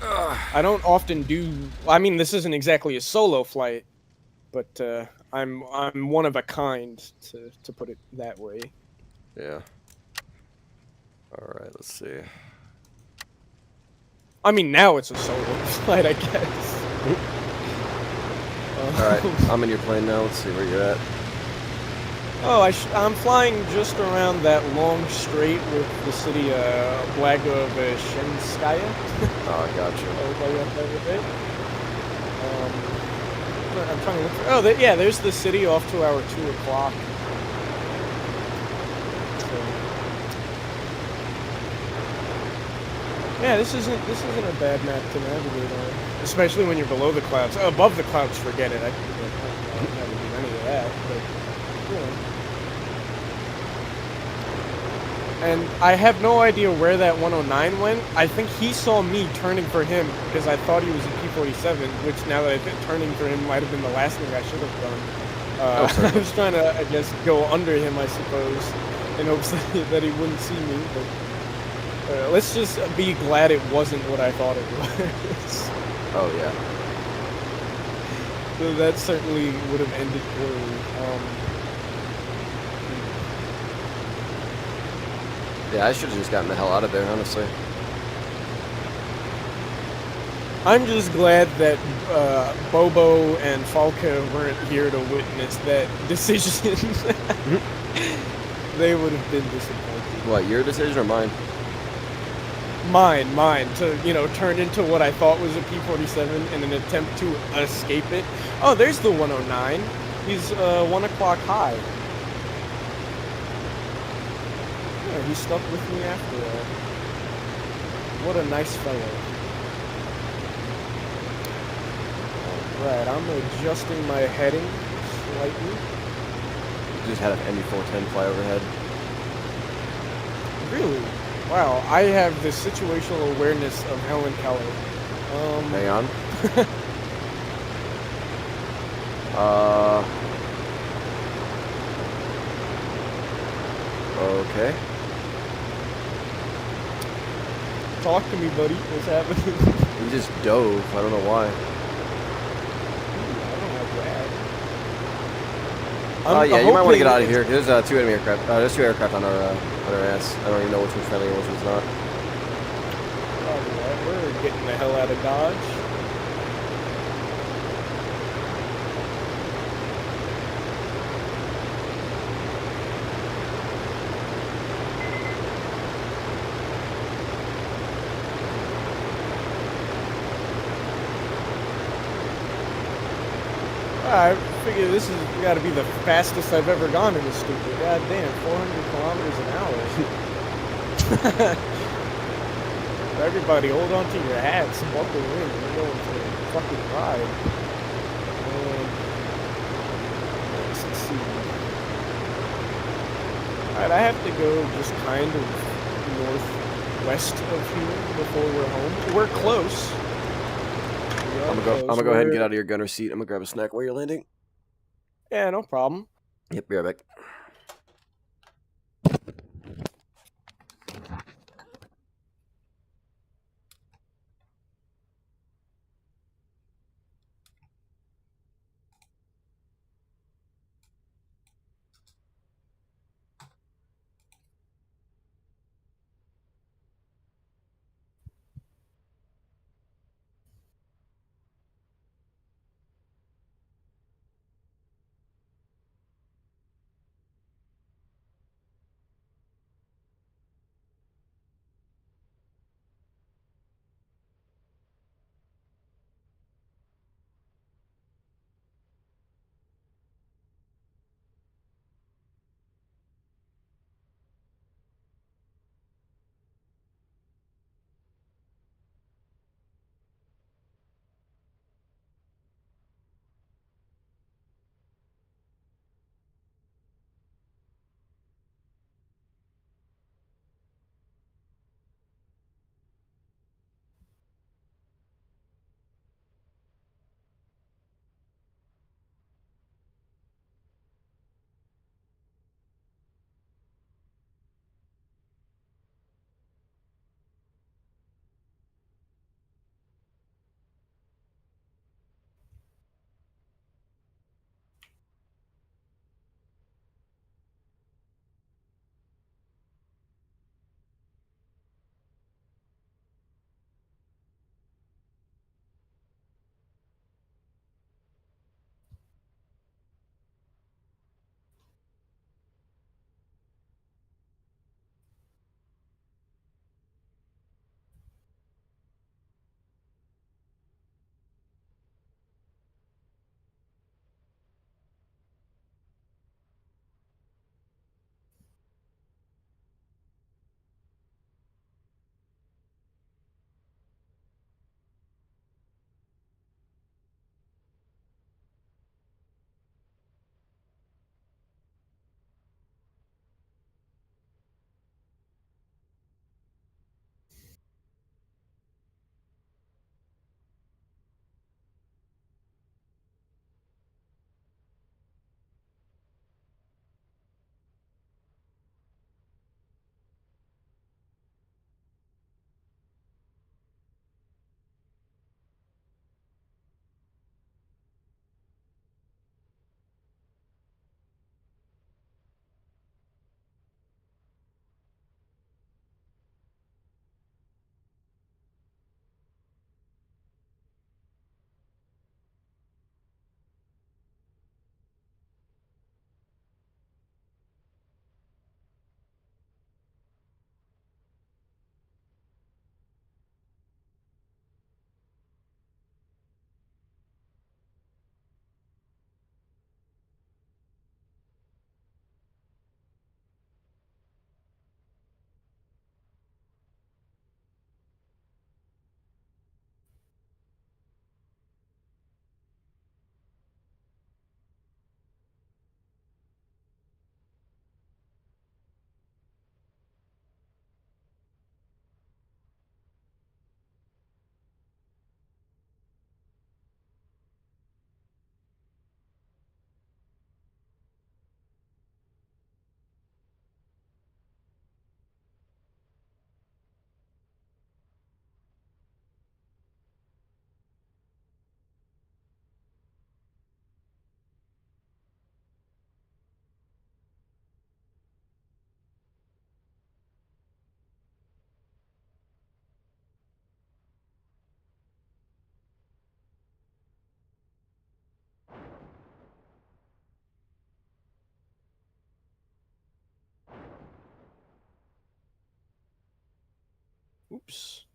A: I don't often do. I mean, this isn't exactly a solo flight, but I'm one of a kind, to put it that way.
B: Yeah. Alright, let's see.
A: I mean, now it's a solo flight, I guess.
B: Alright, I'm in your plane now. Let's see where you're at.
A: Oh, I'm flying just around that long straight with the city Blagoveshchenskaya.
B: Oh, I gotcha.
A: I'm trying to look for. Oh, yeah, there's the city off to our 2 o'clock. So, yeah, this isn't a bad map to navigate on, especially when you're below the clouds. Above the clouds, forget it. I don't never do any of that. But, you know. And I have no idea where that 109 went. I think he saw me turning for him because I thought he was a P-47, which now that I think turning for him might have been the last thing I should have done. I was trying to, I guess, go under him, I suppose, in hopes that he wouldn't see me. But let's just be glad it wasn't what I thought it was.
B: Oh, yeah.
A: So that certainly would have ended poorly.
B: Yeah, I should have just gotten the hell out of there, honestly.
A: I'm just glad that Bobo and Falca weren't here to witness that decision. They would have been disappointed.
B: What, your decision or mine?
A: Mine, to, turn into what I thought was a P-47 in an attempt to escape it. Oh, there's the 109. He's 1 o'clock high. Yeah, he stuck with me after all. What a nice fellow. Alright, I'm adjusting my heading slightly.
B: You just had an ME-410 fly overhead.
A: Really? Wow, I have the situational awareness of Helen Keller.
B: Hang on. Okay.
A: Talk to me, buddy. What's happening?
B: You just dove. I don't know why.
A: I don't know that.
B: Oh, yeah, you might want to get out of here. There's 2 enemy aircraft. There's 2 aircraft on our ass. I don't even know which one's friendly and which one's not.
A: Alright, we're getting the hell out of Dodge. I figure this has got to be the fastest I've ever gone in this stupid. God damn, 400 kilometers an hour. Everybody, hold on to your hats, buckle in. We're going for a fucking ride. Let's see. Alright, I have to go just kind of northwest of here before we're home. We're close.
B: I'm gonna go ahead and get out of your gunner seat. I'm gonna grab a snack while you're landing.
A: Yeah, no problem.
B: Yep, be right back.
A: troops.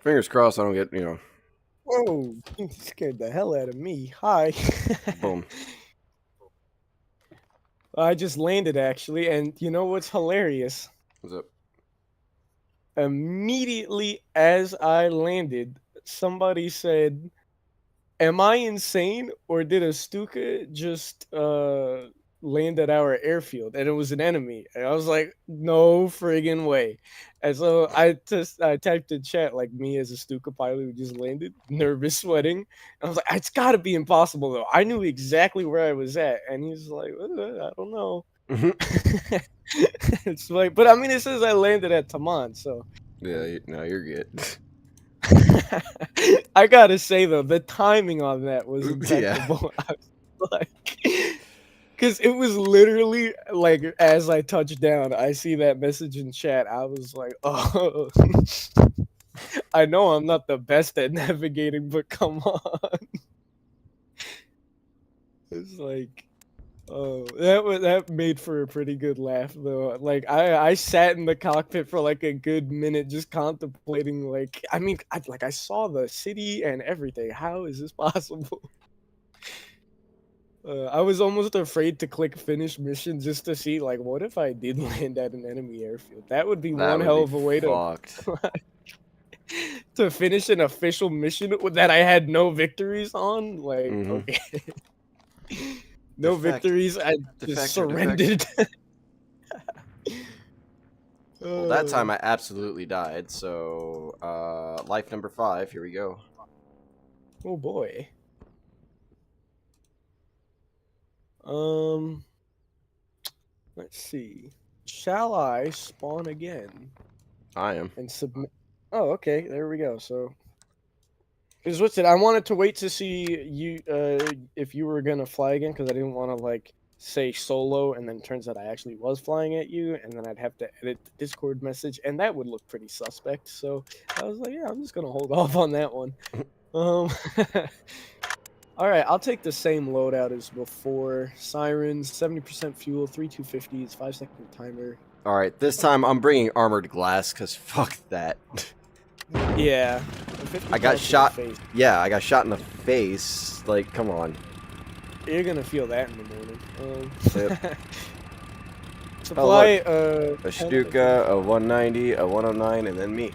B: Fingers crossed I don't get, you know,
A: Whoa, you scared the hell out of me. Hi.
B: boom.
A: I just landed actually, and you know what's hilarious?
B: What's up?
A: Immediately as I landed, somebody said, "Am I insane or did a Stuka just land at our airfield?" And it was an enemy. And I was like, "No friggin' way." And so I typed in chat like me as a Stuka pilot who just landed, nervous, sweating. And I was like, "It's got to be impossible though." I knew exactly where I was at, and he's like, "I don't know." It's like, but I mean, it says I landed at Taman, so.
B: Yeah, no, you're good.
A: I gotta say though, the timing on that was
B: Yeah.
A: impeccable. I was like, because it was literally like as I touched down, I see that message in chat. I was like, oh, I know I'm not the best at navigating, but come on. It's like, oh, that made for a pretty good laugh though. Like I sat in the cockpit for like a good minute just contemplating. Like, I mean, I saw the city and everything. How is this possible? I was almost afraid to click finish mission just to see, like, what if I did land at an enemy airfield? That would be
B: That
A: one
B: would
A: hell
B: be
A: of a way to
B: fucked.
A: to finish an official mission that I had no victories on. Like,
B: Mhm.
A: okay, no
B: Defect.
A: victories. I just
B: Defector, defector.
A: surrendered.
B: Well, that time
A: Uh,
B: I absolutely died. So, life number 5. Here we go.
A: oh boy. Um, let's see. Shall I spawn again
B: I am.
A: and submit? Oh, okay. There we go. So. Because what's it? I wanted to wait to see you if you were gonna fly again because I didn't want to like say solo and then turns out I actually was flying at you and then I'd have to edit the Discord message and that would look pretty suspect. So I was like, yeah, I'm just gonna hold off on that one. Um, all right, I'll take the same loadout as before. Sirens, 70% fuel, 3250s, 5-second timer.
B: All right, this time I'm bringing armored glass because fuck that.
A: Yeah.
B: I got shot. Yeah, I got shot in the face. Like, come on.
A: You're gonna feel that in the morning.
B: Yep.
A: Supply,
B: A Stuka, a 190, a 109, and then me.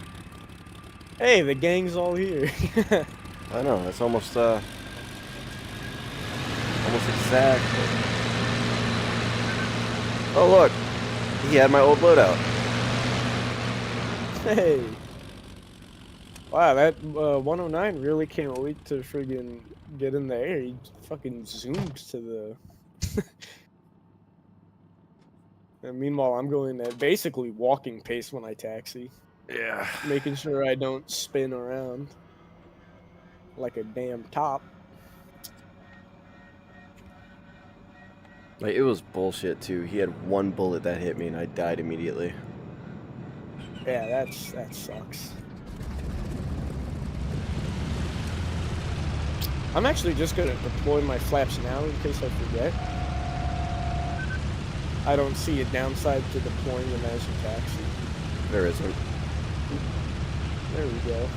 A: Hey, the gang's all here.
B: I know, that's almost exact. Oh look, he had my old loadout.
A: Hey. Wow, that 109 really can't wait to friggin' get in the air. He fucking zooms to the... And meanwhile, I'm going at basically walking pace when I taxi.
B: Yeah.
A: Making sure I don't spin around like a damn top.
B: Like, it was bullshit too. He had one bullet that hit me and I died immediately.
A: Yeah, that sucks. I'm actually just gonna deploy my flaps now in case I forget. I don't see a downside to deploying them as you taxi.
B: There isn't.
A: There we go.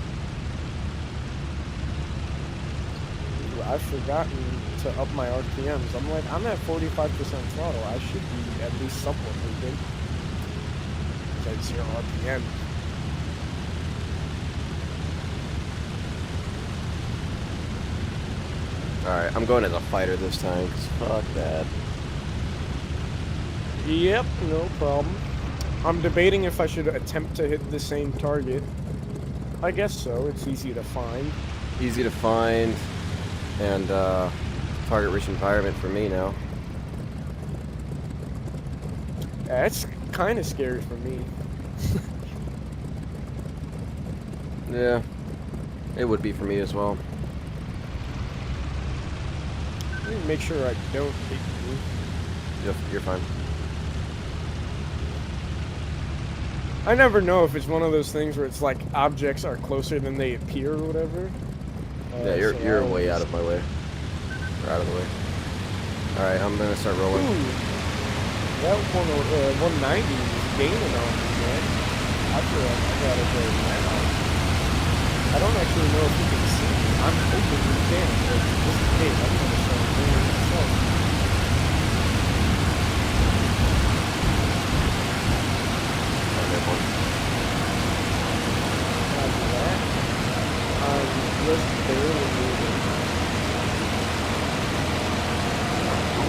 A: Ooh, I've forgotten to up my RPMs. I'm at 45% throttle. I should be at least somewhat moving. It's at 0 RPM.
B: Alright, I'm going as a fighter this time, because fuck that.
A: Yep, no problem. I'm debating if I should attempt to hit the same target. I guess so. It's easy to find.
B: Easy to find, and target-rich environment for me now.
A: That's kind of scary for me.
B: Yeah, it would be for me as well.
A: Let me make sure I don't hit you.
B: You're fine.
A: I never know if it's one of those things where it's like objects are closer than they appear or whatever.
B: Yeah, you're way out of my way. Or out of the way. Alright, I'm gonna start rolling.
A: Ooh, that 190 is gaining on me, man. I feel like I gotta go now. I don't actually know if you can see me. I'm hoping you can, but just in case, I'm gonna start doing it myself. Just barely moving.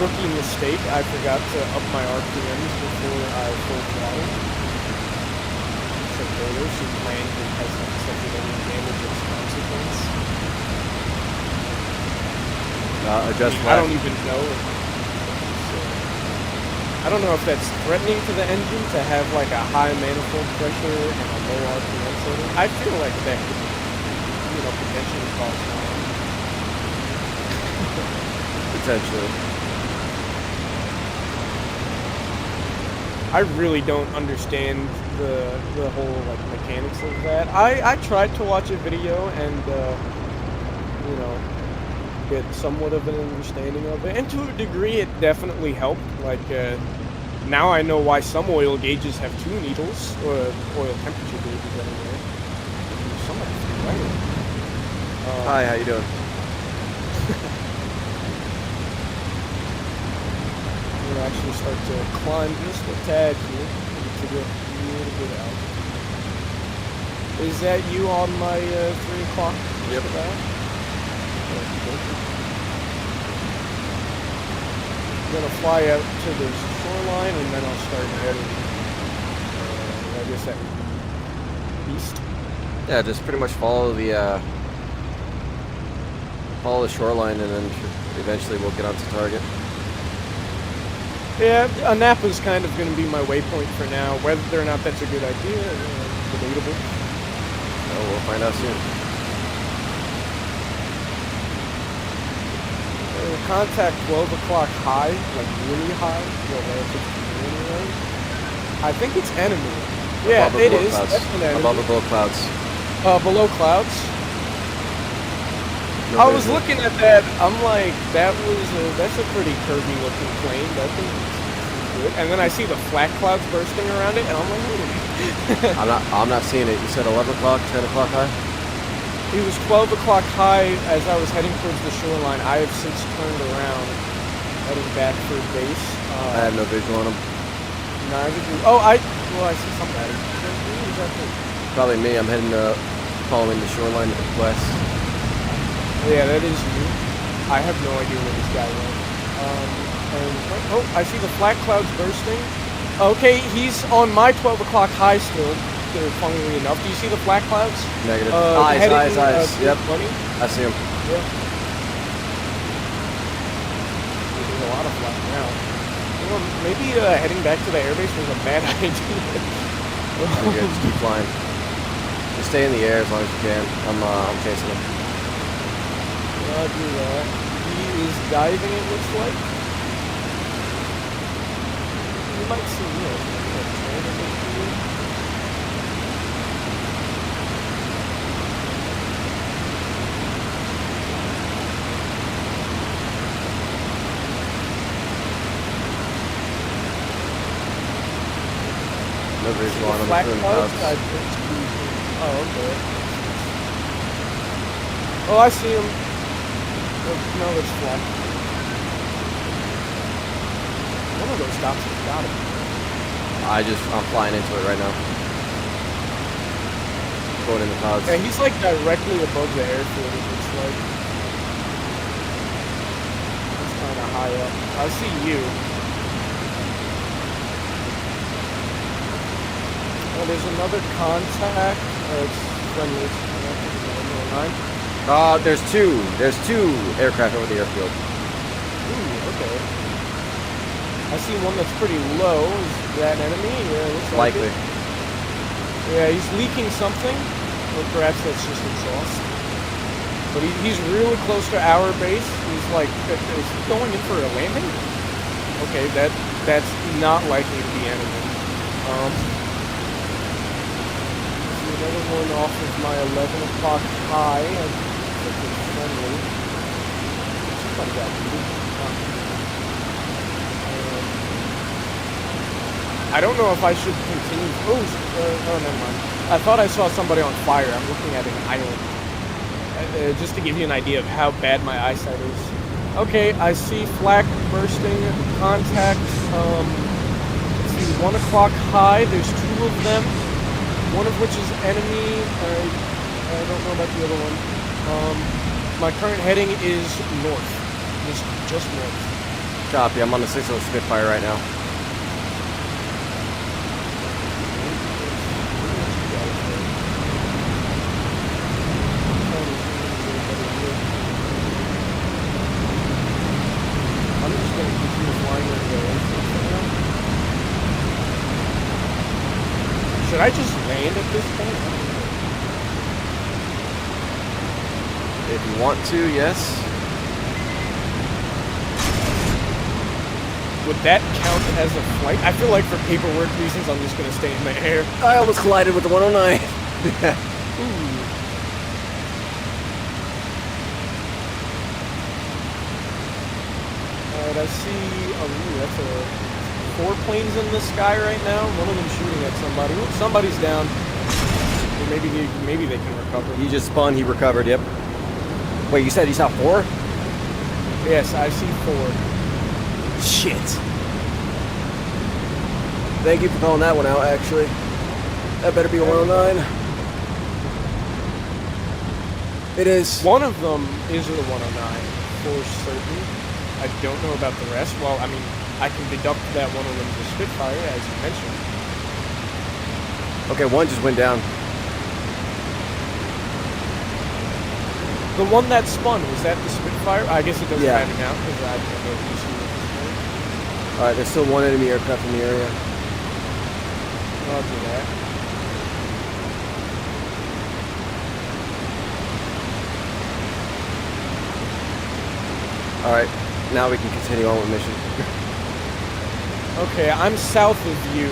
A: Rookie mistake, I forgot to up my RPMs before I full throttle. So photo should land and hasn't accepted any damage as consequence.
B: Adjust
A: I don't even know. I don't know if that's threatening to the engine to have like a high manifold pressure and a low RPM setting. I feel like that could, potentially cause harm.
B: Potentially.
A: I really don't understand the whole like mechanics of that. I tried to watch a video and get somewhat of an understanding of it, and to a degree it definitely helped. Like now I know why some oil gauges have 2 needles, or oil temperature gauges anyway. Somebody's right.
B: Hi, how you doing?
A: We'll actually start to climb just a tad here to get a little bit out. Is that you on my 3 o'clock?
B: Yep.
A: I'm gonna fly out to the shoreline and then I'll start heading, I guess that would be east.
B: Yeah, just pretty much follow the shoreline and then eventually we'll get onto target.
A: Yeah, Anapa's kind of going to be my waypoint for now. Whether or not that's a good idea, debatable.
B: Oh, we'll find out soon.
A: Contact 12 o'clock high, like really high, relative to me anyway. I think it's enemy. Yeah, it is. That's an enemy.
B: Above the below clouds.
A: Below clouds.
B: No
A: I was
B: visual.
A: looking at that. I'm like, that's a pretty curvy looking plane. That thing is it, and then I see the flak clouds bursting around it, and I'm like, wait a minute.
B: I'm not seeing it. You said 11 o'clock, 10 o'clock high?
A: It was 12 o'clock high as I was heading towards the shoreline. I have since turned around, heading back for base.
B: I have no visual on them.
A: Well, I see somebody. Who is that thing?
B: Probably me. I'm heading following the shoreline west.
A: Yeah, that is you. I have no idea where this guy went. I see the flak clouds bursting. Okay, he's on my 12 o'clock high still. Funnily enough, do you see the flak clouds?
B: Negative. Eyes. Yep.
A: 20?
B: I see him.
A: Yeah. There's a lot of flak now. You know, maybe heading back to the airbase was a bad idea.
B: I'm good. Just keep flying. Just stay in the air as long as you can. I'm chasing him.
A: Roger that. He is diving, it looks like. You might see me.
B: No visual on him.
A: Black
B: Through the
A: clouds?
B: clouds.
A: Oh, okay. Oh, I see him. No, it's flat. One of those stops has got him.
B: I'm flying into it right now. Going in the clouds.
A: Yeah, he's like directly above the airfield, it looks like. He's kind of high up. I see you. Oh, there's another contact. It's friendly.
B: There's two. There's two aircraft over the airfield.
A: Ooh, okay. I see one that's pretty low. Is that an enemy? Yeah, it looks like
B: Likely.
A: it. Yeah, he's leaking something, or perhaps that's just exhaust. But he's really close to our base. He's like, is he going in for a landing? Okay, that's not likely to be enemy. Another one off of my 11 o'clock high. I think it's friendly. Somebody got me. I don't know if I should continue. Oh, never mind. I thought I saw somebody on fire. I'm looking at an island. Just to give you an idea of how bad my eyesight is. Okay, I see flak bursting, contact. Let's see, 1 o'clock high. There's two of them. One of which is enemy. I don't know about the other one. My current heading is north. Just north.
B: Copy. I'm on the 60 Spitfire right now.
A: I'm just going to continue flying where the airfield for now. Should I just land at this point?
B: If you want to, yes.
A: Would that count as a flight? I feel like for paperwork reasons, I'm just going to stay in the air.
B: I almost collided with the 109.
A: Ooh. Alright, I see. That's 4 planes in the sky right now. One of them shooting at somebody. Ooh, somebody's down. Or maybe they can recover.
B: He just spun. He recovered. Yep. Wait, you said he saw 4?
A: Yes, I see 4.
B: Shit. Thank you for calling that one out, actually. That better be a 109. It is.
A: One of them is a 109, for certain. I don't know about the rest. Well, I mean, I can deduct that one of them is a Spitfire, as you mentioned.
B: Okay, one just went down.
A: The one that spun, was that the Spitfire? I guess it doesn't
B: Yeah.
A: matter now, because I don't know if you see what this
B: Alright, there's still one enemy aircraft in the area.
A: I'll do that.
B: Alright, now we can continue on with mission.
A: Okay, I'm south of you.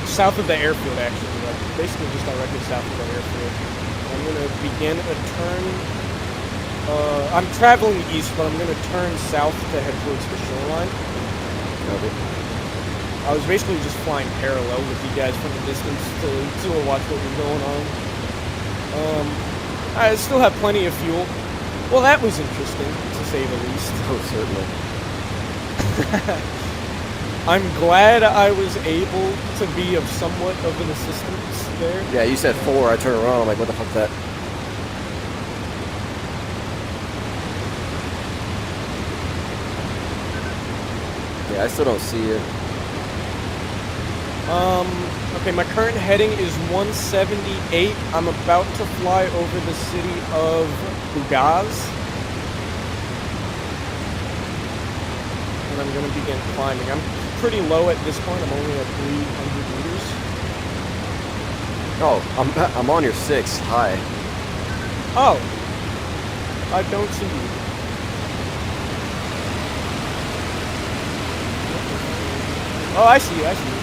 A: South of the airfield, actually. Like, basically just directly south of the airfield. I'm going to begin a turn. I'm traveling east, but I'm going to turn south to head towards the shoreline.
B: Copy.
A: I was basically just flying parallel with you guys from a distance to watch what was going on. I still have plenty of fuel. Well, that was interesting, to say the least.
B: Oh, certainly.
A: I'm glad I was able to be of somewhat of an assistance there.
B: Yeah, you said 4. I turned around. I'm like, what the fuck's that? Yeah, I still don't see it.
A: Okay, my current heading is 178. I'm about to fly over the city of Bugaz. And I'm gonna begin climbing. I'm pretty low at this point. I'm only at 300 meters.
B: Oh, I'm on your 6. Hi.
A: Oh, I don't see you. Oh, I see you. I see you.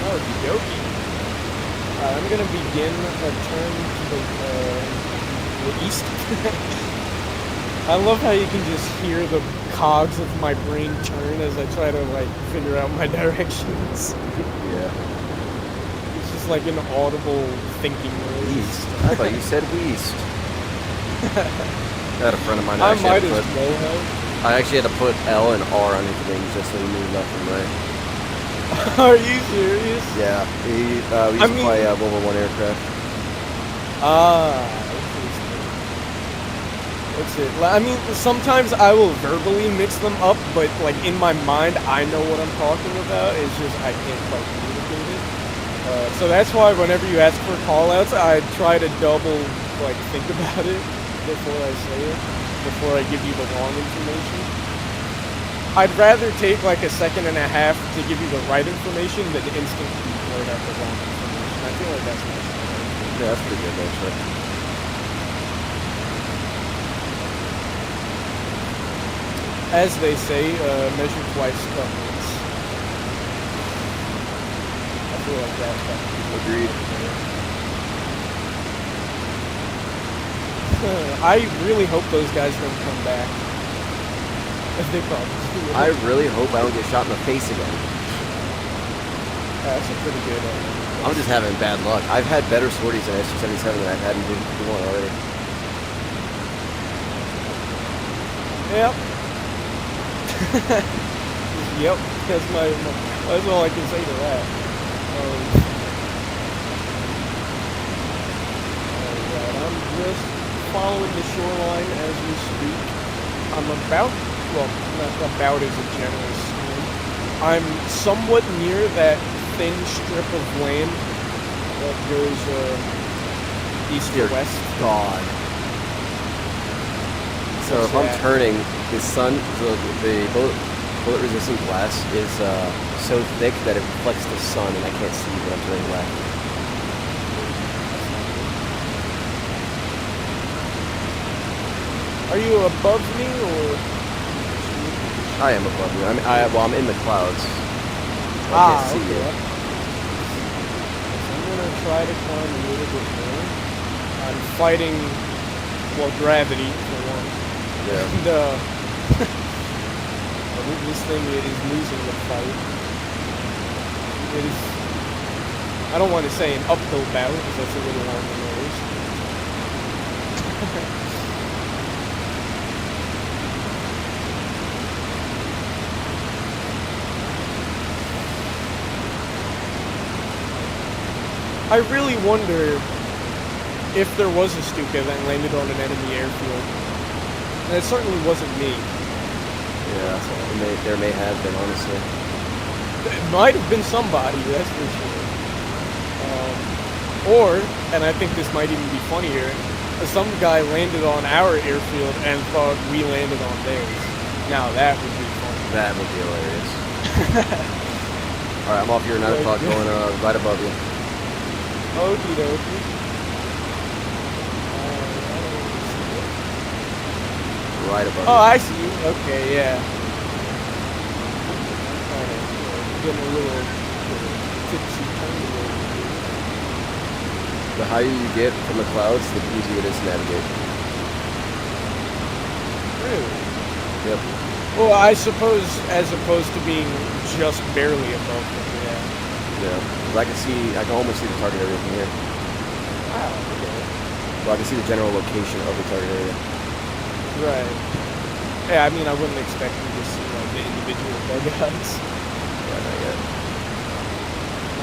A: Okie dokie. I'm gonna begin a turn to the east. I love how you can just hear the cogs of my brain turn as I try to like figure out my directions.
B: Yeah.
A: It's just like an audible thinking noise.
B: East. I thought you said west. I had a friend of mine.
A: I
B: Actually
A: might
B: had to
A: as
B: put,
A: well have.
B: I actually had to put L and R on things just so we knew left and right.
A: Are you serious?
B: Yeah. We used to fly World War I aircraft.
A: That's it. I mean, sometimes I will verbally mix them up, but like in my mind, I know what I'm talking about. It's just I can't quite communicate it. So that's why whenever you ask for callouts, I try to double like think about it before I say it, before I give you the wrong information. I'd rather take like a second and a half to give you the right information than instantly blurt out the wrong information. I feel like that's much better.
B: Yeah, that's pretty good actually.
A: As they say, measure twice, cut once. I feel like that's
B: Agreed.
A: I really hope those guys don't come back. They probably will.
B: I really hope I don't get shot in the face again.
A: That's a pretty good
B: I'm just having bad luck. I've had better sorties in SU-77 than I've had in D1 already.
A: Yep. Yep. That's that's all I can say to that. Alright, I'm just following the shoreline as we speak. I'm about, well, not about as a generous term. I'm somewhat near that thin strip of land that goes east to west.
B: God. So if I'm turning, the sun, the bullet resistant glass is so thick that it reflects the sun and I can't see when I'm turning left.
A: Are you above me or?
B: I am above you. I'm in the clouds. I can't see you.
A: I'm gonna try to climb a little bit more. I'm fighting, well, gravity for one.
B: Yeah.
A: And this thing is losing the fight. It is. I don't want to say an uphill battle because that's a little on the nose. I really wonder if there was a Stuka that landed on an enemy airfield. And it certainly wasn't me.
B: Yeah, there may have been, honestly.
A: It might have been somebody, that's for sure. Or, and I think this might even be funnier, some guy landed on our airfield and thought we landed on theirs. Now that would be funny.
B: That would be hilarious. Alright, I'm off your 9 o'clock going right above you.
A: Okie dokie.
B: Right above
A: Oh,
B: you.
A: I see you. Okay, yeah. Kind of getting a little tipsy turny over here.
B: The higher you get from the clouds, the easier it is to navigate.
A: Really?
B: Yep.
A: Well, I suppose as opposed to being just barely above them, yeah.
B: Yeah, 'cause I can almost see the target area from here.
A: Wow, okay.
B: Well, I can see the general location of the target area.
A: Right. Yeah, I mean, I wouldn't expect you to see, like, the individual dugouts.
B: Yeah, not yet.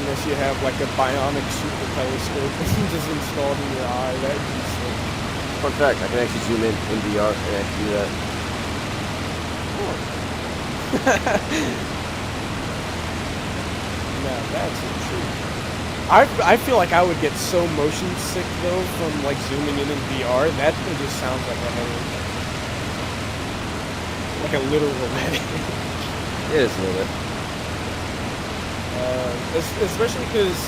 A: Unless you have, like, a bionic super telescope just installed in your eye. That would be sick.
B: Fun fact, I can actually zoom in VR and I can do that.
A: No, that's a treat. I feel like I would get so motion sick though from like zooming in VR. That thing just sounds like a headache, like a literal headache.
B: It is a little bit.
A: Especially because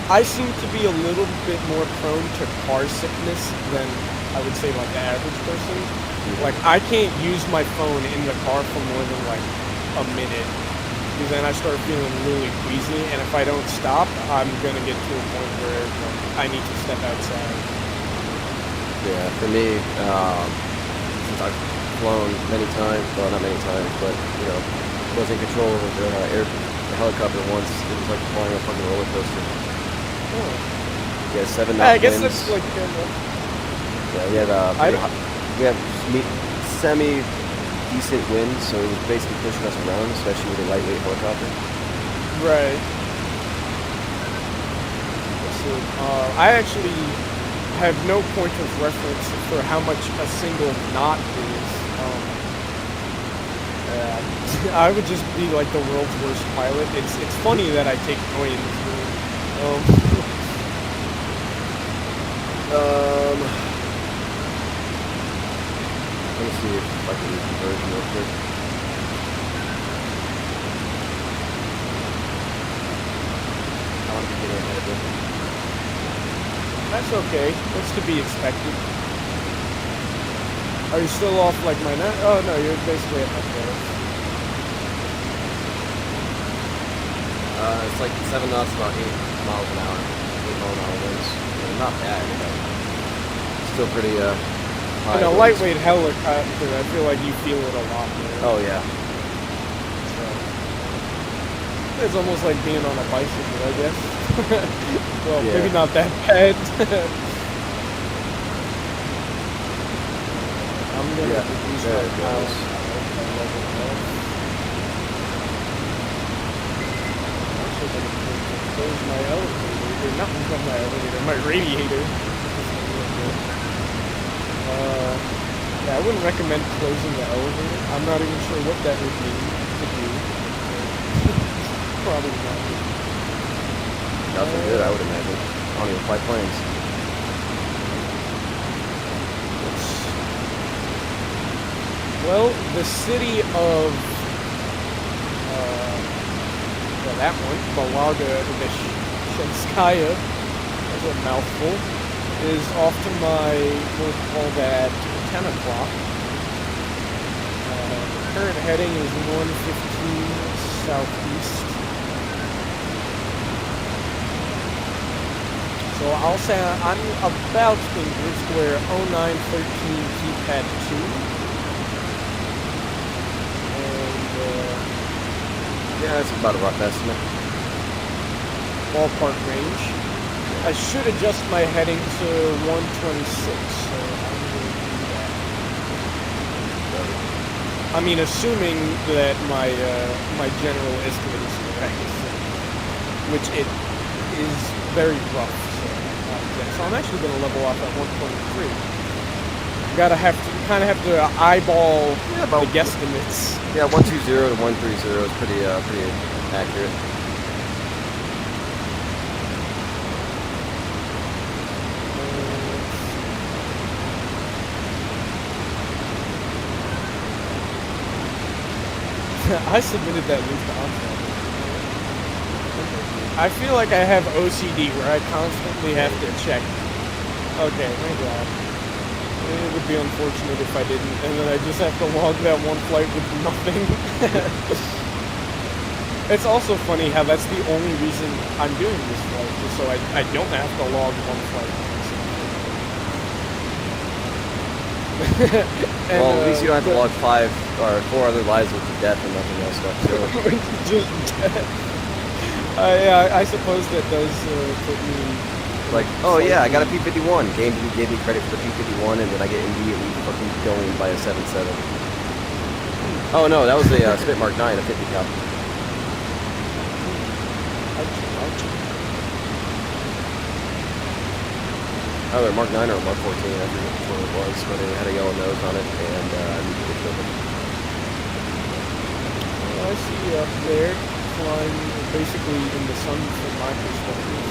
A: I seem to be a little bit more prone to car sickness than I would say like the average person. Like I can't use my phone in the car for more than like a minute. Because then I start feeling really queasy, and if I don't stop, I'm gonna get to a point where like, I need to step outside.
B: Yeah, for me, since I've flown many times, well, not many times, but you know, was in control of the helicopter once. It was like flying a fucking roller coaster.
A: Oh.
B: Yeah, 7
A: I
B: knot
A: guess
B: winds.
A: that's like
B: Yeah, we had semi decent winds, so it was basically pushing us around, especially with a lightweight helicopter.
A: right. So, I actually have no point of reference for how much a single knot is. I would just be like the world's worst pilot. It's funny that I take joy in this game.
B: Let me see if I can do conversion real quick. I want to be getting ahead of it.
A: That's okay. That's to be expected. Are you still off like my net? Oh no, you're basically at my goal.
B: It's like 7 knots, about 8 miles an hour. 8 mile an hour winds. Not bad. Still pretty high.
A: In a
B: winds.
A: lightweight helicopter, I feel like you feel it a lot more.
B: Oh yeah.
A: So, it's almost like being on a bicycle, I guess. Well,
B: Yeah.
A: maybe not that bad. I'm gonna reduce
B: there
A: my
B: it goes.
A: Close my elevator, or not my elevator, my radiator. Yeah, I wouldn't recommend closing the elevator. I'm not even sure what that would mean to do. Probably not.
B: Nothing good, I would imagine. I don't even fly planes.
A: Well, the city of well, that one, Malaga-Shenskaya, that's a mouthful, is off to my, we'll call that 10 o'clock. The current heading is 115 southeast. So I'll say I'm about in grid square 0913 keypad 2.
B: Yeah, that's about a rough estimate.
A: Ballpark range. I should adjust my heading to 126, so I'm going to do that. I mean, assuming that my my general estimate is correct, which it is very rough. So I'm actually going to level off at 123. Kind of have to eyeball the guesstimates.
B: Yeah, 120 to 130 is pretty accurate.
A: I submitted that Luft contract. I feel like I have OCD where I constantly have to check. Okay, thank God. It would be unfortunate if I didn't, and then I just have to log that one flight with nothing. It's also funny how that's the only reason I'm doing this flight, just so I don't have to log one flight. And,
B: Well, at least you don't have to log 5 or 4 other lives with the death and nothing else left to it.
A: Just yeah, I suppose that does put me.
B: Like, oh yeah, I got a P51. Game didn't give me credit for the P51, and then I get immediately fucking going by a 7.7. Oh no, that was a Spit Mark 9, a 50 cal. Either Mark 9 or Mark 14, I forget which one it was, but it had a yellow nose on it, and immediately killed it.
A: I see you up there, flying basically in the sun from my perspective.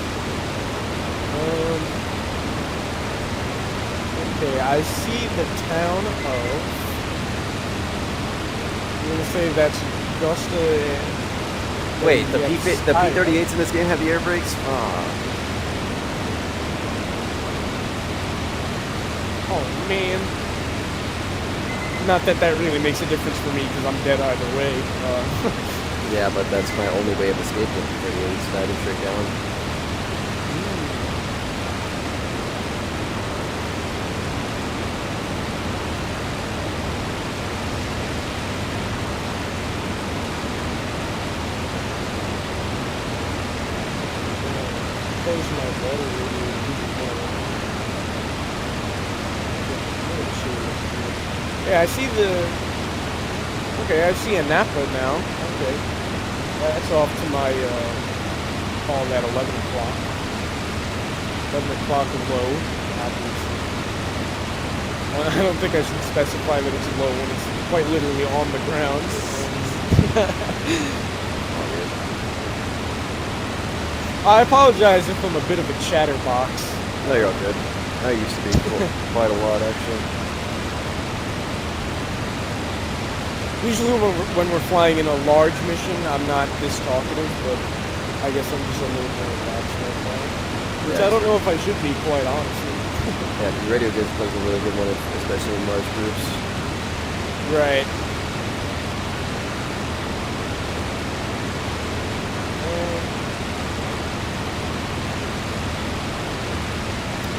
A: Okay, I see the town of. I'm gonna say that's Augusta.
B: Wait, the P38s in this game have the air brakes?
A: Oh man. Not that that really makes a difference for me because I'm dead either way.
B: Yeah, but that's my only way of escaping the P38s, diving straight down.
A: Close my water radio. Yeah, I see the. Okay, I see a Napa now. Okay, that's off to my. Call that 11 o'clock. 11 o'clock low. Obviously. I don't think I should specify that it's low when it's quite literally on the ground. I apologize if I'm a bit of a chatterbox.
B: No, you're all good. I used to be quite a lot, actually.
A: Usually when we're flying in a large mission, I'm not this talkative, but I guess I'm just a little more relaxed right now. Which I don't know if I should be, quite honestly.
B: Yeah, the radio gives plays a really good one, especially in large groups.
A: Right.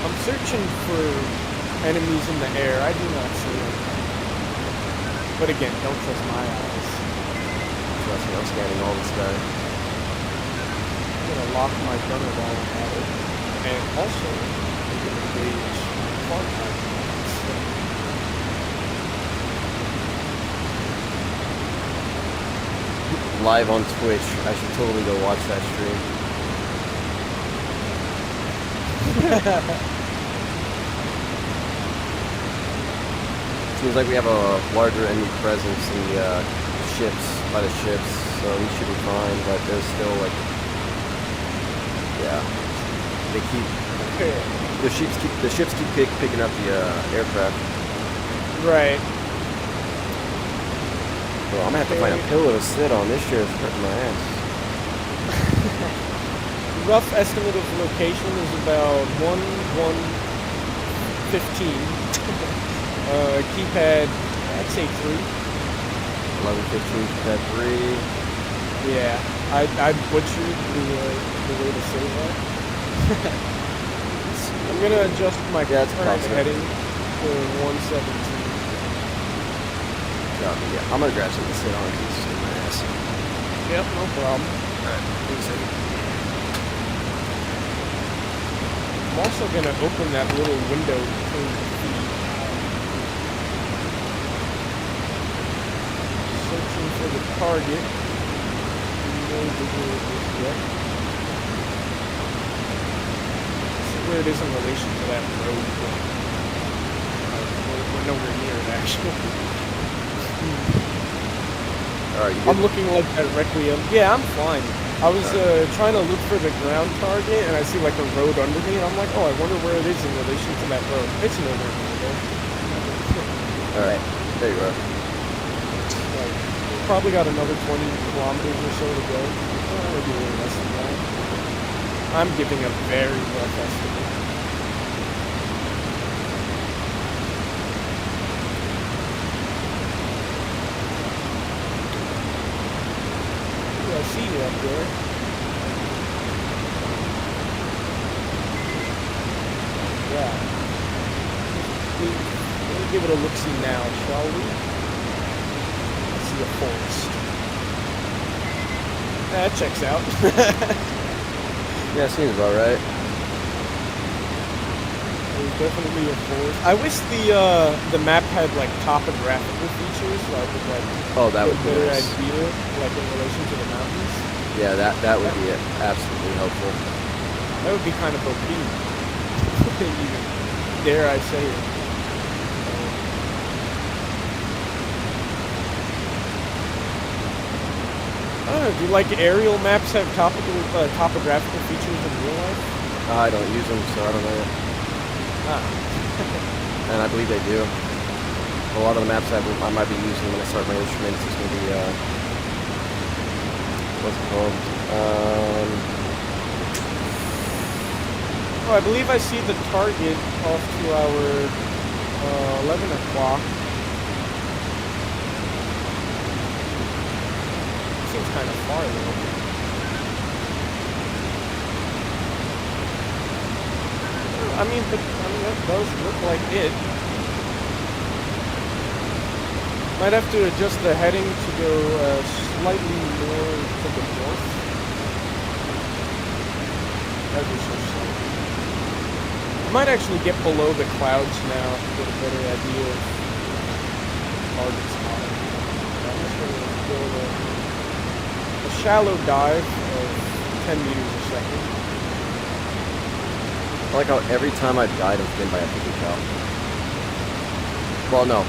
A: I'm searching for enemies in the air. I do not see them. But again, don't trust my eyes.
B: Trust me, I'm scanning all the sky.
A: I'm gonna lock my gunner while I'm at it. And also, I'm gonna engage fart mines.
B: Live on Twitch. I should totally go watch that stream. Seems like we have a larger enemy presence in the ships, by the ships, so we should be fine, but there's still like, yeah, they keep, the ships keep picking up the aircraft.
A: Right.
B: Well, I'm gonna have to find a pillow to sit on. This chair is hurting my ass.
A: Rough estimate of location is about 1-1-15. Keypad, I'd say 3.
B: 11-15, keypad 3.
A: Yeah, I butchered the way to say that. I'm gonna adjust my current heading to 117.
B: Yeah, I'm gonna grab something to sit on because it's in my ass.
A: Yep, no problem.
B: Alright, give me a second.
A: I'm also gonna open that little window between the feet. Searching for the target. No visual just yet. See where it is in relation to that road. We're nowhere near it, actually.
B: Alright, you good?
A: I'm looking like that Requiem. Yeah, I'm fine. I was trying to look for the ground target, and I see like a road under me, and I'm like, oh, I wonder where it is in relation to that road. It's nowhere near there.
B: Alright, there you are.
A: Like, probably got another 20 kilometers or so to go. Maybe a little less than that. I'm giving a very rough estimate. I see you up there. Yeah. Let me give it a look-see now, shall we? I see a forest. That checks out.
B: Yeah, seems about right.
A: There's definitely a forest. I wish the map had like topographical features, so I could like
B: Oh, that
A: get
B: would
A: a
B: be
A: better
B: nice.
A: idea, like in relation to the mountains.
B: Yeah, that would be absolutely helpful.
A: That would be kind of OP. Even dare I say it. I don't know, do like aerial maps have topographical features in real life?
B: I don't use them, so I don't know. And I believe they do. A lot of the maps I might be using when I start my instruments is going to be, what's it called?
A: Oh, I believe I see the target off to our 11 o'clock. Seems kind of far though. I mean, that does look like it. Might have to adjust the heading to go slightly more to the north. That'd be so slightly. I might actually get below the clouds now to get a better idea of target spotting. I'm just going to go a shallow dive of 10 meters a second.
B: I like how every time I've died, I'm pinned by a picking cow. Well, no.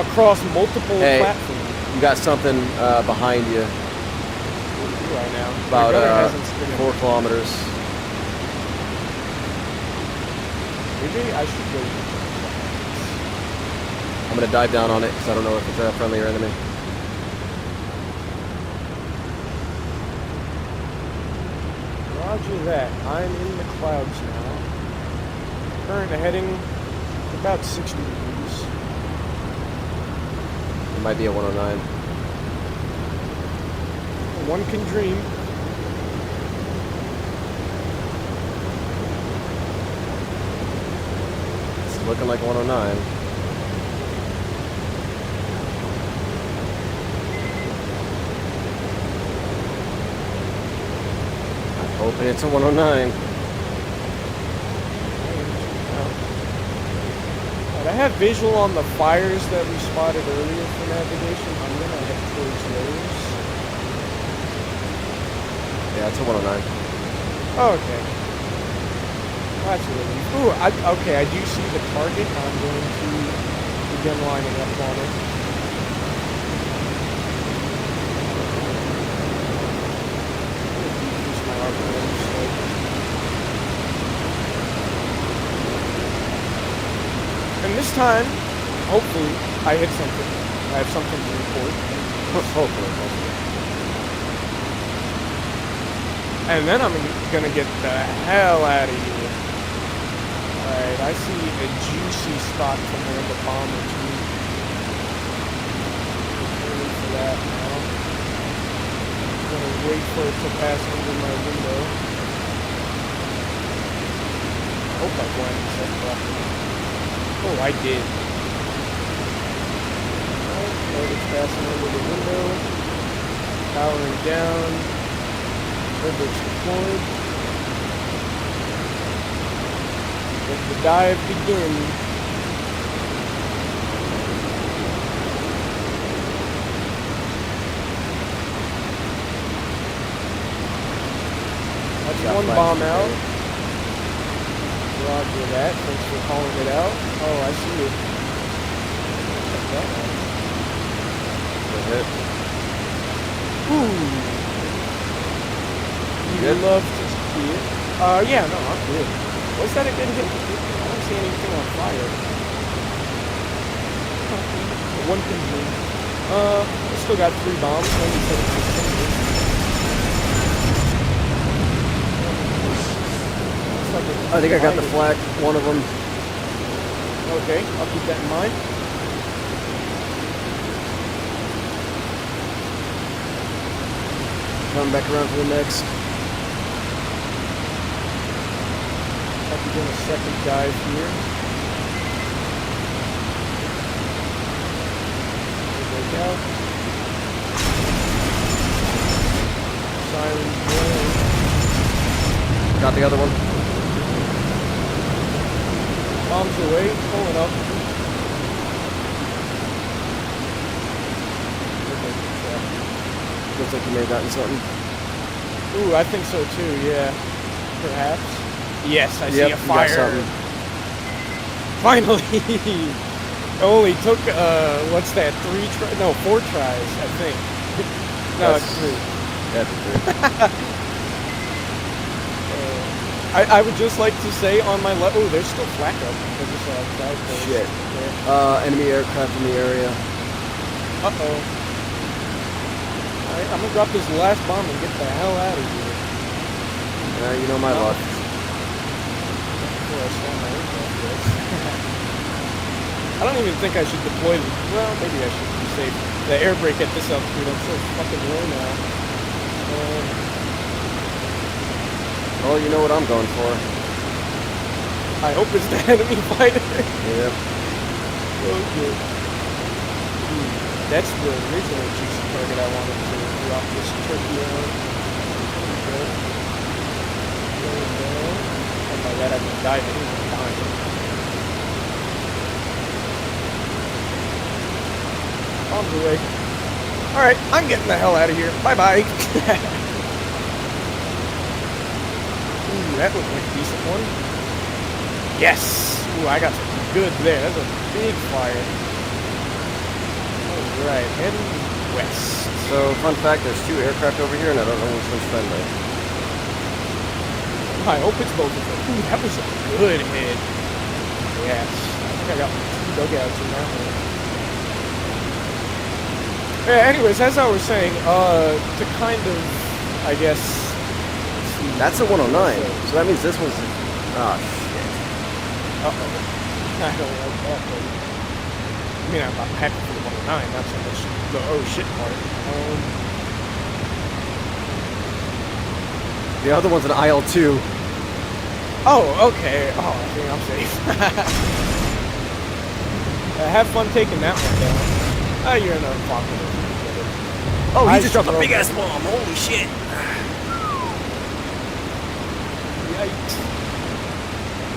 A: Across multiple platforms.
B: You got something behind you.
A: What do I now?
B: About 4 kilometers.
A: Maybe I should go.
B: I'm going to dive down on it because I don't know if it's a friendly or enemy.
A: Roger that. I'm in the clouds now. Current heading about 60 degrees.
B: It might be a 109.
A: One can dream.
B: It's looking like 109. I'm hoping it's a 109.
A: I have visual on the fires that we spotted earlier for navigation. I'm gonna head towards those.
B: Yeah, it's a 109.
A: Oh, okay. That's a relief. Ooh, okay, I do see the target. I'm going to begin lining up on it. Decrease my RPM slightly. And this time, hopefully, I hit something. I have something to report.
B: Hopefully.
A: And then I'm gonna get the hell out of here. Alright, I see a juicy spot to land a bomb or two. Wait for that now. I'm gonna wait for it to pass under my window. Hope I landed that properly. Oh, I did. Alright, it's passing under the window. Powering down. Turbo's deployed. Let the dive begin. That's one bomb out. Roger that. Thanks for calling it out. Oh, I see it. Check that out.
B: Good hit.
A: Ooh.
B: You good?
A: Love to see it. Yeah, no, I'm good. Was that a good hit? I don't see anything on fire. One can dream. I still got 3 bombs.
B: I think I got the flak, one of them.
A: Okay, I'll keep that in mind.
B: Coming back around for the next.
A: I'll be doing a second dive here.
B: Got the other one.
A: Bombs away, pulling up.
B: Looks like you may have gotten something.
A: Ooh, I think so too, yeah. Perhaps. Yes, I see
B: Yep,
A: a
B: you got
A: fire.
B: something.
A: Finally! Only took, what's that, 4 tries, I think. No,
B: That's-
A: it's 3.
B: Yeah, it's 3.
A: I would just like to say on my left, oh, there's still flak up. I just saw a cloud burst
B: Shit.
A: there.
B: Enemy aircraft in the area.
A: Uh-oh. Alright, I'm gonna drop this last bomb and get the hell out of here.
B: You know my luck.
A: Before I start my aircraft, yes. I don't even think I should deploy the, well, maybe I should be safe. The air brake at this altitude, I'm so fucking low now.
B: Oh, you know what I'm going for.
A: I hope it's the enemy fighter.
B: Yep.
A: Okay. That's the original juicy target I wanted to drop this turkey on. Okay. Going down. And by that I mean diving. Dying. Bombs away. Alright, I'm getting the hell out of here. Bye-bye. Ooh, that looked like a decent one. Yes! Ooh, I got something good there. That's a big fire. Alright, heading west.
B: So, fun fact, there's 2 aircraft over here, and I don't know which one's friendly.
A: I hope it's both of them. Ooh, that was a good hit. Yes. I think I got 2 dugouts in that one. Yeah, anyways, as I was saying, to kind of, I guess...
B: That's a 109, so that means this one's... Ah, shit.
A: Uh-oh. I don't like that, but... I mean, I'm happy for the 109, not so much the oh shit part.
B: The other one's an IL-2.
A: Oh, okay. Oh, I think I'm safe. Have fun taking that one down. Oh, you're in a pocket.
B: Oh, he
A: I
B: just dropped a
A: broke
B: big-ass
A: it.
B: bomb. Holy shit.
A: Yikes.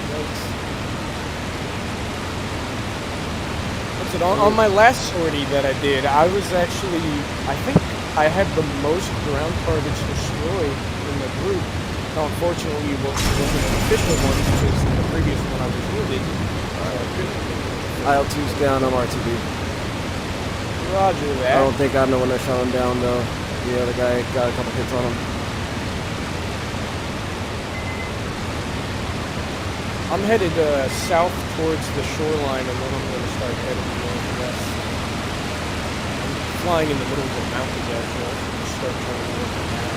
A: Yikes. Listen, on my last sortie that I did, I was actually, I think I had the most ground targets destroyed in the group. Now, unfortunately, it wasn't an official one because in the previous one I was wounded.
B: IL-2's down on RTB.
A: Roger
B: I
A: that.
B: don't think I'm the one that shot him down, though. The other guy got a couple hits on him.
A: I'm headed south towards the shoreline, and then I'm going to start heading northwest. I'm flying in the middle of the mountains, actually. I'm going to start turning north now.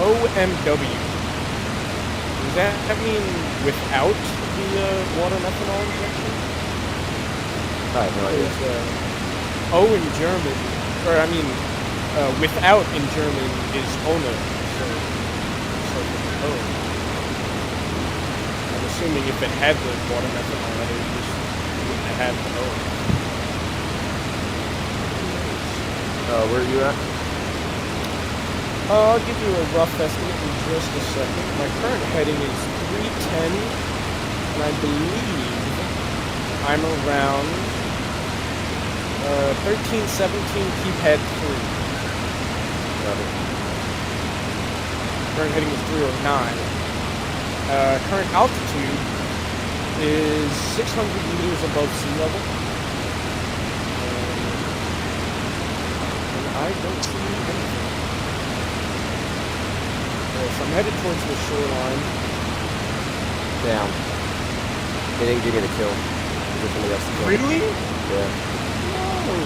A: OMW. Does that mean without the water methanol injection?
B: I have no idea.
A: O in German, or I mean, without in German is ohne. So O. I'm assuming if it had the water methanol, that it just wouldn't have the O.
B: Where are you at?
A: I'll give you a rough estimate in just a second. My current heading is 310, and I believe I'm around 1317, keep head 3. Current heading is 309. Current altitude is 600 meters above sea level. And I don't see anything. So I'm headed towards the shoreline.
B: Damn. They didn't give me the kill. Give somebody else the kill.
A: Really?
B: Yeah.
A: No.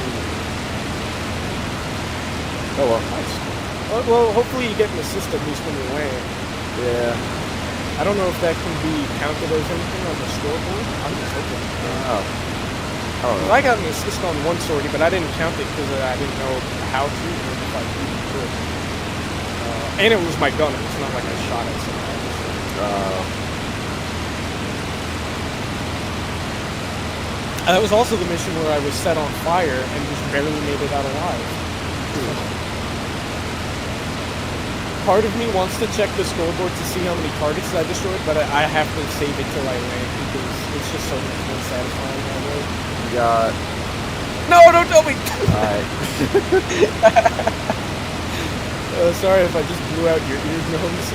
B: Oh well.
A: Nice. Well, hopefully you get an assist at least when you land.
B: Yeah.
A: I don't know if that can be counted as anything on the scoreboard. I'm just hoping.
B: Oh. I don't know.
A: I got an assist on one sortie, but I didn't count it because I didn't know how to or if I could. And it was my gunner. It's not like I shot at somebody. That was also the mission where I was set on fire and just barely made it out alive. Part of me wants to check the scoreboard to see how many targets I destroyed, but I have to save it till I land because it's just so much more satisfying that way.
B: You got...
A: No, don't tell me!
B: Alright.
A: Sorry if I just blew out your eardrums.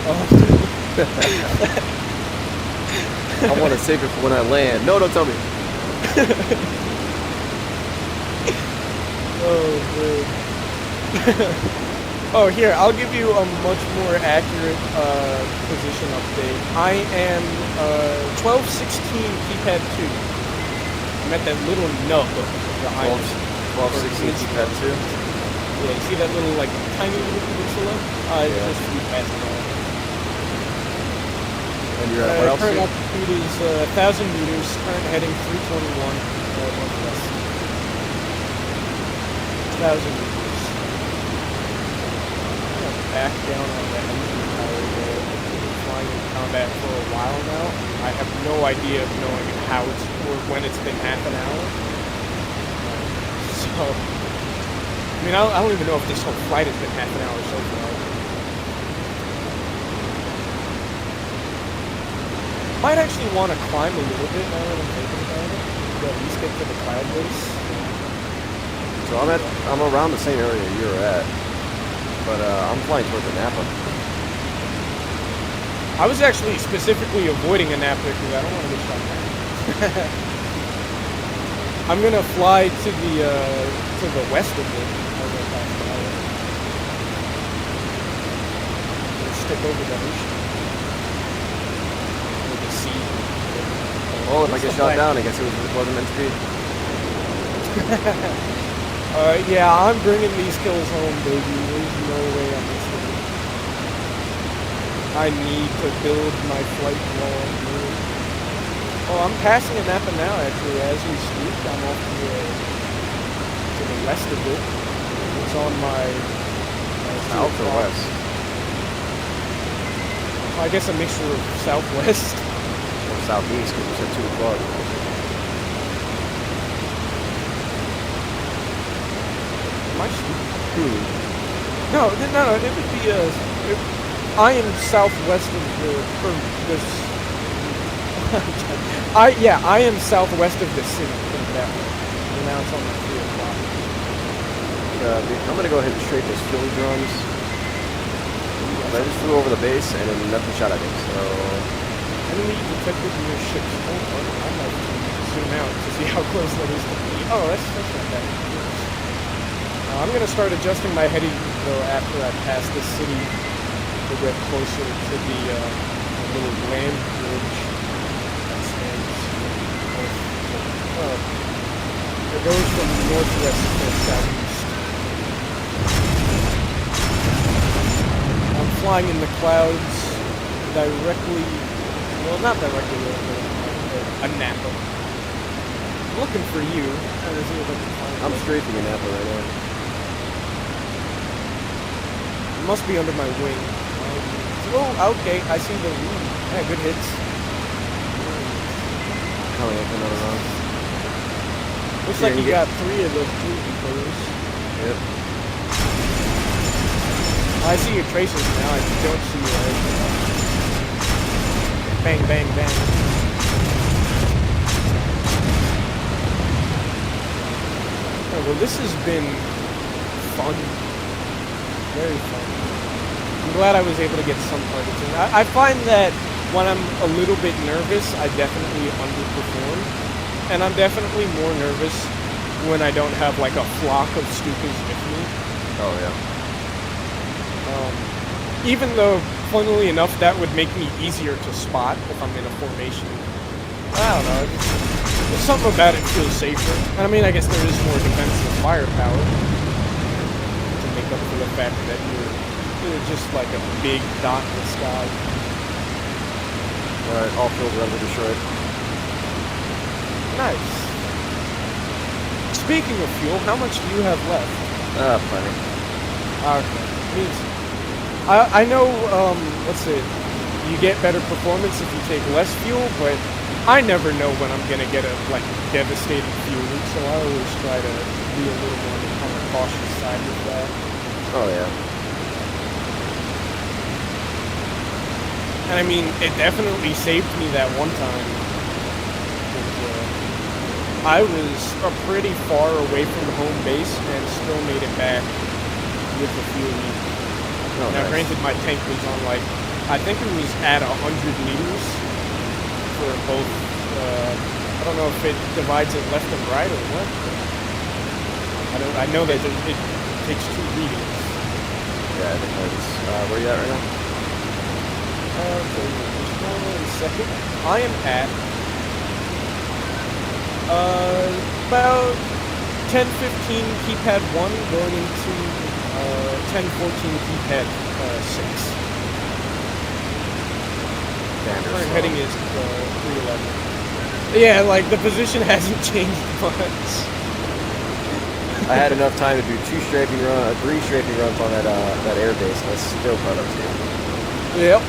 B: I want to save it for when I land. No, don't tell me.
A: Oh, man. Oh, here, I'll give you a much more accurate position update. I am 1216 keypad 2. I'm at that little nub behind
B: 1216 keypad 2?
A: Yeah, you see that little, like, tiny little peninsula?
B: Yeah.
A: Just flew past that.
B: And you're at what else?
A: Current altitude is 1,000 meters, current heading 321 northwest. 1,000 meters. Back down on the engine power there. I've been flying in combat for a while now. I have no idea of knowing how it's or when it's been half an hour. So, I mean, I don't even know if this whole flight has been half an hour so far. Might actually want to climb a little bit now that I'm thinking about it. To at least get to the cloud base.
B: So I'm around the same area you're at. But I'm flying towards the Napa.
A: I was actually specifically avoiding a Napa because I don't want to get shot down. I'm gonna fly to the west of it. Stick over the ocean. Or the sea.
B: Well, if I get shot down, I guess it wasn't meant to be.
A: Yeah, I'm bringing these kills home, baby. There's no way I'm missing it. I need to build my flight while I'm here. Oh, I'm passing a Napa now, actually, as we speak. I'm off to the west of it. It's on my...
B: South or west?
A: I guess a mixture of southwest.
B: Or southeast, because you said 2 o'clock.
A: No, it would be I am southwest of this. I am southwest of the city. That way. And now it's on like 3 o'clock.
B: I'm gonna go ahead and straight those fuel drums. I just flew over the base and then nothing shot at me. So
A: enemy detected near ships. Oh, I might zoom out to see how close that is to me. Oh, that's not bad. I'm going to start adjusting my heading, though, after I pass this city to get closer to the little land bridge that stands north. It goes from northwest to southeast. I'm flying in the clouds directly, well, not directly, a Napa. I'm looking for you. Trying to see if I can find
B: I'm strafing a Napa right now.
A: It must be under my wing. Oh, okay. I see the wing. Yeah, good hits.
B: Coming up another run.
A: Looks like you got 3 of the 3 decoders.
B: Yep.
A: I see your tracers now. I don't see yours. Bang, bang, bang. Oh, well, this has been fun. Very fun. I'm glad I was able to get some targets in. I find that when I'm a little bit nervous, I definitely underperform. And I'm definitely more nervous when I don't have like a flock of stukas with me.
B: Oh, yeah.
A: Even though, funnily enough, that would make me easier to spot if I'm in a formation. I don't know. There's something about it feels safer. I mean, I guess there is more defensive firepower. Make up for the fact that you're just like a big dot in the sky.
B: Alright, all field runs are destroyed.
A: Nice. Speaking of fuel, how much do you have left?
B: Plenty.
A: Okay. Means I know, let's see, you get better performance if you take less fuel, but I never know when I'm gonna get a like devastating fuel leak, so I always try to be a little more on the cautious side with that.
B: Oh yeah.
A: And I mean, it definitely saved me that one time. I was pretty far away from the home base and still made it back with the fuel leak.
B: Oh,
A: Now,
B: nice.
A: granted, my tank was on like, I think it was at 100 liters for both. I don't know if it divides it left and right or what. I know that it takes 2 readings.
B: Yeah, I think that's where you at right now?
A: Okay, just one second. I am at about 10:15 keypad 1 going into 10:14 keypad 6.
B: Damn, you're
A: Current
B: slow.
A: heading is 311. Yeah, like the position hasn't changed much.
B: I had enough time to do 3 strafing runs on that air base, and I still caught up to you.
A: Yep.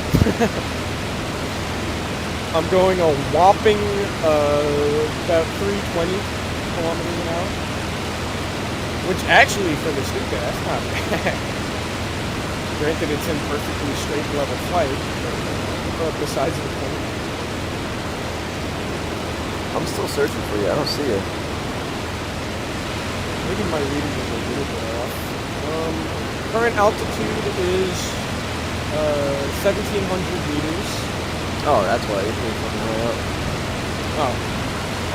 A: I'm going a whopping about 320 kilometers an hour. Which actually, for this new guy, that's not bad. Granted, it's in perfectly straight level flight, but besides the point.
B: I'm still searching for you. I don't see you.
A: Maybe my reading is a little bit off. Current altitude is 1,700 meters.
B: Oh, that's why you're pretty fucking high up.
A: Oh.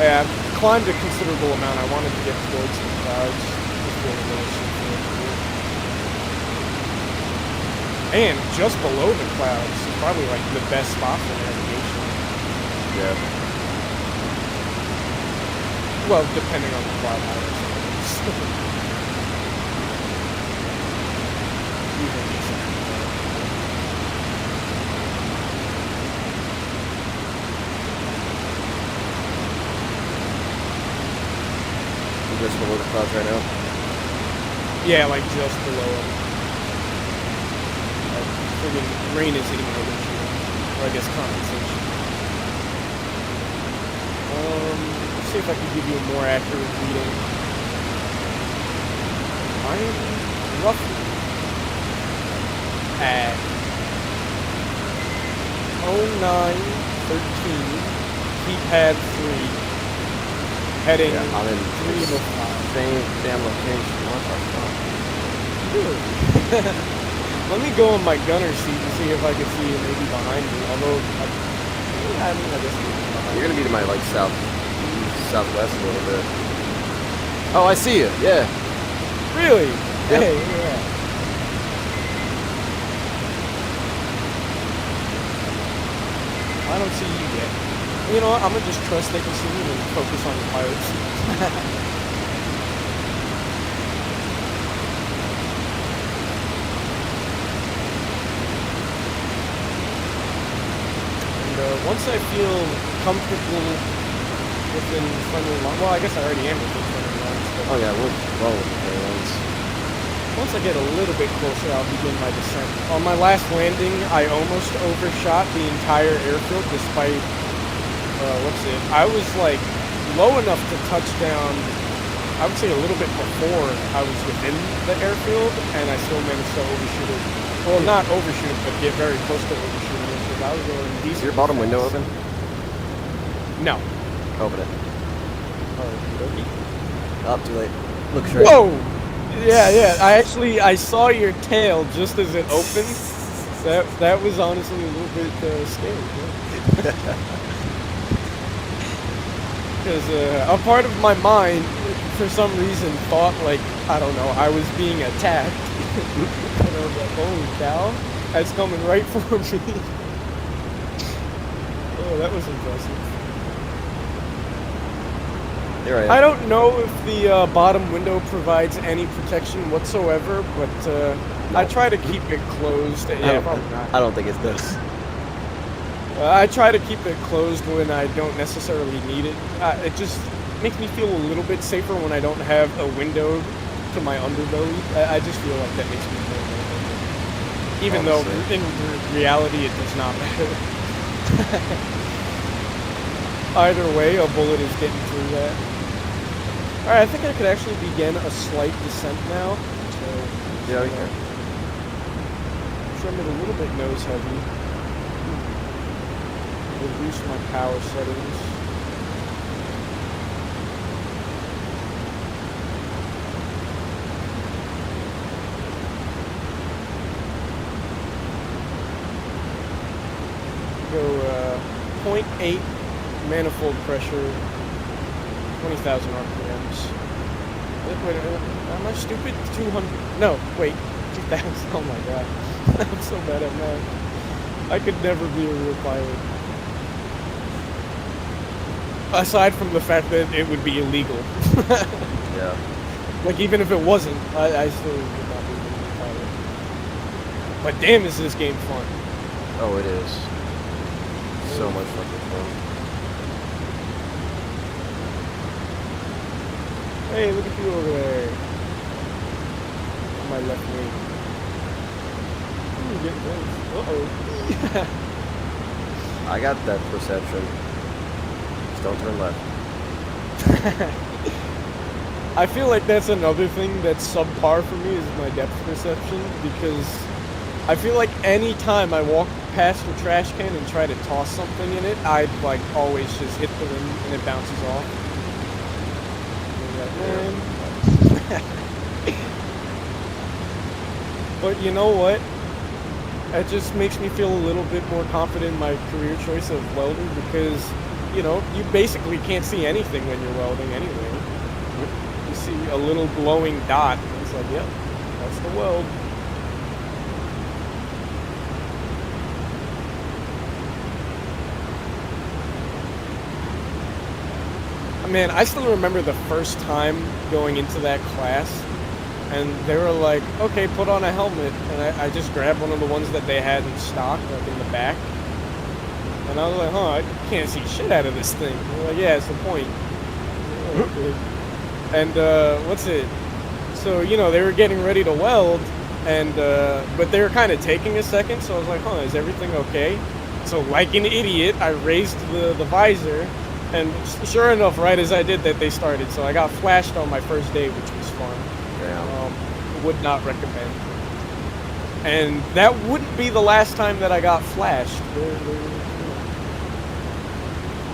A: Yeah, I've climbed a considerable amount. I wanted to get towards the clouds. Just feel a little safer. And just below the clouds is probably like the best spot for navigation.
B: Yeah.
A: Well, depending on the cloud height, I suppose.
B: You're just below the clouds right now.
A: Yeah, like just below it. Friggin' rain is hitting over here. Or I guess condensation. Let's see if I can give you a more accurate reading. I am roughly at 0913 keypad 3 heading
B: Yeah, I'm in
A: 305.
B: same damn location. What the fuck?
A: Really? Let me go in my gunner seat and see if I can see it maybe behind me. Although, I mean, I guess maybe behind
B: You're
A: me.
B: gonna be to my like southwest a little bit. Oh, I see you. Yeah.
A: Really?
B: Yep.
A: Hey, yeah. I don't see you yet. You know what? I'm gonna just trust they can see me and focus on the pilots. Once I feel comfortable within friendly lines, well, I guess I already am within friendly lines, but
B: Oh yeah, we're well within the ones.
A: once I get a little bit closer, I'll begin my descent. On my last landing, I almost overshot the entire airfield despite, I was like low enough to touch down, I would say a little bit before I was within the airfield, and I still managed to overshoot it. Well, not overshoot it, but get very close to overshooting it, because I was going decent.
B: Is your bottom window
A: fast.
B: open?
A: No.
B: Open it.
A: Oh,
B: Up, too late. Look straight.
A: whoa! Yeah. I saw your tail just as it opened. That was honestly a little bit scary. Because a part of my mind, for some reason, thought like, I don't know, I was being attacked. And I was like, holy cow, that's coming right for me. Oh, that was impressive.
B: You're right.
A: I don't know if the bottom window provides any protection whatsoever, but I try to keep it closed. Yeah, probably not.
B: I don't think it's this.
A: I try to keep it closed when I don't necessarily need it. It just makes me feel a little bit safer when I don't have a window to my underbelly. I just feel like that makes me feel more comfortable. Even though
B: Honestly.
A: in reality it does not matter. Either way, a bullet is getting through that. Alright, I think I could actually begin a slight descent now. So,
B: Yeah, we can.
A: trim it a little bit nose heavy. Reduce my power settings. Go 0.8 manifold pressure, 20,000 RPMs. Wait, am I stupid? 200? No, wait, 2,000. Oh my god, I'm so bad at math. I could never be a real pilot. Aside from the fact that it would be illegal.
B: Yeah.
A: Like, even if it wasn't, I still would not be a real pilot. But damn, is this game fun.
B: Oh, it is. So much fucking fun.
A: Hey, look at you over there. On my left wing. Ooh, getting close. Uh-oh.
B: I got that perception. Just don't turn left.
A: I feel like that's another thing that's subpar for me is my depth perception, because I feel like any time I walk past a trash can and try to toss something in it, I'd like always just hit the rim and it bounces off. But you know what? It just makes me feel a little bit more confident in my career choice of welding, because, you know, you basically can't see anything when you're welding anyway. You see a little glowing dot, and it's like, yep, that's the weld. Man, I still remember the first time going into that class, and they were like, okay, put on a helmet, and I just grabbed one of the ones that they had in stock, like in the back, and I was like, huh, I can't see shit out of this thing. And they're like, yeah, it's the point. And, what's it? So, you know, they were getting ready to weld, and, but they were kind of taking a second, so I was like, huh, is everything okay? So, like an idiot, I raised the visor, and sure enough, right as I did that, they started. So I got flashed on my first day, which was fun.
B: Yeah.
A: Would not recommend. And that wouldn't be the last time that I got flashed.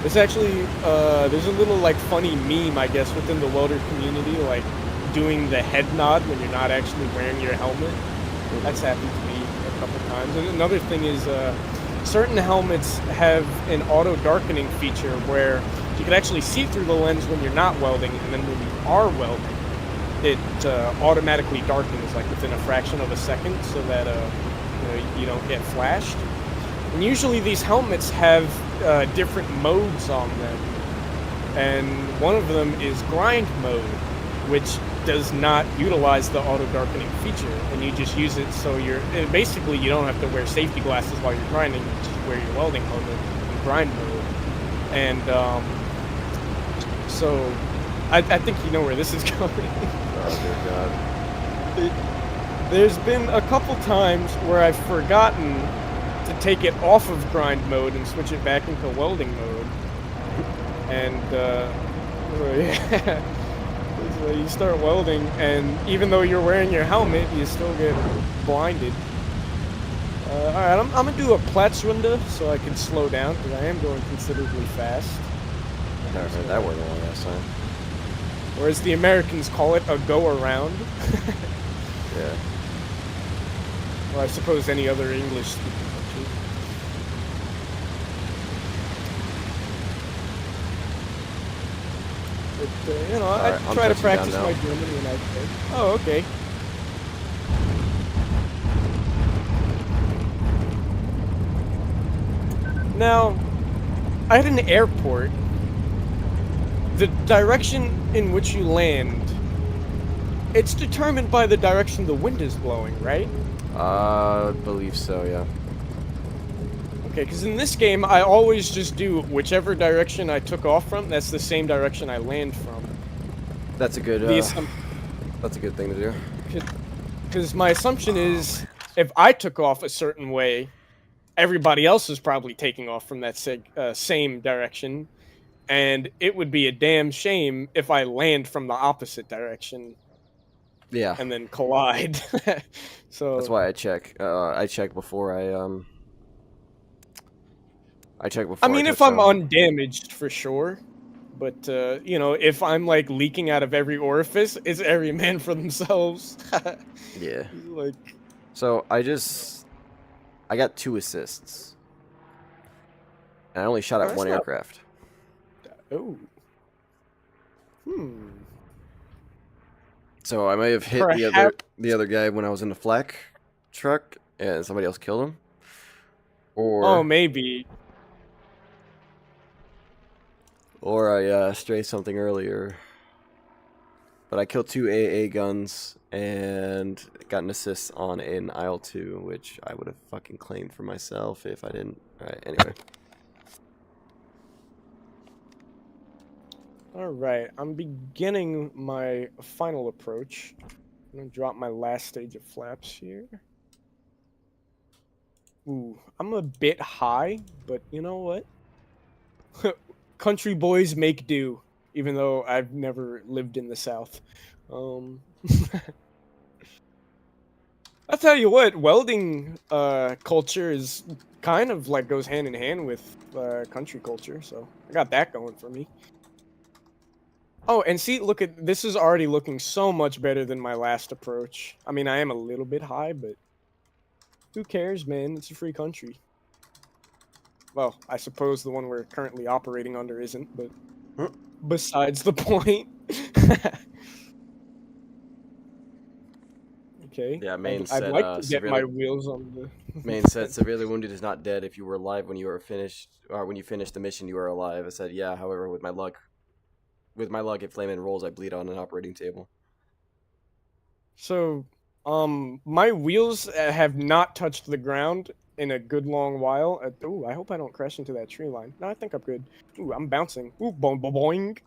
A: It's actually, there's a little, like, funny meme, I guess, within the welder community, like, doing the head nod when you're not actually wearing your helmet. That's happened to me a couple times. And another thing is, certain helmets have an auto-darkening feature where you can actually see through the lens when you're not welding, and then when you are welding, it automatically darkens, like, within a fraction of a second, so that you know, you don't get flashed. And usually these helmets have different modes on them, and one of them is grind mode, which does not utilize the auto-darkening feature, and you just use it so basically you don't have to wear safety glasses while you're grinding, you just wear your welding helmet in grind mode. And so I think you know where this is going.
B: Oh, dear God.
A: There's been a couple times where I've forgotten to take it off of grind mode and switch it back into welding mode. And, yeah. So you start welding, and even though you're wearing your helmet, you still get blinded. Alright, I'm gonna do a Platzrunde so I can slow down, because I am going considerably fast.
B: I never heard that word in a long ass time.
A: Or as the Americans call it, a go-around.
B: Yeah.
A: Or I suppose any other English-speaking country. But, you know,
B: Right,
A: I
B: I'm
A: try to
B: touching down
A: practice
B: now.
A: my German when I can. Oh, okay. Now, at an airport, the direction in which you land, it's determined by the direction the wind is blowing, right?
B: I believe so, yeah.
A: Okay, because in this game, I always just do whichever direction I took off from, that's the same direction I land from.
B: That's a good, that's a good thing to do.
A: Because my assumption is, if I took off a certain way, everybody else is probably taking off from that same direction. and it would be a damn shame if I land from the opposite direction
B: Yeah,
A: and then collide. So
B: that's why I check. I check before I check
A: I
B: before I
A: mean, if
B: touch
A: I'm
B: down.
A: undamaged, for sure. But, you know, if I'm, like, leaking out of every orifice, it's every man for themselves.
B: Yeah.
A: Like,
B: So I got 2 assists. And I only shot
A: oh,
B: at
A: that's
B: 1
A: not...
B: aircraft.
A: Oh. Hmm.
B: So I may have hit
A: Perhaps...
B: the other guy when I was in the flak truck, and somebody else killed him.
A: Oh,
B: Or
A: maybe.
B: I strayed something earlier. But I killed 2 AA guns and got an assist on an IL-2, which I would have fucking claimed for myself if I didn't. Alright, anyway.
A: Alright, I'm beginning my final approach. I'm gonna drop my last stage of flaps here. Ooh, I'm a bit high, but you know what? Country boys make do, even though I've never lived in the South. I'll tell you what, welding culture is kind of like goes hand in hand with country culture, so I got that going for me. Oh, and see, look at this is already looking so much better than my last approach. I mean, I am a little bit high, but who cares, man? It's a free country. Well, I suppose the one we're currently operating under isn't, but besides the point. Okay.
B: Yeah, Maine
A: I'd
B: said
A: like to get my wheels on the...
B: Maine said severely wounded is not dead. If you were alive when you were finished, or when you finished the mission, you were alive. I said, yeah. However, with my luck, if Flamin rolls, I bleed on an operating table.
A: So, my wheels have not touched the ground in a good long while. Ooh, I hope I don't crash into that tree line. No, I think I'm good. Ooh, I'm bouncing. Ooh, boing.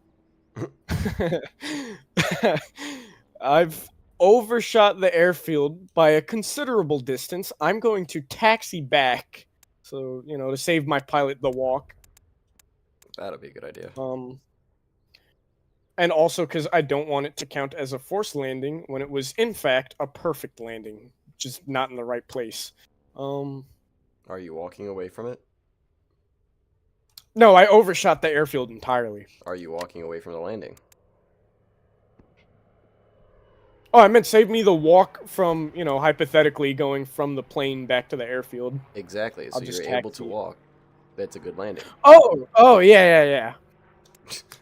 A: I've overshot the airfield by a considerable distance. I'm going to taxi back, so, you know, to save my pilot the walk.
B: That'd be a good idea.
A: And also because I don't want it to count as a forced landing when it was, in fact, a perfect landing, just not in the right place.
B: Are you walking away from it?
A: No, I overshot the airfield entirely.
B: Are you walking away from the landing?
A: Oh, I meant save me the walk from, you know, hypothetically going from the plane back to the airfield.
B: Exactly, so you're able to walk. That's a good landing.
A: Oh, yeah.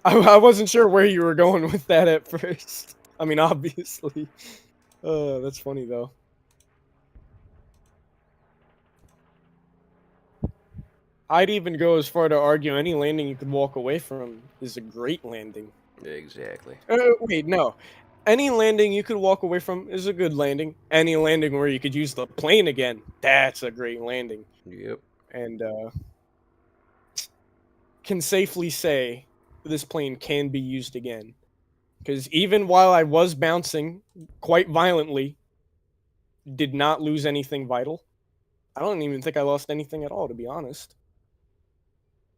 A: I wasn't sure where you were going with that at first. I mean, obviously. That's funny, though. I'd even go as far to argue any landing you could walk away from is a great landing.
B: Exactly.
A: Wait, no. Any landing you could walk away from is a good landing. Any landing where you could use the plane again, that's a great landing.
B: Yep.
A: And, can safely say this plane can be used again. Because even while I was bouncing quite violently, did not lose anything vital. I don't even think I lost anything at all, to be honest.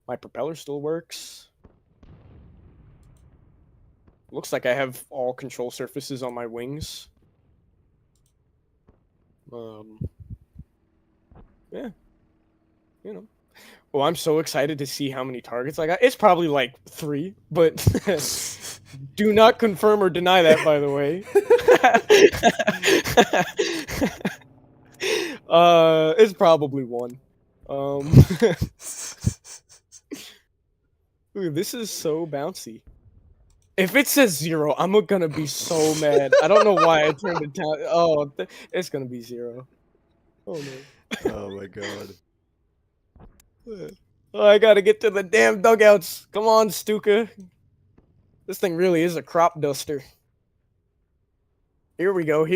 A: My propeller still works. Looks like I have all control surfaces on my wings. Yeah. You know. Oh, I'm so excited to see how many targets I got. It's probably like 3, but do not confirm or deny that, by the way. It's probably 1. Ooh, this is so bouncy. If it says 0, I'm gonna be so mad. I don't know why I turned it down. Oh, it's gonna be 0. Oh no.
B: Oh my god.
A: Oh, I gotta get to the damn dugouts. Come on, Stuka. This thing really is a crop duster. Here we go.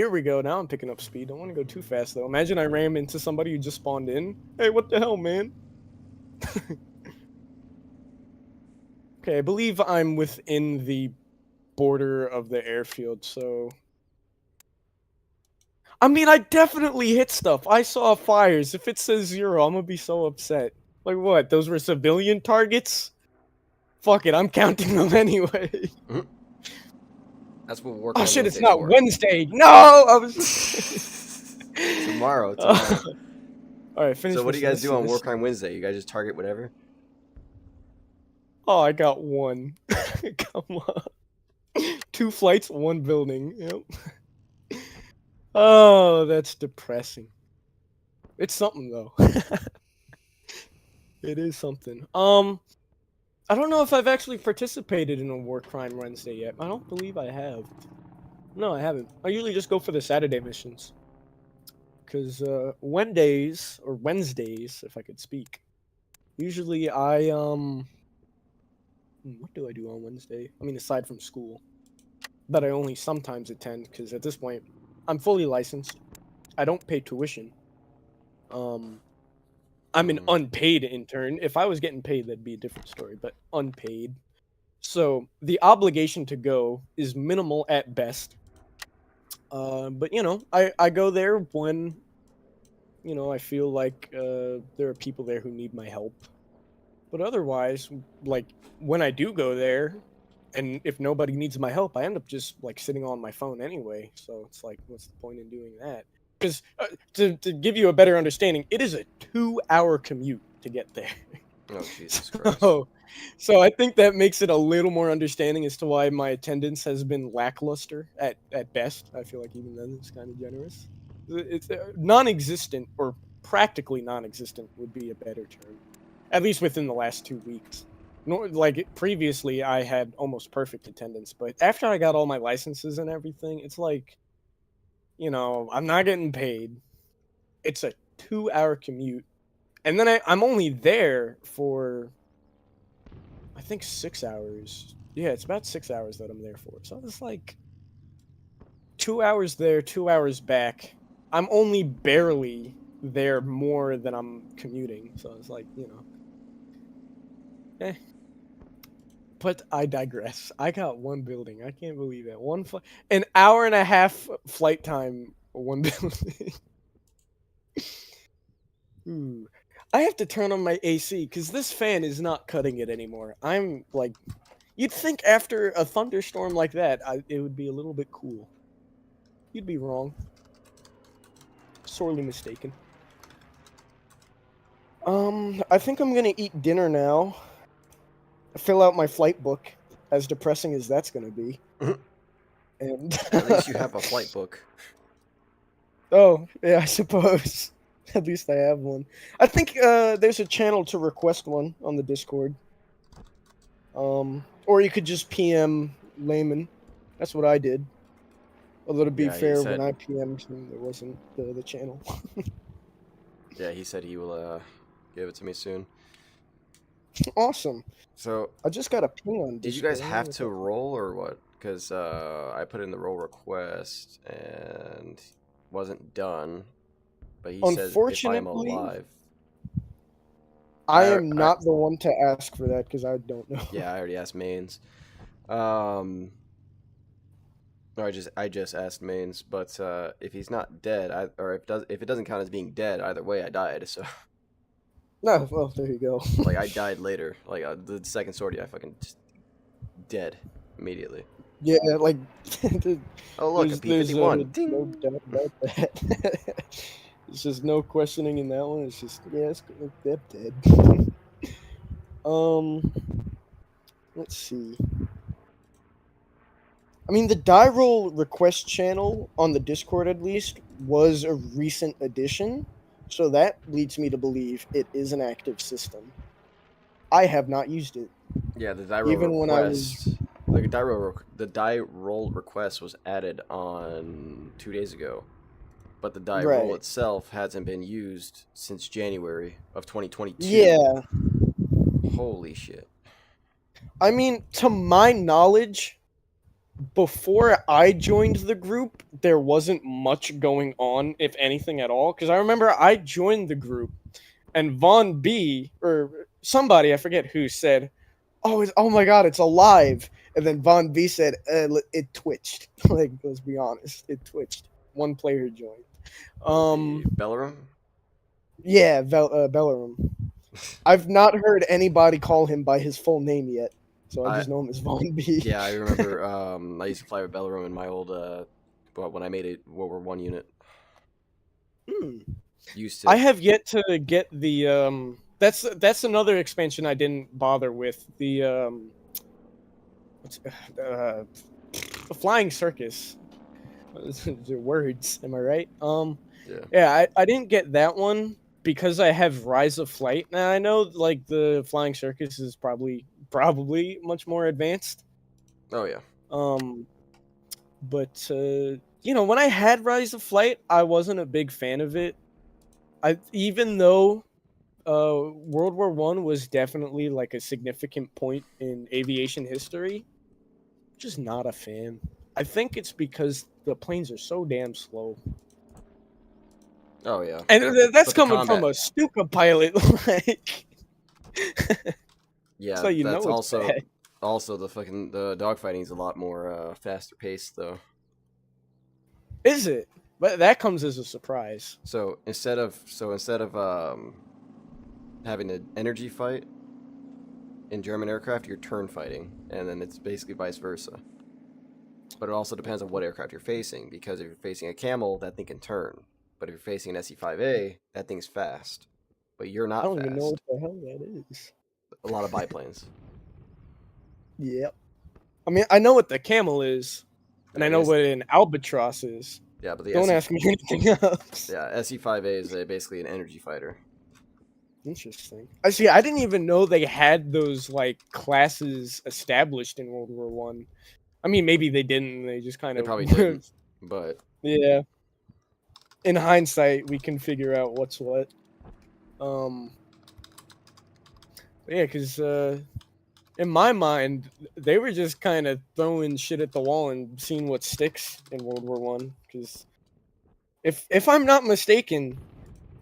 A: Now I'm picking up speed. Don't want to go too fast, though. Imagine I ram into somebody who just spawned in. Hey, what the hell, man? Okay, I believe I'm within the border of the airfield, so... I mean, I definitely hit stuff. I saw fires. If it says 0, I'm gonna be so upset. Like what? Those were civilian targets? Fuck it, I'm counting them anyway.
B: That's what War
A: Oh
B: Crime
A: shit, it's
B: Wednesday's
A: not
B: for.
A: Wednesday. No, I was
B: Tomorrow.
A: All right, finish.
B: So what do you guys do on War
A: this.
B: Crime Wednesday? You guys just target whatever?
A: Oh, I got one. Come on. 2 flights, 1 building. Yep. Oh, that's depressing. It's something though. It is something. I don't know if I've actually participated in a War Crime Wednesday yet. I don't believe I have. No, I haven't. I usually just go for the Saturday missions. Because Wednesdays, if I could speak, usually what do I do on Wednesday? I mean, aside from school, that I only sometimes attend, because at this point, I'm fully licensed. I don't pay tuition. I'm an unpaid intern. If I was getting paid, that'd be a different story, but unpaid. So the obligation to go is minimal at best. But I go there when I feel like there are people there who need my help. But otherwise, like when I do go there, and if nobody needs my help, I end up just like sitting on my phone anyway. So it's like, what's the point in doing that? Because to give you a better understanding, it is a 2-hour commute to get there.
B: Oh, Jesus Christ.
A: So I think that makes it a little more understanding as to why my attendance has been lackluster at best. I feel like even then it's kind of generous. It's non-existent, or practically non-existent would be a better term, at least within the last 2 weeks. Like previously, I had almost perfect attendance, but after I got all my licenses and everything, it's like, I'm not getting paid. It's a 2-hour commute, and then I'm only there for, I think, 6 hours. Yeah, it's about 6 hours that I'm there for. So it's like 2 hours there, 2 hours back. I'm only barely there more than I'm commuting. So it's like, eh. But I digress. I got 1 building. I can't believe it. An hour and a half flight time, 1 building. Ooh. I have to turn on my AC because this fan is not cutting it anymore. I'm like, you'd think after a thunderstorm like that, it would be a little bit cool. You'd be wrong. Sorely mistaken. I think I'm gonna eat dinner now. Fill out my flight book, as depressing as that's gonna be. And
B: At least you have a flight book.
A: Oh, yeah, I suppose. At least I have one. I think there's a channel to request one on the Discord. Or you could just PM Layman. That's what I did. Although to be
B: Yeah, he
A: fair,
B: said-
A: when I PM'd him, there wasn't the channel.
B: Yeah, he said he will give it to me soon.
A: Awesome.
B: So,
A: I just got a ping on Discord.
B: did you guys have to roll or what? Because I put in the roll request and wasn't done. But he says if I'm
A: Unfortunately,
B: alive.
A: I am not the one to ask for that because I don't know.
B: Yeah, I already asked Mains. No, I just asked Mains, but if he's not dead, or if it doesn't count as being dead, either way, I died. So
A: No, well, there you go.
B: like I died later. Like the second sortie, I fucking just dead immediately.
A: Yeah, like.
B: Oh look, a P-51.
A: No doubt about that. It's just no questioning in that one. It's just they're dead. Let's see. I mean, the die roll request channel on the Discord, at least, was a recent addition, so that leads me to believe it is an active system. I have not used it.
B: Yeah, the die roll
A: Even when I was-
B: request. The die roll request was added on 2 days ago, but the die roll
A: Right.
B: itself hasn't been used since January of 2022.
A: Yeah.
B: Holy shit.
A: I mean, to my knowledge, before I joined the group, there wasn't much going on, if anything at all. Because I remember I joined the group, and Von B, or somebody, I forget who, said, oh my god, it's alive. And then Von B said, it twitched. Like, let's be honest, it twitched. 1 player joined.
B: Bellerum?
A: Yeah, Bellerum. I've not heard anybody call him by his full name yet. so I just know him as Von B.
B: Yeah, I remember. I used to fly with Bellerum in my old but when I made it World War One unit.
A: Hmm.
B: Used
A: I
B: to.
A: have yet to get the. That's another expansion I didn't bother with. What's, the Flying Circus. The words, am I right?
B: Yeah.
A: Yeah, I didn't get that one because I have Rise of Flight. Now I know like the Flying Circus is probably much more advanced.
B: Oh yeah.
A: Um, but when I had Rise of Flight, I wasn't a big fan of it. Even though World War One was definitely like a significant point in aviation history, just not a fan. I think it's because the planes are so damn slow.
B: Oh yeah.
A: And that's
B: But the
A: coming from
B: combat.
A: a Stuka pilot. Like,
B: Yeah,
A: so you
B: that's
A: know it's bad.
B: also the dogfighting is a lot more faster paced though.
A: Is it? But that comes as a surprise.
B: So instead of having an energy fight in German aircraft, you're turn fighting, and then it's basically vice versa. But it also depends on what aircraft you're facing, because if you're facing a Camel, that thing can turn. But if you're facing an SE-5A, that thing's fast. But you're
A: I
B: not
A: don't even know what
B: fast.
A: the hell that is.
B: A lot of biplanes.
A: Yep. I mean, I know what the Camel is, and
B: Yeah,
A: I know what an Albatross is.
B: yeah, but the
A: Don't
B: SE
A: ask me anything else.
B: yeah, SE-5A is basically an energy fighter.
A: Interesting. I see. I didn't even know they had those like classes established in World War One. I mean, maybe they didn't. They just kind
B: They
A: of
B: probably didn't, but
A: yeah. In hindsight, we can figure out what's what. Um, yeah, because in my mind, they were just kind of throwing shit at the wall and seeing what sticks in World War One. Because if I'm not mistaken,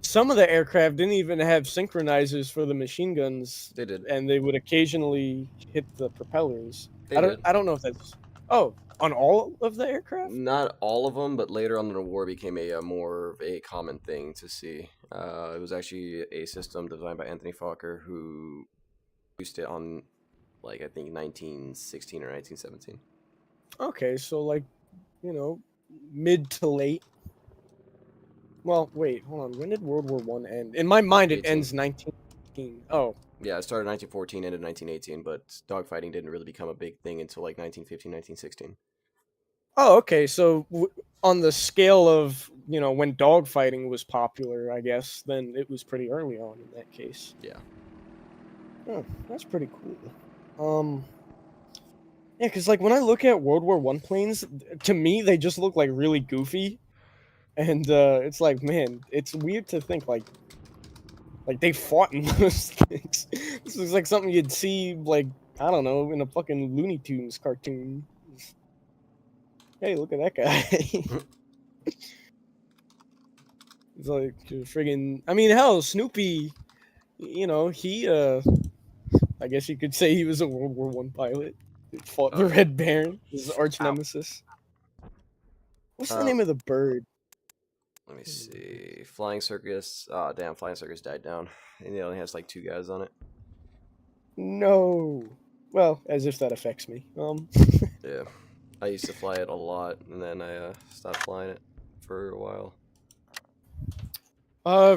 A: some of the aircraft didn't even have synchronizers for the machine guns,
B: they did.
A: and they would occasionally hit the propellers.
B: They did.
A: I don't know if that's on all of the aircraft.
B: Not all of them, but later on in the war became a more of a common thing to see. It was actually a system designed by Anthony Fokker who used it on, like, I think 1916 or 1917.
A: Okay, so like mid to late. Well, wait, hold on. When did World War One end? In my mind, it
B: 18.
A: ends 1918. Oh,
B: Yeah, it started 1914, ended 1918, but dogfighting didn't really become a big thing until like 1915, 1916.
A: oh, okay. So on the scale of when dogfighting was popular, I guess then it was pretty early on in that case.
B: Yeah.
A: Oh, that's pretty cool. Yeah, because like when I look at World War One planes, to me they just look like really goofy, and it's like, man, it's weird to think like they fought in those things. This is like something you'd see like I don't know in a fucking Looney Tunes cartoon. Hey, look at that guy. It's like friggin'. I mean, hell, Snoopy. He. I guess you could say he was a World War One pilot. He fought the
B: Oh, yeah.
A: Red Baron, his arch
B: Ow.
A: nemesis. What's the name of the bird?
B: Let me see. Flying Circus. Oh, damn, Flying Circus died down. And it only has like 2 guys on it.
A: No. Well, as if that affects me.
B: Yeah. I used to fly it a lot, and then I stopped flying it for a while.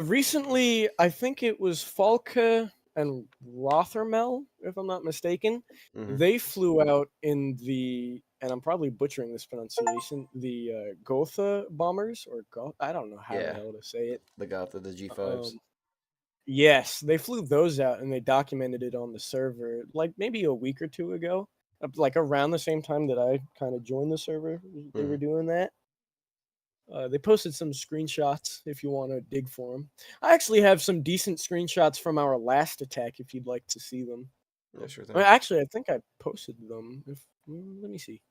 A: Recently, I think it was Falke and Rothermel, if I'm not mistaken.
B: Mm-hmm.
A: They flew out in and I'm probably butchering this pronunciation, the Gotha bombers, or I don't know how the
B: Yeah.
A: hell to say it.
B: The Gotha, the G5s.
A: Yes, they flew those out and they documented it on the server like maybe a week or two ago, like around the same time that I kind of joined the server. They were doing that. They posted some screenshots if you want to dig for them. I actually have some decent screenshots from our last attack if you'd like to see them.
B: Yeah, sure thing.
A: Well, actually, I think I posted them. Let me see.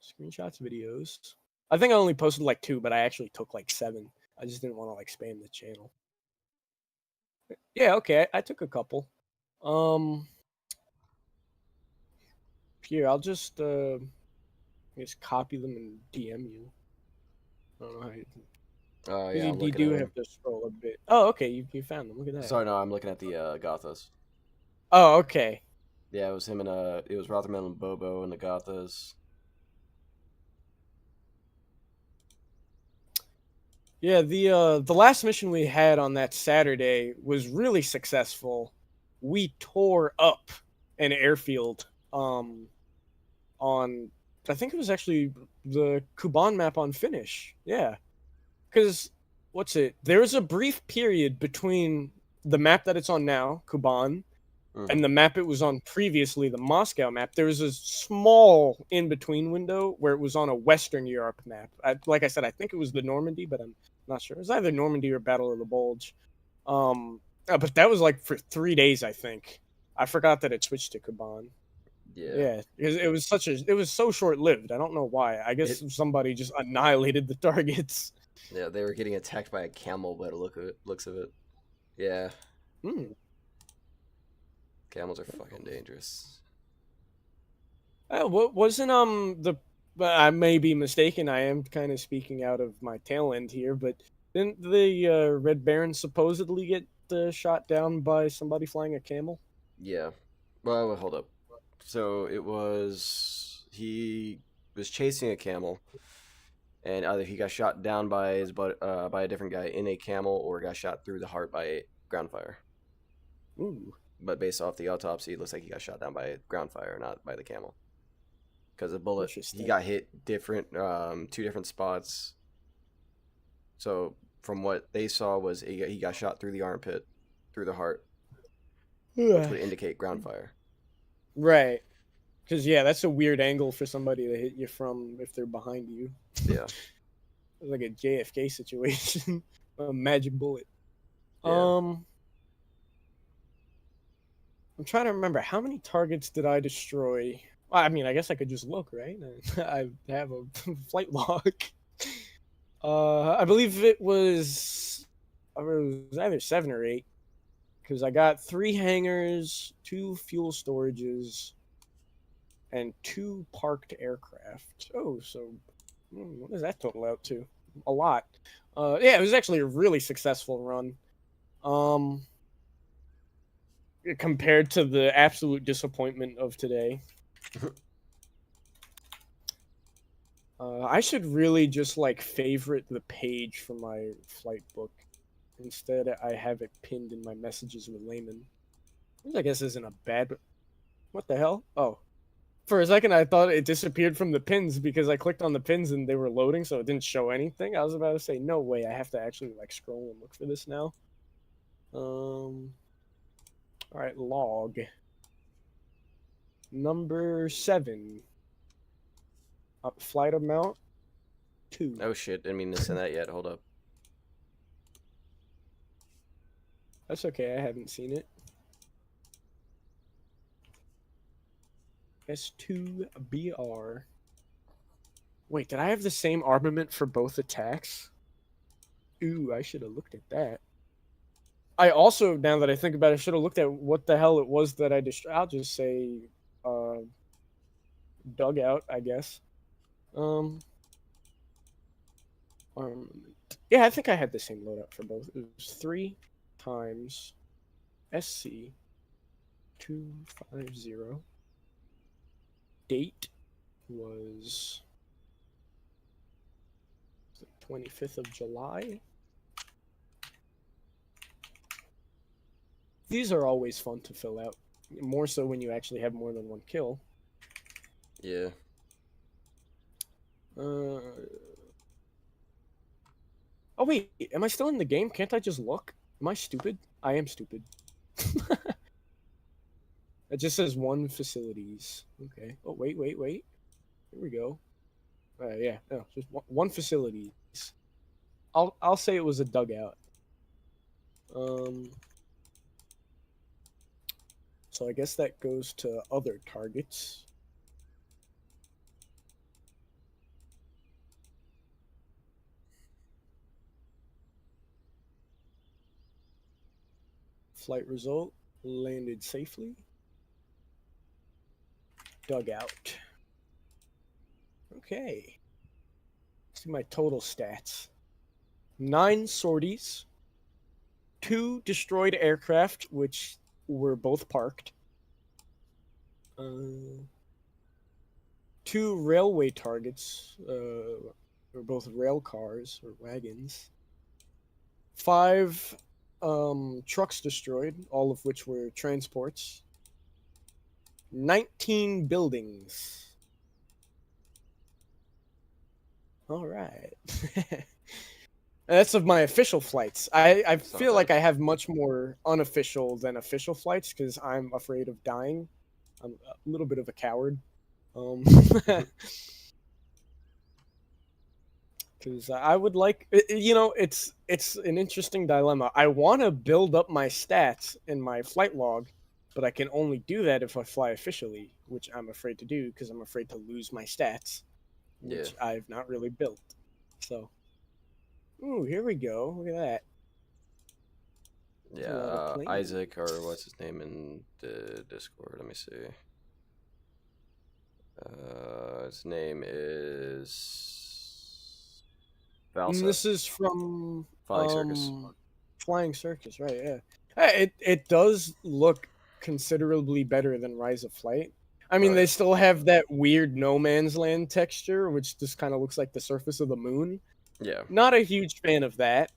A: Screenshots, videos. I think I only posted like 2, but I actually took like 7. I just didn't want to like spam the channel. Yeah, okay, I took a couple. Here, I'll just copy them and DM you. I don't know how you.
B: Oh, yeah, I'm
A: You
B: looking
A: do
B: at
A: have
B: them.
A: to scroll a bit. Oh, okay, you found them. Look at that.
B: Sorry, no, I'm looking at the Gothas.
A: Oh, okay.
B: Yeah, it was him and it was Rothermel and Bobo and the Gothas.
A: Yeah, the last mission we had on that Saturday was really successful. We tore up an airfield on I think it was actually the Kuban map on Finish. Yeah. Cuz what's it? There was a brief period between the map that it's on now, Kuban, and the map it was on previously, the Moscow map. There was a small in between window where it was on a Western Europe map. Like I said, I think it was the Normandy, but I'm not sure. It was either Normandy or Battle of the Bulge. But that was like for 3 days, I think. I forgot that it switched to Kuban.
B: Yeah.
A: Yeah, because it was so short lived. I don't know why. I guess somebody just annihilated the targets.
B: Yeah, they were getting attacked by a camel by the looks of it. Yeah,
A: Hmm.
B: camels are fucking dangerous.
A: What wasn't the? But I may be mistaken. I am kind of speaking out of my tail end here, but didn't the Red Baron supposedly get shot down by somebody flying a camel?
B: Yeah. Well, hold up. So he was chasing a camel, and either he got shot down by by a different guy in a camel, or got shot through the heart by ground fire.
A: Ooh,
B: But based off the autopsy, it looks like he got shot down by ground fire, not by the camel. Because the bullet, he
A: interesting.
B: got hit different, two different spots. So from what they saw was he got shot through the armpit, through the heart, which would indicate ground fire.
A: Right. Because yeah, that's a weird angle for somebody to hit you from if they're behind you.
B: Yeah.
A: It's like a JFK situation, a magic bullet.
B: Yeah.
A: I'm trying to remember how many targets did I destroy. Well, I mean, I guess I could just look, right? I have a flight log. I believe it was either 7 or 8 because I got 3 hangars, 2 fuel storages, and 2 parked aircraft. Oh, so what does that total out to? A lot. Yeah, it was actually a really successful run. Compared to the absolute disappointment of today. I should really just like favorite the page from my flight book. Instead, I have it pinned in my messages with Layman. Which I guess isn't a bad. What the hell? Oh, for a second I thought it disappeared from the pins because I clicked on the pins and they were loading, so it didn't show anything. I was about to say, no way, I have to actually like scroll and look for this now. All right, log number 7. Flight amount 2.
B: Oh shit! Didn't mean to send that yet. Hold up.
A: That's okay, I haven't seen it. S2BR. Wait, did I have the same armament for both attacks? Ooh, I should have looked at that. I also, now that I think about it, should have looked at what the hell it was that I destroyed. I'll just say, dugout, I guess. Armament. Yeah, I think I had the same loadout for both. It was 3 times SC 250. Date was the 25th of July. These are always fun to fill out, more so when you actually have more than one kill.
B: Yeah.
A: Oh wait, am I still in the game? Can't I just look? Am I stupid? I am stupid. It just says 1 facilities. Okay. Oh wait. Here we go. Yeah, no, just one facilities. I'll say it was a dugout. So I guess that goes to other targets. Flight result, landed safely. Dugout. Okay. Let's see my total stats. 9 sorties, 2 destroyed aircraft, which were both parked, 2 railway targets, or both rail cars or wagons. 5 trucks destroyed, all of which were transports. 19 buildings. All right. That's of my official flights. I
B: not
A: feel like
B: bad.
A: I have much more unofficial than official flights because I'm afraid of dying. I'm a little bit of a coward. Because I would like, it's an interesting dilemma. I want to build up my stats in my flight log, but I can only do that if I fly officially, which I'm afraid to do because I'm afraid to lose my stats,
B: Yeah.
A: which I've not really built. So, ooh, here we go. Look at that. There's a lot of
B: Yeah,
A: planes.
B: Isaac, or what's his name in the Discord? Let me see. His name is
A: This
B: Valseth.
A: is from
B: Flying Circus.
A: Flying Circus, right? Yeah. It does look considerably better than Rise of Flight. I mean,
B: Oh
A: they
B: yeah.
A: still have that weird no man's land texture, which just kind of looks like the surface of the moon.
B: Yeah.
A: Not a huge fan of that.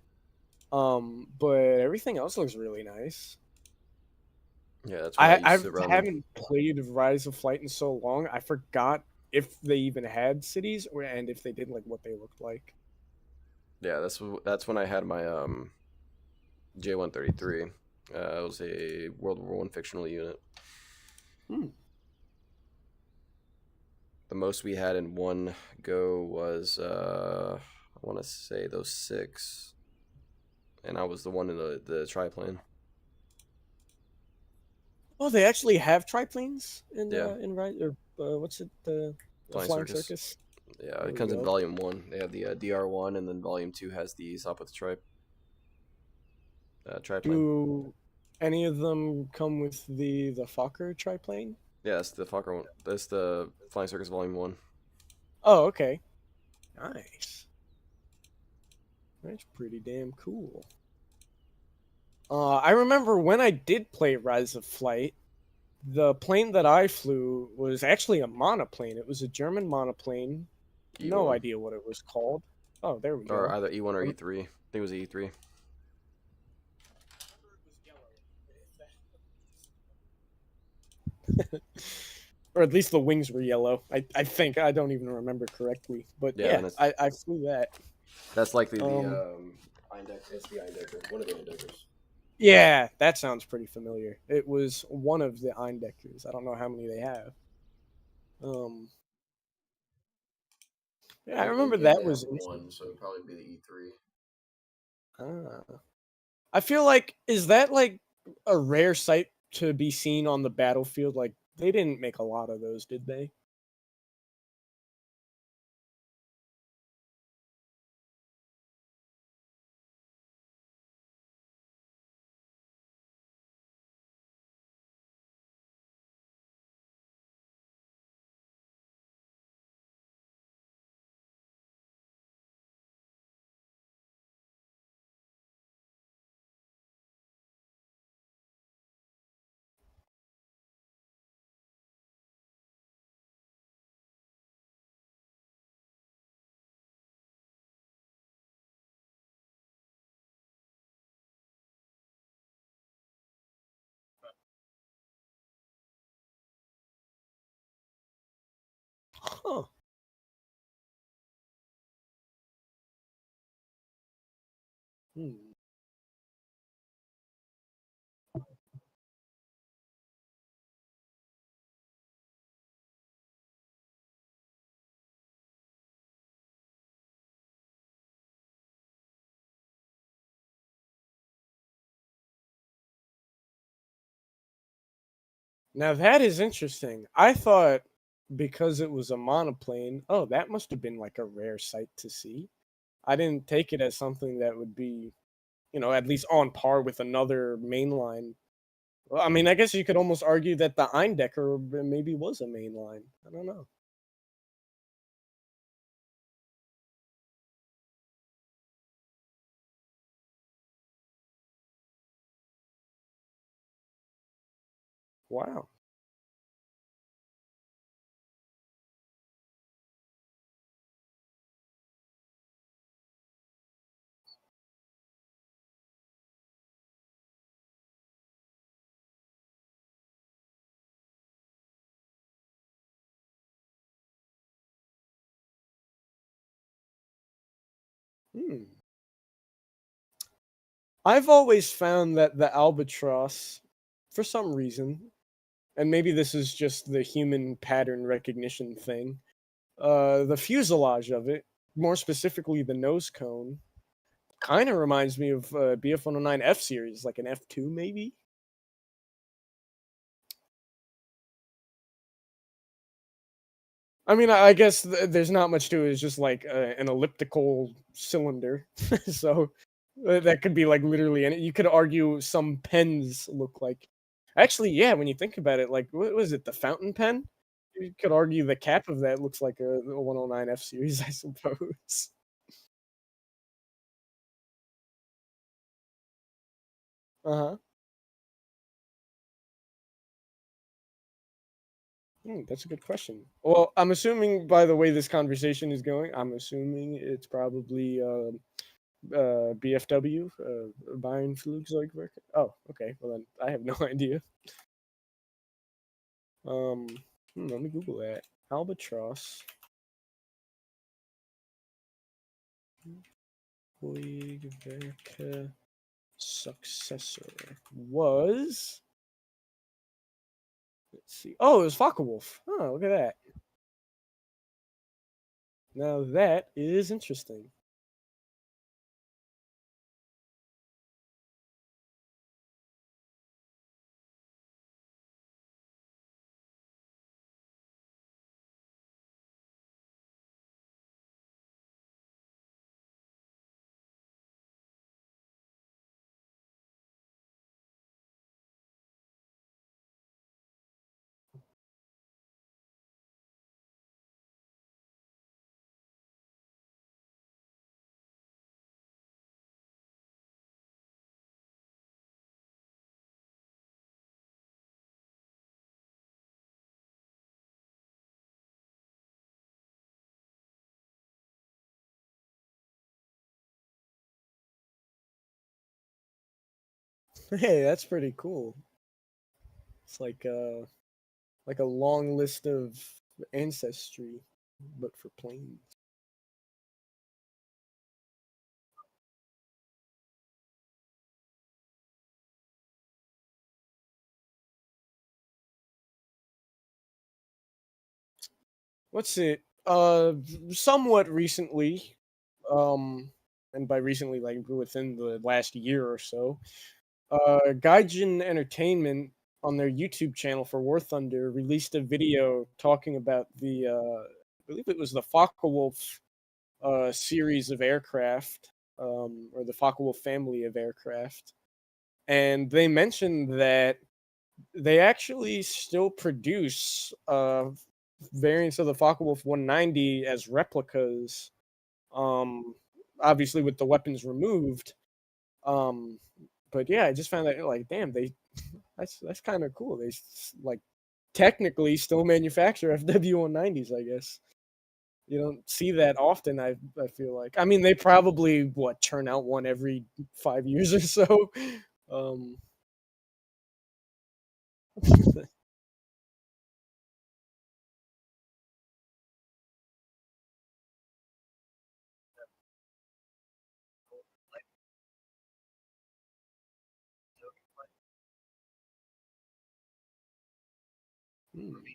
A: But everything else looks really nice.
B: Yeah, that's when I used
A: I
B: to run.
A: haven't played Rise of Flight in so long. I forgot if they even had cities and if they did, like what they looked like.
B: Yeah, that's when I had my J133. It was a World War One fictional unit.
A: Hmm.
B: The most we had in one go was I want to say those 6, and I was the one in the triplane.
A: Oh, they actually have triplanes
B: Yeah,
A: in Rise, or what's it, the
B: Flying
A: Flying
B: Circus.
A: Circus.
B: Yeah,
A: There
B: it
A: we
B: comes in
A: go.
B: Volume 1. They have the DR1, and then Volume 2 has the Sopwith triplane.
A: Do any of them come with the Fokker triplane?
B: Yeah, that's the Fokker one. That's the Flying Circus Volume 1.
A: Oh, okay, nice. That's pretty damn cool. I remember when I did play Rise of Flight, the plane that I flew was actually a monoplane. It was a German monoplane. No
B: E1.
A: idea what it was called. Oh, there we
B: Or
A: go.
B: either E1 or
A: Um,
B: E3. I think it was E3.
A: or at least the wings were yellow. I think I don't even remember correctly, but
B: Yeah,
A: yeah,
B: then
A: I flew that.
B: that's likely the
A: Um,
B: Eindecker. It's the Eindecker. One of the Eindeckers.
A: yeah, that sounds pretty familiar. It was one of the Eindeckers. I don't know how many they have. Um, yeah, I remember
B: In game
A: that
B: they have
A: was
B: one,
A: interesting.
B: so it'd probably be the E3.
A: Ah. I feel like is that like a rare sight to be seen on the battlefield? Like they didn't make a lot of those, did they? Huh. Hmm. Now that is interesting. I thought because it was a monoplane, oh, that must have been like a rare sight to see. I didn't take it as something that would be, at least on par with another mainline. Well, I mean, I guess you could almost argue that the Eindecker maybe was a mainline. I don't know. Wow. Hmm. I've always found that the albatross, for some reason, and maybe this is just the human pattern recognition thing, the fuselage of it, more specifically the nose cone, kind of reminds me of BF-109 F series, like an F2 maybe. I mean, I guess there's not much to it. It's just like an elliptical cylinder, so that could be like literally any. You could argue some pens look like. Actually, yeah, when you think about it, like what was it, the fountain pen? You could argue the cap of that looks like a 109 F series, I suppose. Uh huh. That's a good question. Well, I'm assuming by the way this conversation is going, I'm assuming it's probably BFW, Bayern Flugzeugwerke. Oh, okay. Well then, I have no idea. Um, let me Google that. Albatross Flugwerke successor was. Let's see. Oh, it was Focke-Wulf. Oh, look at that. Now that is interesting. Hey, that's pretty cool. It's like a long list of ancestry, but for planes. Let's see. Somewhat recently, um, and by recently, like within the last year or so, Gaijin Entertainment on their YouTube channel for War Thunder released a video talking about I believe it was the Focke-Wulf series of aircraft, or the Focke-Wulf family of aircraft, and they mentioned that they actually still produce variants of the Focke-Wulf 190 as replicas. Um, Obviously with the weapons removed. Um, but yeah, I just found that like, damn, they that's kind of cool. Like technically still manufacture FW-190s, I guess. You don't see that often. I feel like. I mean, they probably what churn out one every 5 years or so. Um, hmm.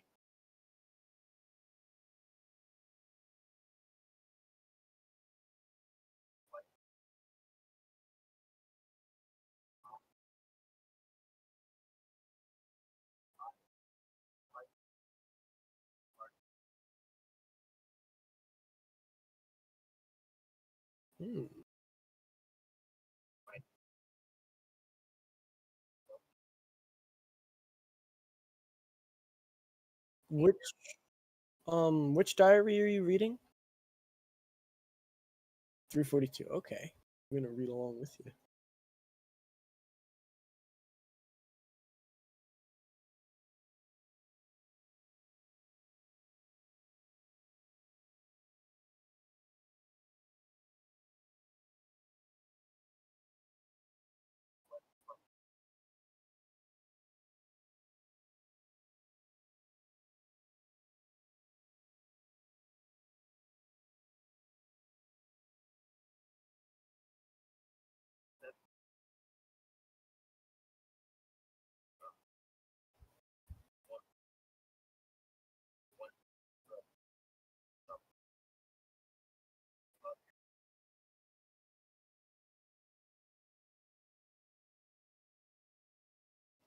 A: Hmm. Which diary are you reading? 342. Okay, I'm gonna read along with you.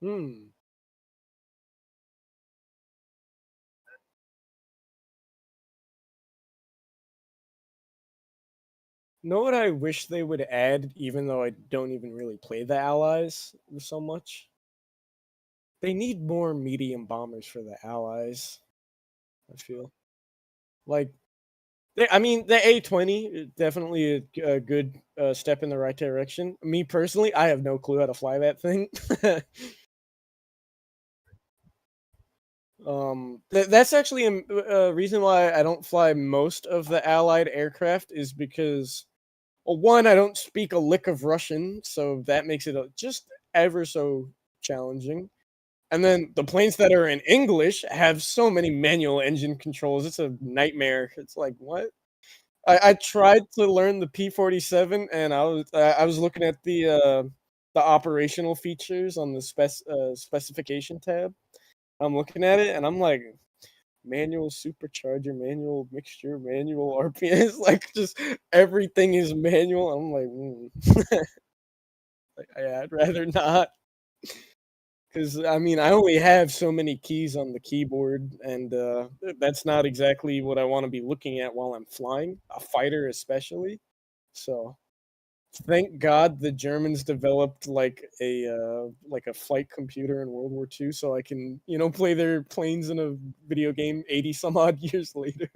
A: Hmm. Know what I wish they would add, even though I don't even really play the Allies so much? They need more medium bombers for the Allies, I feel. Like, I mean, the A-20 definitely a good step in the right direction. Me personally, I have no clue how to fly that thing. That's actually a reason why I don't fly most of the Allied aircraft is because, well, one, I don't speak a lick of Russian, so that makes it just ever so challenging. And then the planes that are in English have so many manual engine controls. It's a nightmare. It's like, what? I tried to learn the P-47, and I was looking at the operational features on the specification tab. I'm looking at it, and I'm like, manual supercharger, manual mixture, manual RPM. Like, just everything is manual. I'm like, like, I'd rather not. Because I mean, I only have so many keys on the keyboard, and that's not exactly what I want to be looking at while I'm flying, a fighter especially. So thank God the Germans developed like a flight computer in World War II, so I can play their planes in a video game 80 some odd years later.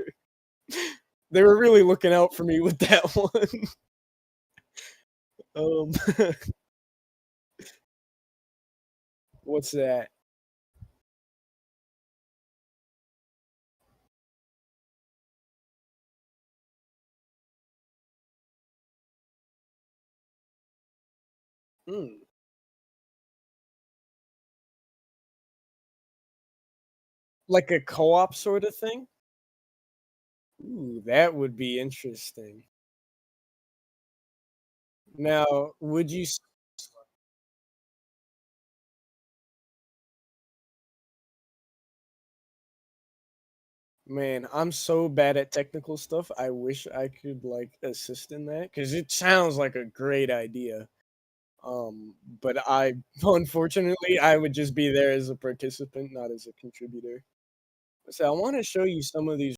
A: They were really looking out for me with that one. Um, what's that? Hmm, like a co-op sort of thing? Ooh, that would be interesting. Now, would you man, I'm so bad at technical stuff. I wish I could like assist in that because it sounds like a great idea. But unfortunately I would just be there as a participant, not as a contributor. So I want to show you some of these